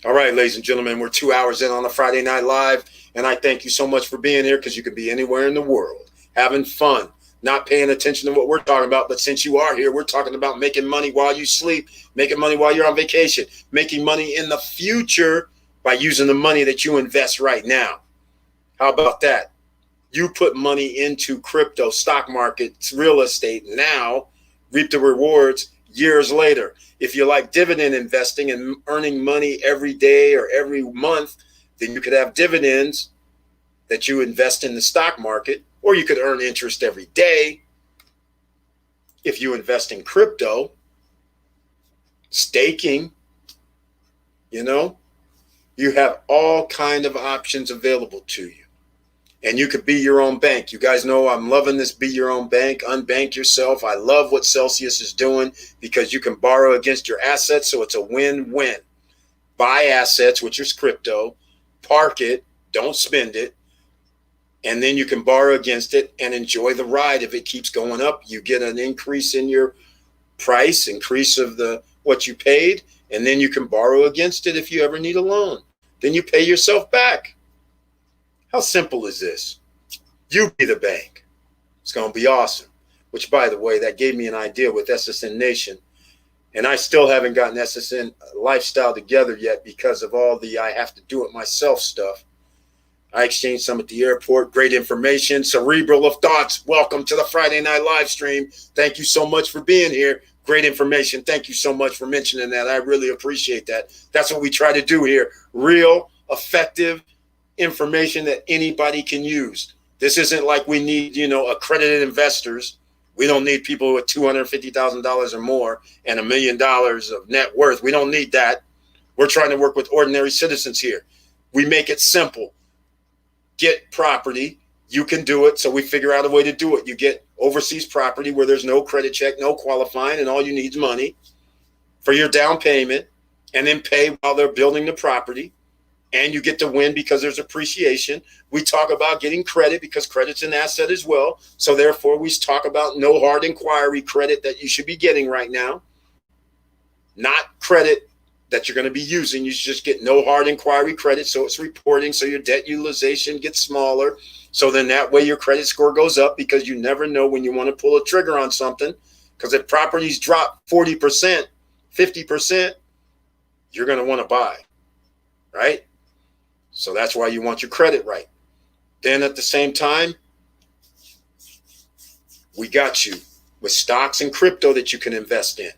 S1: All right, ladies and gentlemen, we're 2 hours in on a Friday Night Live, and I thank you so much for being here, because you could be anywhere in the world, having fun, not paying attention to what we're talking about. But since you are here, we're talking about making money while you sleep, making money while you're on vacation, making money in the future by using the money that you invest right now. How about that? You put money into crypto, stock markets, real estate now, reap the rewards years later. If you like dividend investing and earning money every day or every month, then you could have dividends that you invest in the stock market, or you could earn interest every day. If you invest in crypto, staking, you have all kind of options available to you. And you could be your own bank. You guys know I'm loving this be your own bank, unbank yourself. I love what Celsius is doing, because you can borrow against your assets, so it's a win-win. Buy assets, which is crypto, park it, don't spend it, and then you can borrow against it and enjoy the ride. If it keeps going up, you get an increase in your price, increase of what you paid, and then you can borrow against it if you ever need a loan. Then you pay yourself back. How simple is this? You be the bank. It's going to be awesome. Which, by the way, that gave me an idea with SSN Nation. And I still haven't gotten SSN Lifestyle together yet because of all the I have to do it myself stuff. I exchanged some at the airport. Great information. Cerebral of Thoughts. Welcome to the Friday Night Live stream. Thank you so much for being here. Great information. Thank you so much for mentioning that. I really appreciate that. That's what we try to do here. Real, effective information that anybody can use. This isn't like we need, accredited investors. We don't need people with $250,000 or more and $1 million of net worth. We don't need that. We're trying to work with ordinary citizens here. We make it simple. Get property. You can do it. So we figure out a way to do it. You get overseas property where there's no credit check, no qualifying, and all you need is money for your down payment, and then pay while they're building the property. And you get to win because there's appreciation. We talk about getting credit because credit's an asset as well. So therefore, we talk about no hard inquiry credit that you should be getting right now. Not credit that you're going to be using. You should just get no hard inquiry credit. So it's reporting. So your debt utilization gets smaller. So then that way your credit score goes up, because you never know when you want to pull a trigger on something. Because if properties drop 40%, 50%, you're going to want to buy, right? So that's why you want your credit right. Then at the same time, we got you with stocks and crypto that you can invest in.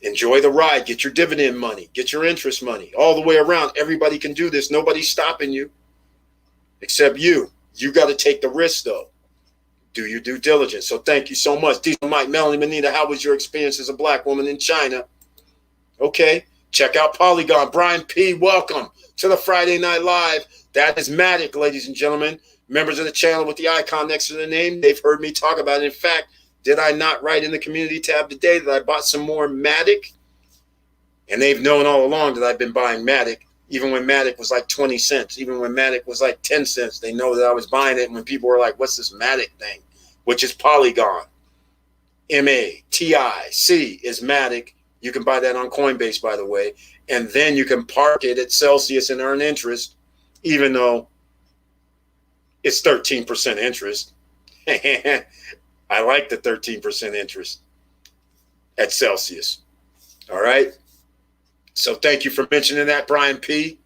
S1: Enjoy the ride. Get your dividend money. Get your interest money. All the way around. Everybody can do this. Nobody's stopping you except you. You got to take the risk, though. Do your due diligence. So thank you so much. Diesel Mike, Melanie, Manita, how was your experience as a black woman in China? Okay. Check out Polygon. Brian P., welcome to the Friday Night Live. That is Matic, ladies and gentlemen. Members of the channel with the icon next to the name, they've heard me talk about it. In fact, did I not write in the community tab today that I bought some more Matic? And they've known all along that I've been buying Matic, even when Matic was like 20 cents, even when Matic was like 10 cents. They know that I was buying it. And when people were like, what's this Matic thing? Which is Polygon. M-A-T-I-C is Matic. You can buy that on Coinbase, by the way. And then you can park it at Celsius and earn interest, even though it's 13% interest. I like the 13% interest at Celsius. All right. So thank you for mentioning that, Brian P.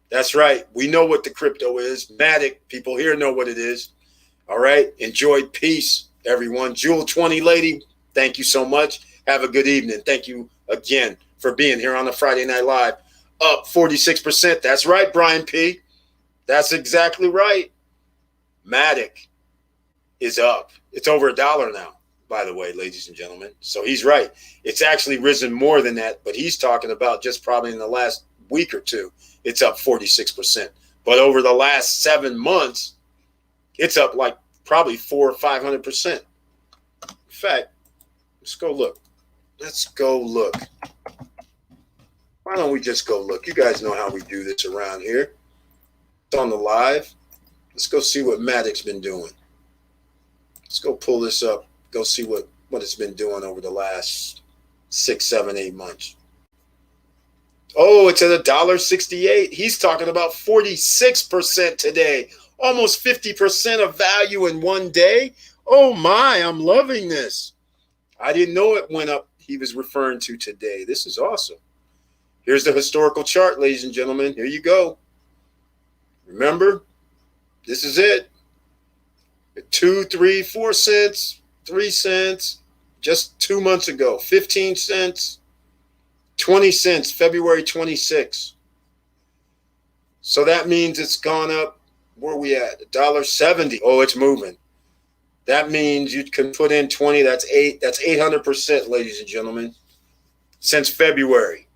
S1: That's right. We know what the crypto is. Matic, people here know what it is. All right. Enjoy peace, everyone. Jewel 20 lady, thank you so much. Have a good evening. Thank you again for being here on the Friday Night Live. Up 46%. That's right, Brian P. That's exactly right. Matic is up. It's over $1 now, by the way, ladies and gentlemen. So he's right. It's actually risen more than that, but he's talking about just probably in the last week or two, it's up 46%. But over the last 7 months, it's up like probably 400 or 500%. In fact, let's go look. Let's go look. Why don't we just go look? You guys know how we do this around here. It's on the live. Let's go see what Matic's been doing. Let's go pull this up. Go see what it's been doing over the last 6, 7, 8 months. Oh, it's at $1.68. He's talking about 46% today. Almost 50% of value in one day. Oh my, I'm loving this. I didn't know it went up. He was referring to today. This is awesome. Here's the historical chart, ladies and gentlemen. Here you go. Remember, this is it. 2, 3, 4 cents, 3 cents, just 2 months ago. 15 cents, 20 cents, February 26. So that means it's gone up. Where are we at? $1.70. Oh, it's moving. That means you can put in 20. That's 800%, ladies and gentlemen, since February.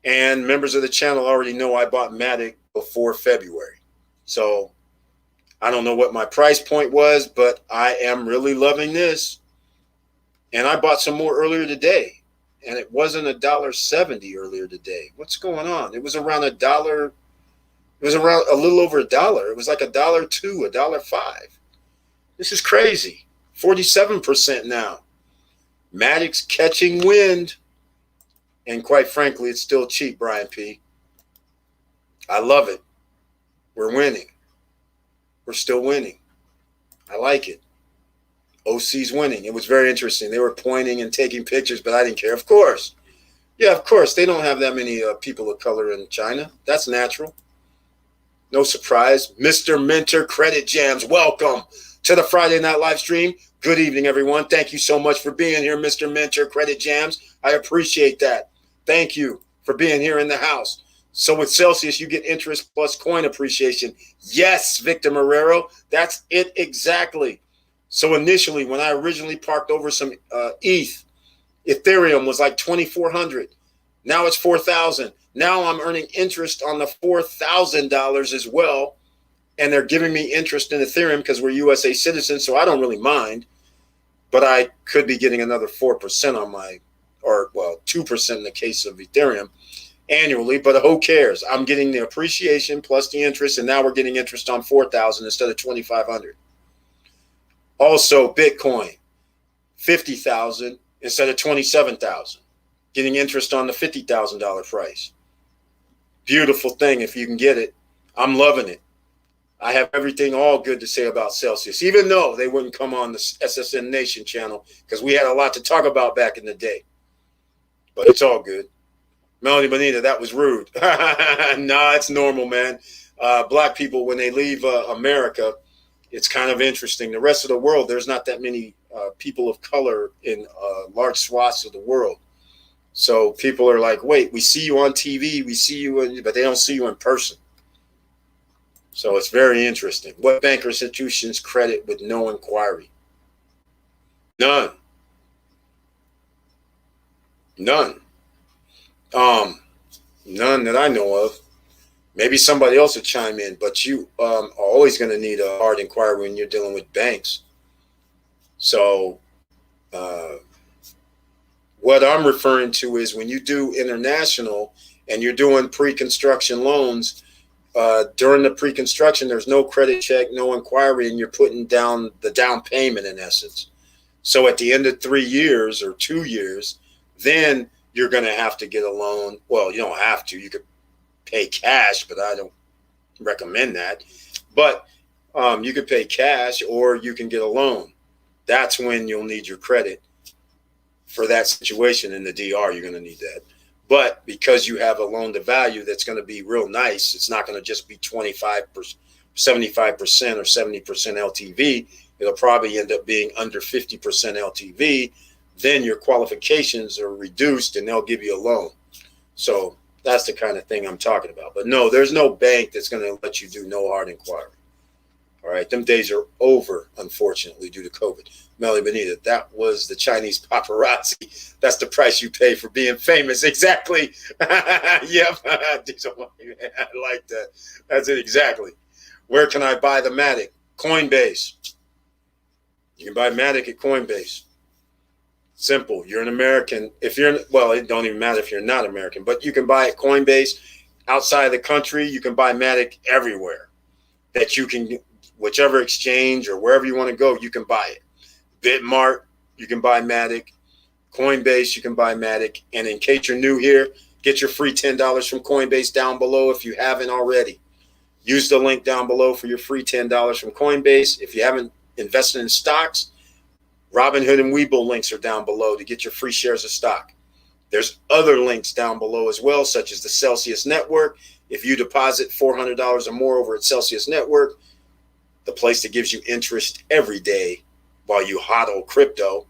S1: And members of the channel already know I bought Matic before February. So I don't know what my price point was, but I am really loving this. And I bought some more earlier today. And it wasn't $1.70 earlier today. What's going on? It was around $1. It was around a little over $1. It was like $1.02, $1.05. This is crazy. 47% now. Matic's catching wind. And quite frankly, it's still cheap, Brian P. I love it. We're winning. We're still winning. I like it. OC's winning. It was very interesting. They were pointing and taking pictures, but I didn't care. Of course. Yeah, of course. They don't have that many people of color in China. That's natural. No surprise. Mr. Mentor Credit Jams, welcome to the Friday Night Live Stream. Good evening, everyone. Thank you so much for being here, Mr. Mentor Credit Jams. I appreciate that. Thank you for being here in the house. So with Celsius, you get interest plus coin appreciation. Yes, Victor Marrero, that's it exactly. So initially, when I originally parked over some ETH, Ethereum was like 2,400. Now it's 4,000. Now I'm earning interest on the $4,000 as well. And they're giving me interest in Ethereum because we're USA citizens, so I don't really mind. But I could be getting another 4% on my, or well, 2% in the case of Ethereum annually, but who cares? I'm getting the appreciation plus the interest, and now we're getting interest on 4,000 instead of 2,500. Also, Bitcoin, 50,000 instead of 27,000, getting interest on the $50,000 price. Beautiful thing if you can get it. I'm loving it. I have everything all good to say about Celsius, even though they wouldn't come on the SSN Nation channel because we had a lot to talk about back in the day. But it's all good. Melanie Bonita, that was rude. Nah, it's normal, man. Black people, when they leave America, it's kind of interesting. The rest of the world, there's not that many people of color in large swaths of the world. So people are like, wait, we see you on TV, we see you, but they don't see you in person. So it's very interesting. What banker institutions credit with no inquiry? None. None. None that I know of. Maybe somebody else will chime in, but you are always going to need a hard inquiry when you're dealing with banks. So what I'm referring to is when you do international and you're doing pre-construction loans, during the pre-construction, there's no credit check, no inquiry, and you're putting down the down payment in essence. So at the end of 3 years or 2 years, then you're going to have to get a loan. Well, you don't have to. You could pay cash, but I don't recommend that. But you could pay cash or you can get a loan. That's when you'll need your credit for that situation in the DR. You're going to need that. But because you have a loan to value that's going to be real nice, it's not going to just be 25%, 75% or 70% LTV. It'll probably end up being under 50% LTV. Then your qualifications are reduced and they'll give you a loan. So that's the kind of thing I'm talking about. But no, there's no bank that's going to let you do no hard inquiry. All right, them days are over, unfortunately, due to COVID. Melly Benita, that was the Chinese paparazzi. That's the price you pay for being famous. Exactly. Yep. I like that. That's it exactly. Where can I buy the Matic? Coinbase. You can buy Matic at Coinbase. Simple. You're an American. If you're, well, it don't even matter if you're not American, but you can buy at Coinbase. Outside of the country, you can buy Matic everywhere. That you can, whichever exchange or wherever you want to go, you can buy it. Bitmart, you can buy Matic. Coinbase, you can buy Matic. And in case you're new here, get your free $10 from Coinbase down below if you haven't already. Use the link down below for your free $10 from Coinbase. If you haven't invested in stocks, Robinhood and Webull links are down below to get your free shares of stock. There's other links down below as well, such as the Celsius Network. If you deposit $400 or more over at Celsius Network, the place that gives you interest every day while you hodl crypto,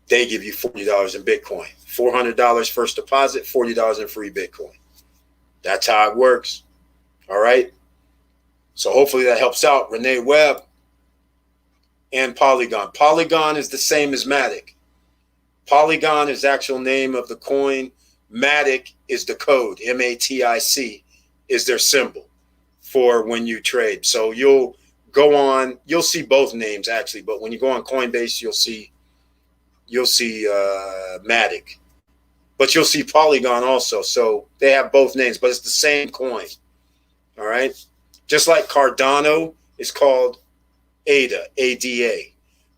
S1: they give you $40 in Bitcoin. $400 first deposit, $40 in free Bitcoin. That's how it works. All right. So hopefully that helps out. Renee Webb and Polygon. Polygon is the same as Matic. Polygon is the actual name of the coin. Matic is the code. MATIC is their symbol for when you trade. So you'll go on, you'll see both names actually, but when you go on Coinbase, you'll see Matic, but you'll see Polygon also. So they have both names, but it's the same coin. All right. Just like Cardano is called ADA, ADA.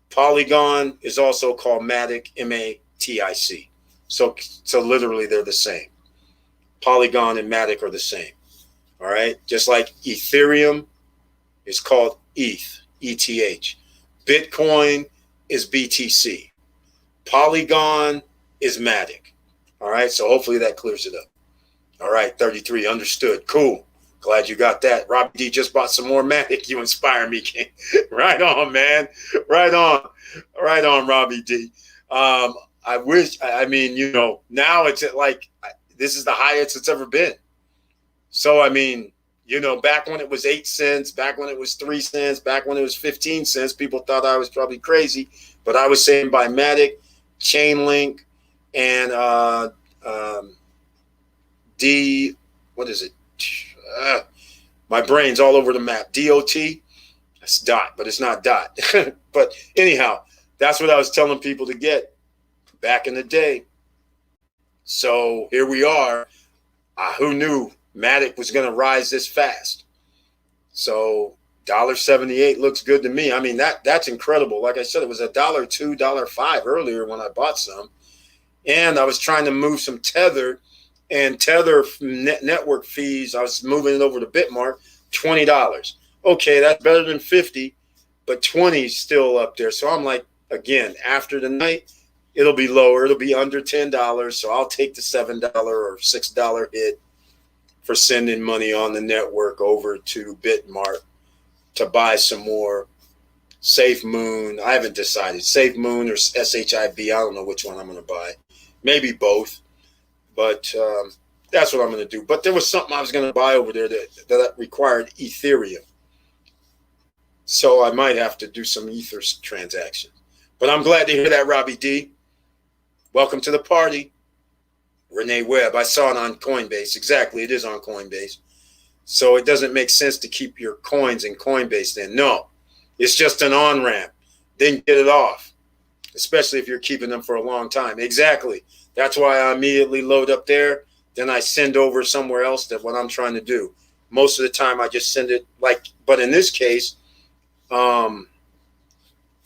S1: Polygon is also called Matic, MATIC. So literally they're the same. Polygon and Matic are the same. All right. Just like Ethereum is called ETH, ETH. Bitcoin is BTC. Polygon is Matic. All right. So hopefully that clears it up. All right. 33. Understood. Cool. Glad you got that. Robbie D just bought some more Matic. You inspire me, King. Right on, man. Right on. Right on, Robbie D. I wish, I mean, you know, now it's like, this is the highest it's ever been. So, I mean, you know, back when it was 8 cents, back when it was 3 cents, back when it was 15 cents, people thought I was probably crazy. But I was saying by Matic, Chainlink, and what is it? My brain's all over the map. DOT, that's dot, but it's not dot. But anyhow, that's what I was telling people to get back in the day. So here we are. Who knew Matic was going to rise this fast? So $1.78 looks good to me. I mean, that's incredible. Like I said, it was $1.02, $1.05 earlier when I bought some. And I was trying to move some Tether, and Tether network fees, I was moving it over to Bitmart, $20. Okay, that's better than 50, but 20 is still up there. So I'm like, again, after the night, it'll be lower. It'll be under $10. So I'll take the $7 or $6 hit for sending money on the network over to Bitmart to buy some more Safe Moon. I haven't decided. Safe Moon or SHIB. I don't know which one I'm going to buy. Maybe both. But that's what I'm going to do. But there was something I was going to buy over there that required Ethereum. So I might have to do some Ether transactions. But I'm glad to hear that, Robbie D. Welcome to the party. Renee Webb. I saw it on Coinbase. Exactly. It is on Coinbase. So it doesn't make sense to keep your coins in Coinbase then. No. It's just an on-ramp. Then get it off. Especially if you're keeping them for a long time. Exactly. That's why I immediately load up there. Then I send over somewhere else that what I'm trying to do. Most of the time I just send it like, but in this case, the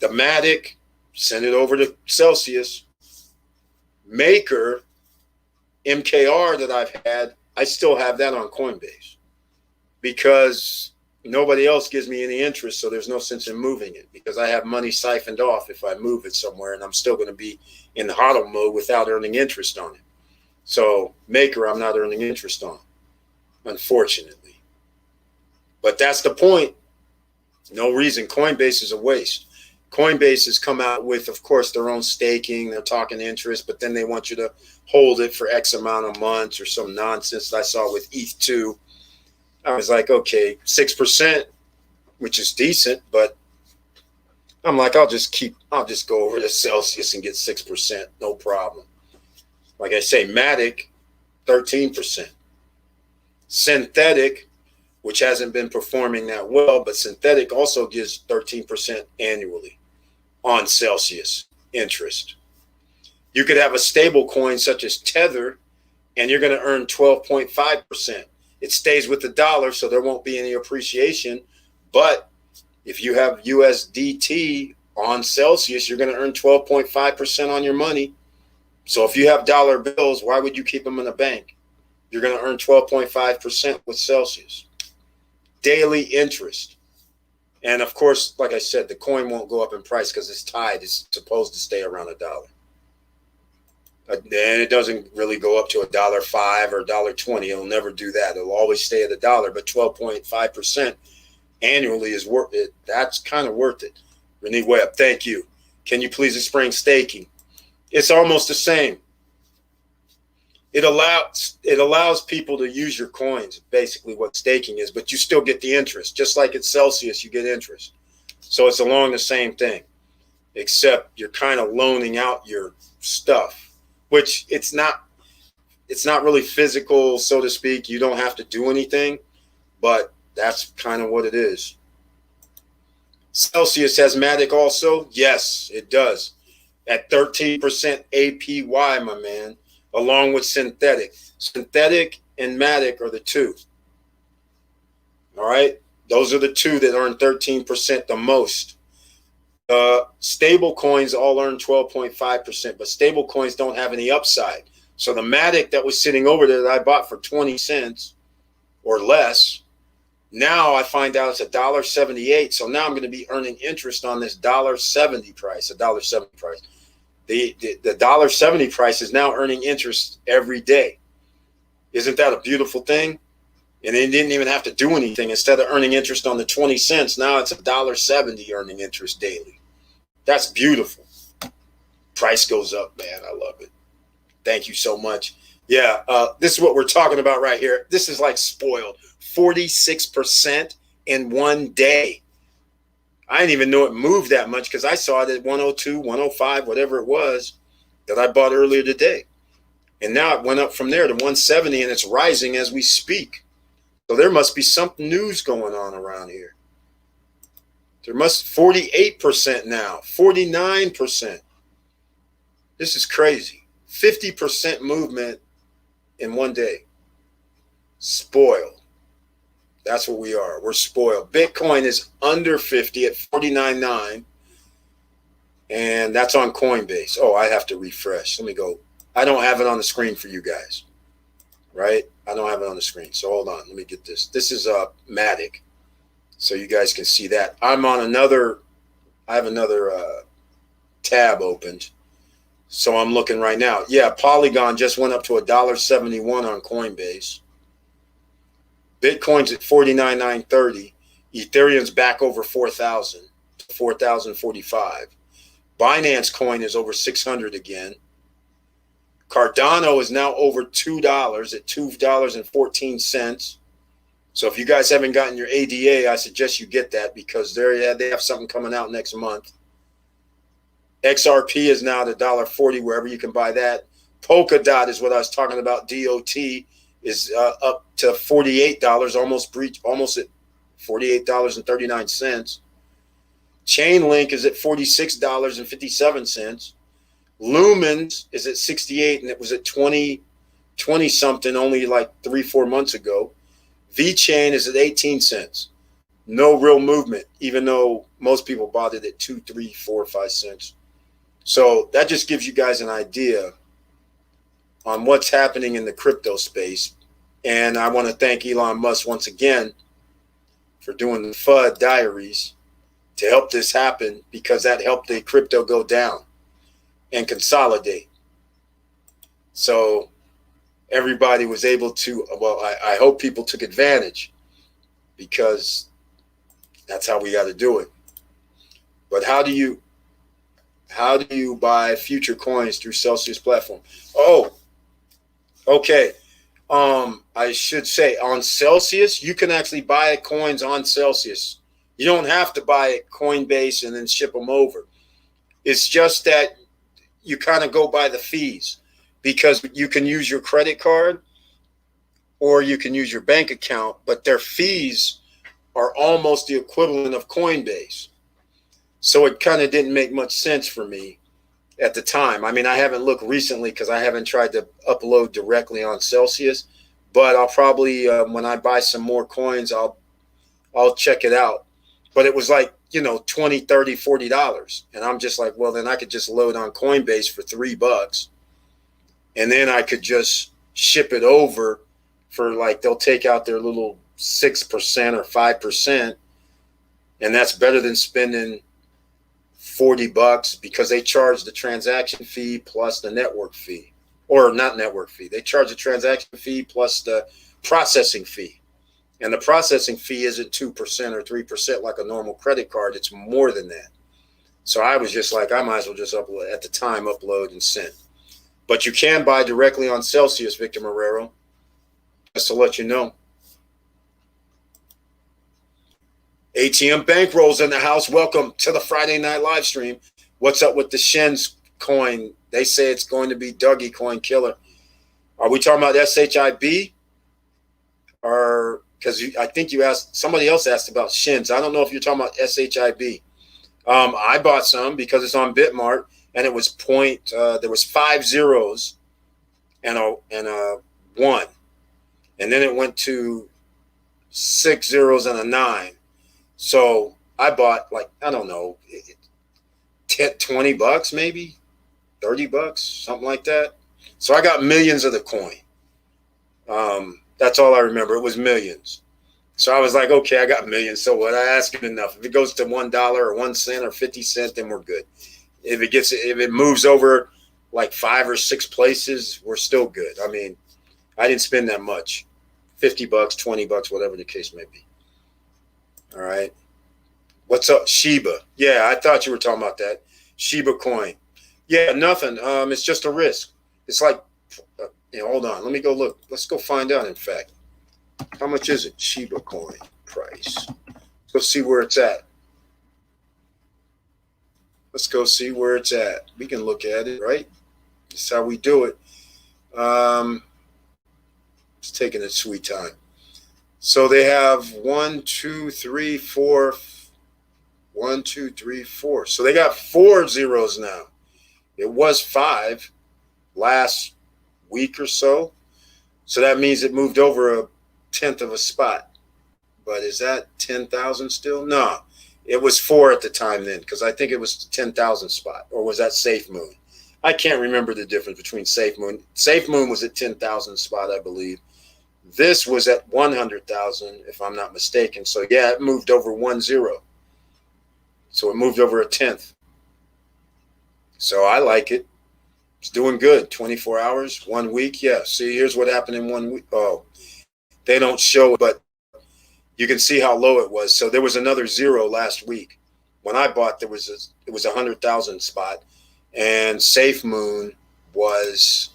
S1: Matic, send it over to Celsius. Maker, MKR that I've had, I still have that on Coinbase because nobody else gives me any interest. So there's no sense in moving it because I have money siphoned off if I move it somewhere, and I'm still going to be in the hodl mode without earning interest on it. So Maker, I'm not earning interest on, unfortunately. But that's the point. No reason. Coinbase is a waste. Coinbase has come out with, of course, their own staking. They're talking interest, but then they want you to hold it for X amount of months or some nonsense I saw with ETH2. I was like, okay, 6%. which is decent, but I'm like, I'll just go over to Celsius and get 6%, no problem. Like I say, Matic, 13%. Synthetic, which hasn't been performing that well, but Synthetic also gives 13% annually on Celsius interest. You could have a stable coin such as Tether, and you're going to earn 12.5%. It stays with the dollar, so there won't be any appreciation. But if you have USDT on Celsius, you're going to earn 12.5% on your money. So if you have dollar bills, why would you keep them in a bank? You're going to earn 12.5% with Celsius. Daily interest. And of course, like I said, the coin won't go up in price because it's tied. It's supposed to stay around $1. And it doesn't really go up to $1.05 or $1.20. It'll never do that. It'll always stay at $1. But 12.5% annually is worth it. That's kind of worth it. Renee Webb, thank you. Can you please explain staking? It's almost the same. It allows people to use your coins, basically what staking is, but you still get the interest. Just like at Celsius, you get interest. So it's along the same thing, except you're kind of loaning out your stuff, which it's not really physical, so to speak. You don't have to do anything, but that's kind of what it is. Celsius has Matic also? Yes, it does. At 13% APY, my man, along with Synthetic. Synthetic and Matic are the two. All right? Those are the two that earn 13% the most. Stable coins all earn 12.5%, but stable coins don't have any upside. So the Matic that was sitting over there that I bought for 20 cents or less, now I find out it's $1.78. So now I'm going to be earning interest on this $1.70 price, $1.70 price. The $1.70 price is now earning interest every day. Isn't that a beautiful thing? And it didn't even have to do anything. Instead of earning interest on the 20 cents, now it's $1.70 earning interest daily. That's beautiful. Price goes up, man. I love it. Thank you so much. Yeah, this is what we're talking about right here. This is like spoiled. 46% in one day. I didn't even know it moved that much because I saw it at 102, 105, whatever it was that I bought earlier today. And now it went up from there to 170, and it's rising as we speak. So there must be some news going on around here. There must 48% now, 49%. This is crazy. 50% movement in one day. Spoiled. That's what we are. We're spoiled. Bitcoin is under 50 at 49.9. And that's on Coinbase. Oh, I have to refresh. Let me go. I don't have it on the screen for you guys. Right? I don't have it on the screen. So hold on. Let me get this. This is Matic. So you guys can see that. I'm on another. I have another tab opened. So I'm looking right now. Yeah, Polygon just went up to $1.71 on Coinbase. Bitcoin's at 49,930. Ethereum's back over 4,000, 4,045. Binance coin is over 600 again. Cardano is now over $2 at $2.14. So if you guys haven't gotten your ADA, I suggest you get that because they have something coming out next month. XRP is now at $1.40 wherever you can buy that. Polkadot is what I was talking about. DOT is up to $48, almost at $48.39. Chainlink is at $46.57. Lumens is at 68, and it was at 20 something only like 3-4 months ago. VeChain is at 18 cents. No real movement, even though most people bought it at 2, 3, 4, 5 cents. So that just gives you guys an idea on what's happening in the crypto space. And I want to thank Elon Musk once again for doing the FUD diaries to help this happen, because that helped the crypto go down and consolidate. So everybody was able to, well, I hope people took advantage, because that's how we got to do it. But how do you buy future coins through Celsius platform? Oh, okay. I should say on Celsius, you can actually buy coins on Celsius You don't have to buy at Coinbase and then ship them over. It's just that you kind of go by the fees, because you can use your credit card or you can use your bank account, but their fees are almost the equivalent of Coinbase. So it kind of didn't make much sense for me at the time. I mean, I haven't looked recently because I haven't tried to upload directly on Celsius, but I'll probably, when I buy some more coins, I'll check it out. But it was like, $20, $30, $40. And I'm just like, well, then I could just load on Coinbase for $3. And then I could just ship it over for, like, they'll take out their little 6% or 5. And that's better than spending $40 because they charge the transaction fee plus the network fee. Or not network fee. They charge the transaction fee plus the processing fee. And the processing fee isn't 2% or 3% like a normal credit card. It's more than that. So I was just like, I might as well just upload at the time, upload and send. But you can buy directly on Celsius, Victor Marrero, just to let you know. ATM Bankrolls in the house. Welcome to the Friday night live stream. What's up with the Shens coin? They say it's going to be Dougie coin killer. Are we talking about SHIB? Or because I think you asked, somebody else asked about Shins. I don't know if you're talking about SHIB. I bought some because it's on Bitmart, and it was there was 5 zeros and a 1, and then it went to 6 zeros and a 9. So I bought, like, I don't know, $20 maybe, $30, something like that. So I got millions of the coin. That's all I remember. It was millions. So I was like, okay, I got millions. So what? I ask it enough. If it goes to $1 or 1 cent or 50 cents, then we're good. If it moves over like 5 or 6 places, we're still good. I mean, I didn't spend that much. $50, $20, whatever the case may be. All right. What's up, Shiba? Yeah, I thought you were talking about that. Shiba coin. Yeah, nothing. It's just a risk. It's like, hold on. Let me go look. Let's go find out, in fact. How much is it? Shiba coin price. Let's go see where it's at. Let's go see where it's at. We can look at it, right? That's how we do it. It's taking its sweet time. So they have 1, 2, 3, 4. 1, 2, 3, 4. So they got 4 zeros now. It was 5 last week or so. So that means it moved over a 1/10 of a spot. But is that 10,000 still? No, it was 4 at the time then, because I think it was 10,000 spot. Or was that Safe Moon? I can't remember the difference between Safe Moon. Safe Moon was at 10,000 spot, I believe. This was at 100,000, if I'm not mistaken. So yeah, it moved over 1 zero. So it moved over a 1/10. So I like it. It's doing good. 24 hours, 1 week. Yeah. See, here's what happened in 1 week. Oh, they don't show it, but you can see how low it was. So there was another 0 last week. When I bought, it was 100,000 spot, and Safe Moon was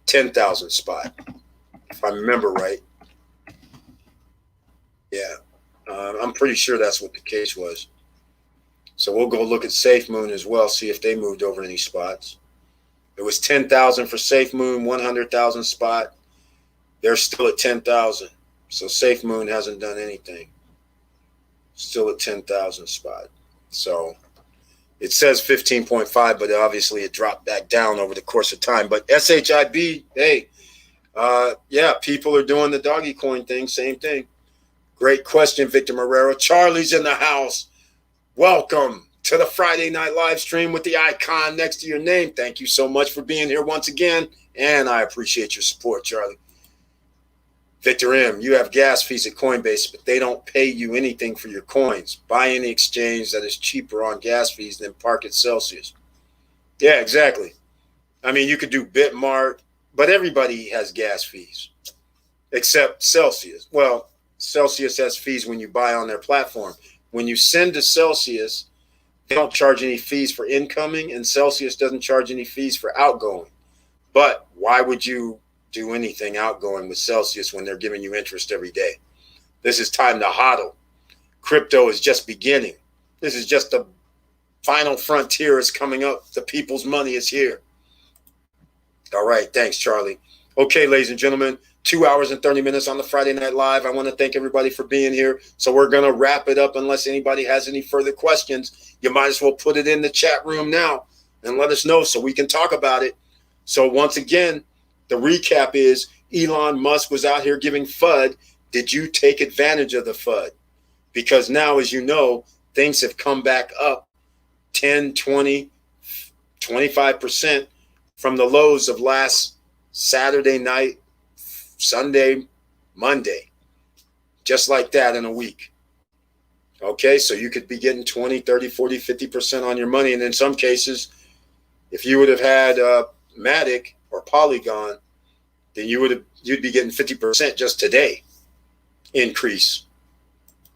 S1: 10,000 spot, if I remember right. Yeah. I'm pretty sure that's what the case was. So we'll go look at Safe Moon as well, see if they moved over any spots. It was 10,000 for Safe Moon, 100,000 spot. They're still at 10,000. So Safe Moon hasn't done anything. Still at 10,000 spot. So it says 15.5, but obviously it dropped back down over the course of time. But SHIB, hey, yeah, people are doing the doggy coin thing, same thing. Great question, Victor Marrero. Charlie's in the house. Welcome to the Friday night live stream with the icon next to your name. Thank you so much for being here once again, and I appreciate your support, Charlie. Victor M., you have gas fees at Coinbase, but they don't pay you anything for your coins. Buy any exchange that is cheaper on gas fees than park at Celsius. Yeah, exactly. I mean, you could do Bitmart, but everybody has gas fees except Celsius. Well, Celsius has fees when you buy on their platform. When you send to Celsius, they don't charge any fees for incoming, and Celsius doesn't charge any fees for outgoing. But why would you do anything outgoing with Celsius when they're giving you interest every day? This is time to hodl. Crypto is just beginning. This is just the final frontier is coming up. The people's money is here. All right. Thanks, Charlie. Okay, ladies and gentlemen, 2 hours and 30 minutes on the Friday Night Live. I want to thank everybody for being here. So we're going to wrap it up unless anybody has any further questions. You might as well put it in the chat room now and let us know so we can talk about it. So once again, the recap is Elon Musk was out here giving FUD. Did you take advantage of the FUD? Because now, as you know, things have come back up 10, 20, 25% from the lows of last Saturday night, Sunday, Monday, just like that in a week. Okay, so you could be getting 20, 30, 40, 50% on your money. And in some cases, if you would have had Matic or Polygon, then you'd be getting 50% just today increase.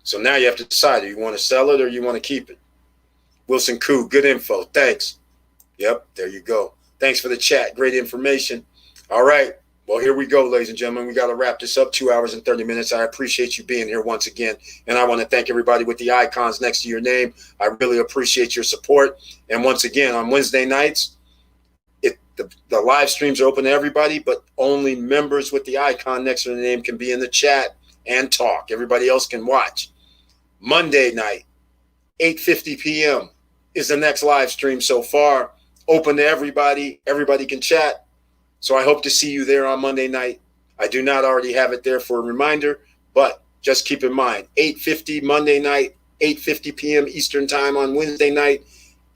S1: So now you have to decide, do you want to sell it or you want to keep it? Wilson Koo, good info. Thanks. Yep, there you go. Thanks for the chat. Great information. All right. Well, here we go, ladies and gentlemen. We got to wrap this up. 2 hours and 30 minutes. I appreciate you being here once again. And I want to thank everybody with the icons next to your name. I really appreciate your support. And once again, on Wednesday nights, the live streams are open to everybody, but only members with the icon next to the name can be in the chat and talk. Everybody else can watch. Monday night, 8:50 p.m. is the next live stream so far. Open to everybody. Everybody can chat. So I hope to see you there on Monday night. I do not already have it there for a reminder, but just keep in mind, 8:50 Monday night, 8:50 p.m. Eastern time on Wednesday night,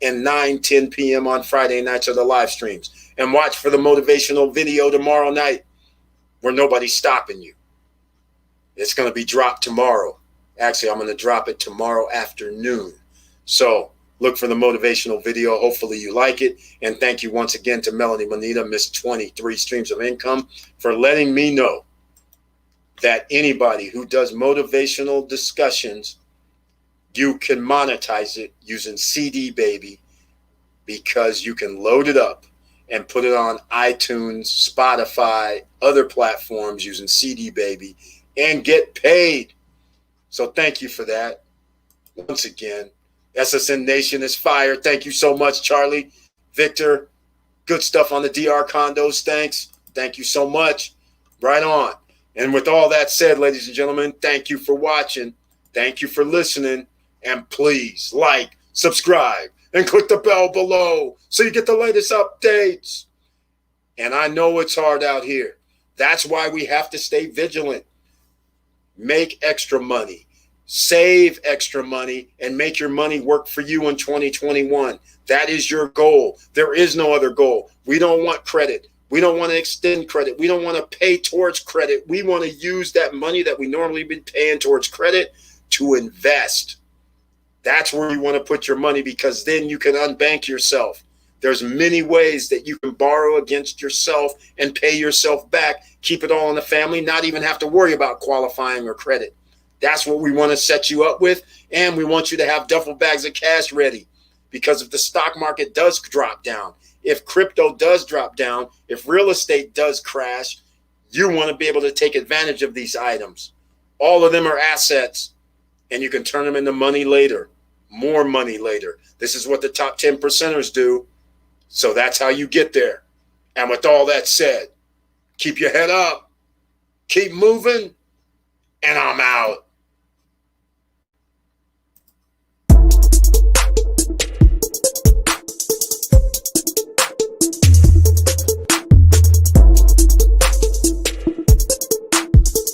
S1: and 9:10 p.m. on Friday nights are the live streams. And watch for the motivational video tomorrow night where nobody's stopping you. It's going to be dropped tomorrow. Actually, I'm going to drop it tomorrow afternoon. So look for the motivational video. Hopefully you like it. And thank you once again to Melanie Moneta, Miss 23 Streams of Income, for letting me know that anybody who does motivational discussions, you can monetize it using CD Baby, because you can load it up and put it on iTunes, Spotify, other platforms using CD Baby and get paid. So thank you for that. Once again, SSN Nation is fire. Thank you so much, Charlie. Victor, good stuff on the DR condos. Thanks. Thank you so much. Right on. And with all that said, ladies and gentlemen, thank you for watching. Thank you for listening. And please like, subscribe, and click the bell below so you get the latest updates. And I know it's hard out here. That's why we have to stay vigilant. Make extra money. Save extra money and make your money work for you in 2021. That is your goal. There is no other goal. We don't want credit. We don't want to extend credit. We don't want to pay towards credit. We want to use that money that we normally be paying towards credit to invest. That's where you want to put your money, because then you can unbank yourself. There's many ways that you can borrow against yourself and pay yourself back. Keep it all in the family, not even have to worry about qualifying or credit. That's what we want to set you up with. And we want you to have duffel bags of cash ready, because if the stock market does drop down, if crypto does drop down, if real estate does crash, you want to be able to take advantage of these items. All of them are assets, and you can turn them into money later. More money later. This is what the top 10 percenters do. So that's how you get there. And with all that said, keep your head up, keep moving, and I'm out.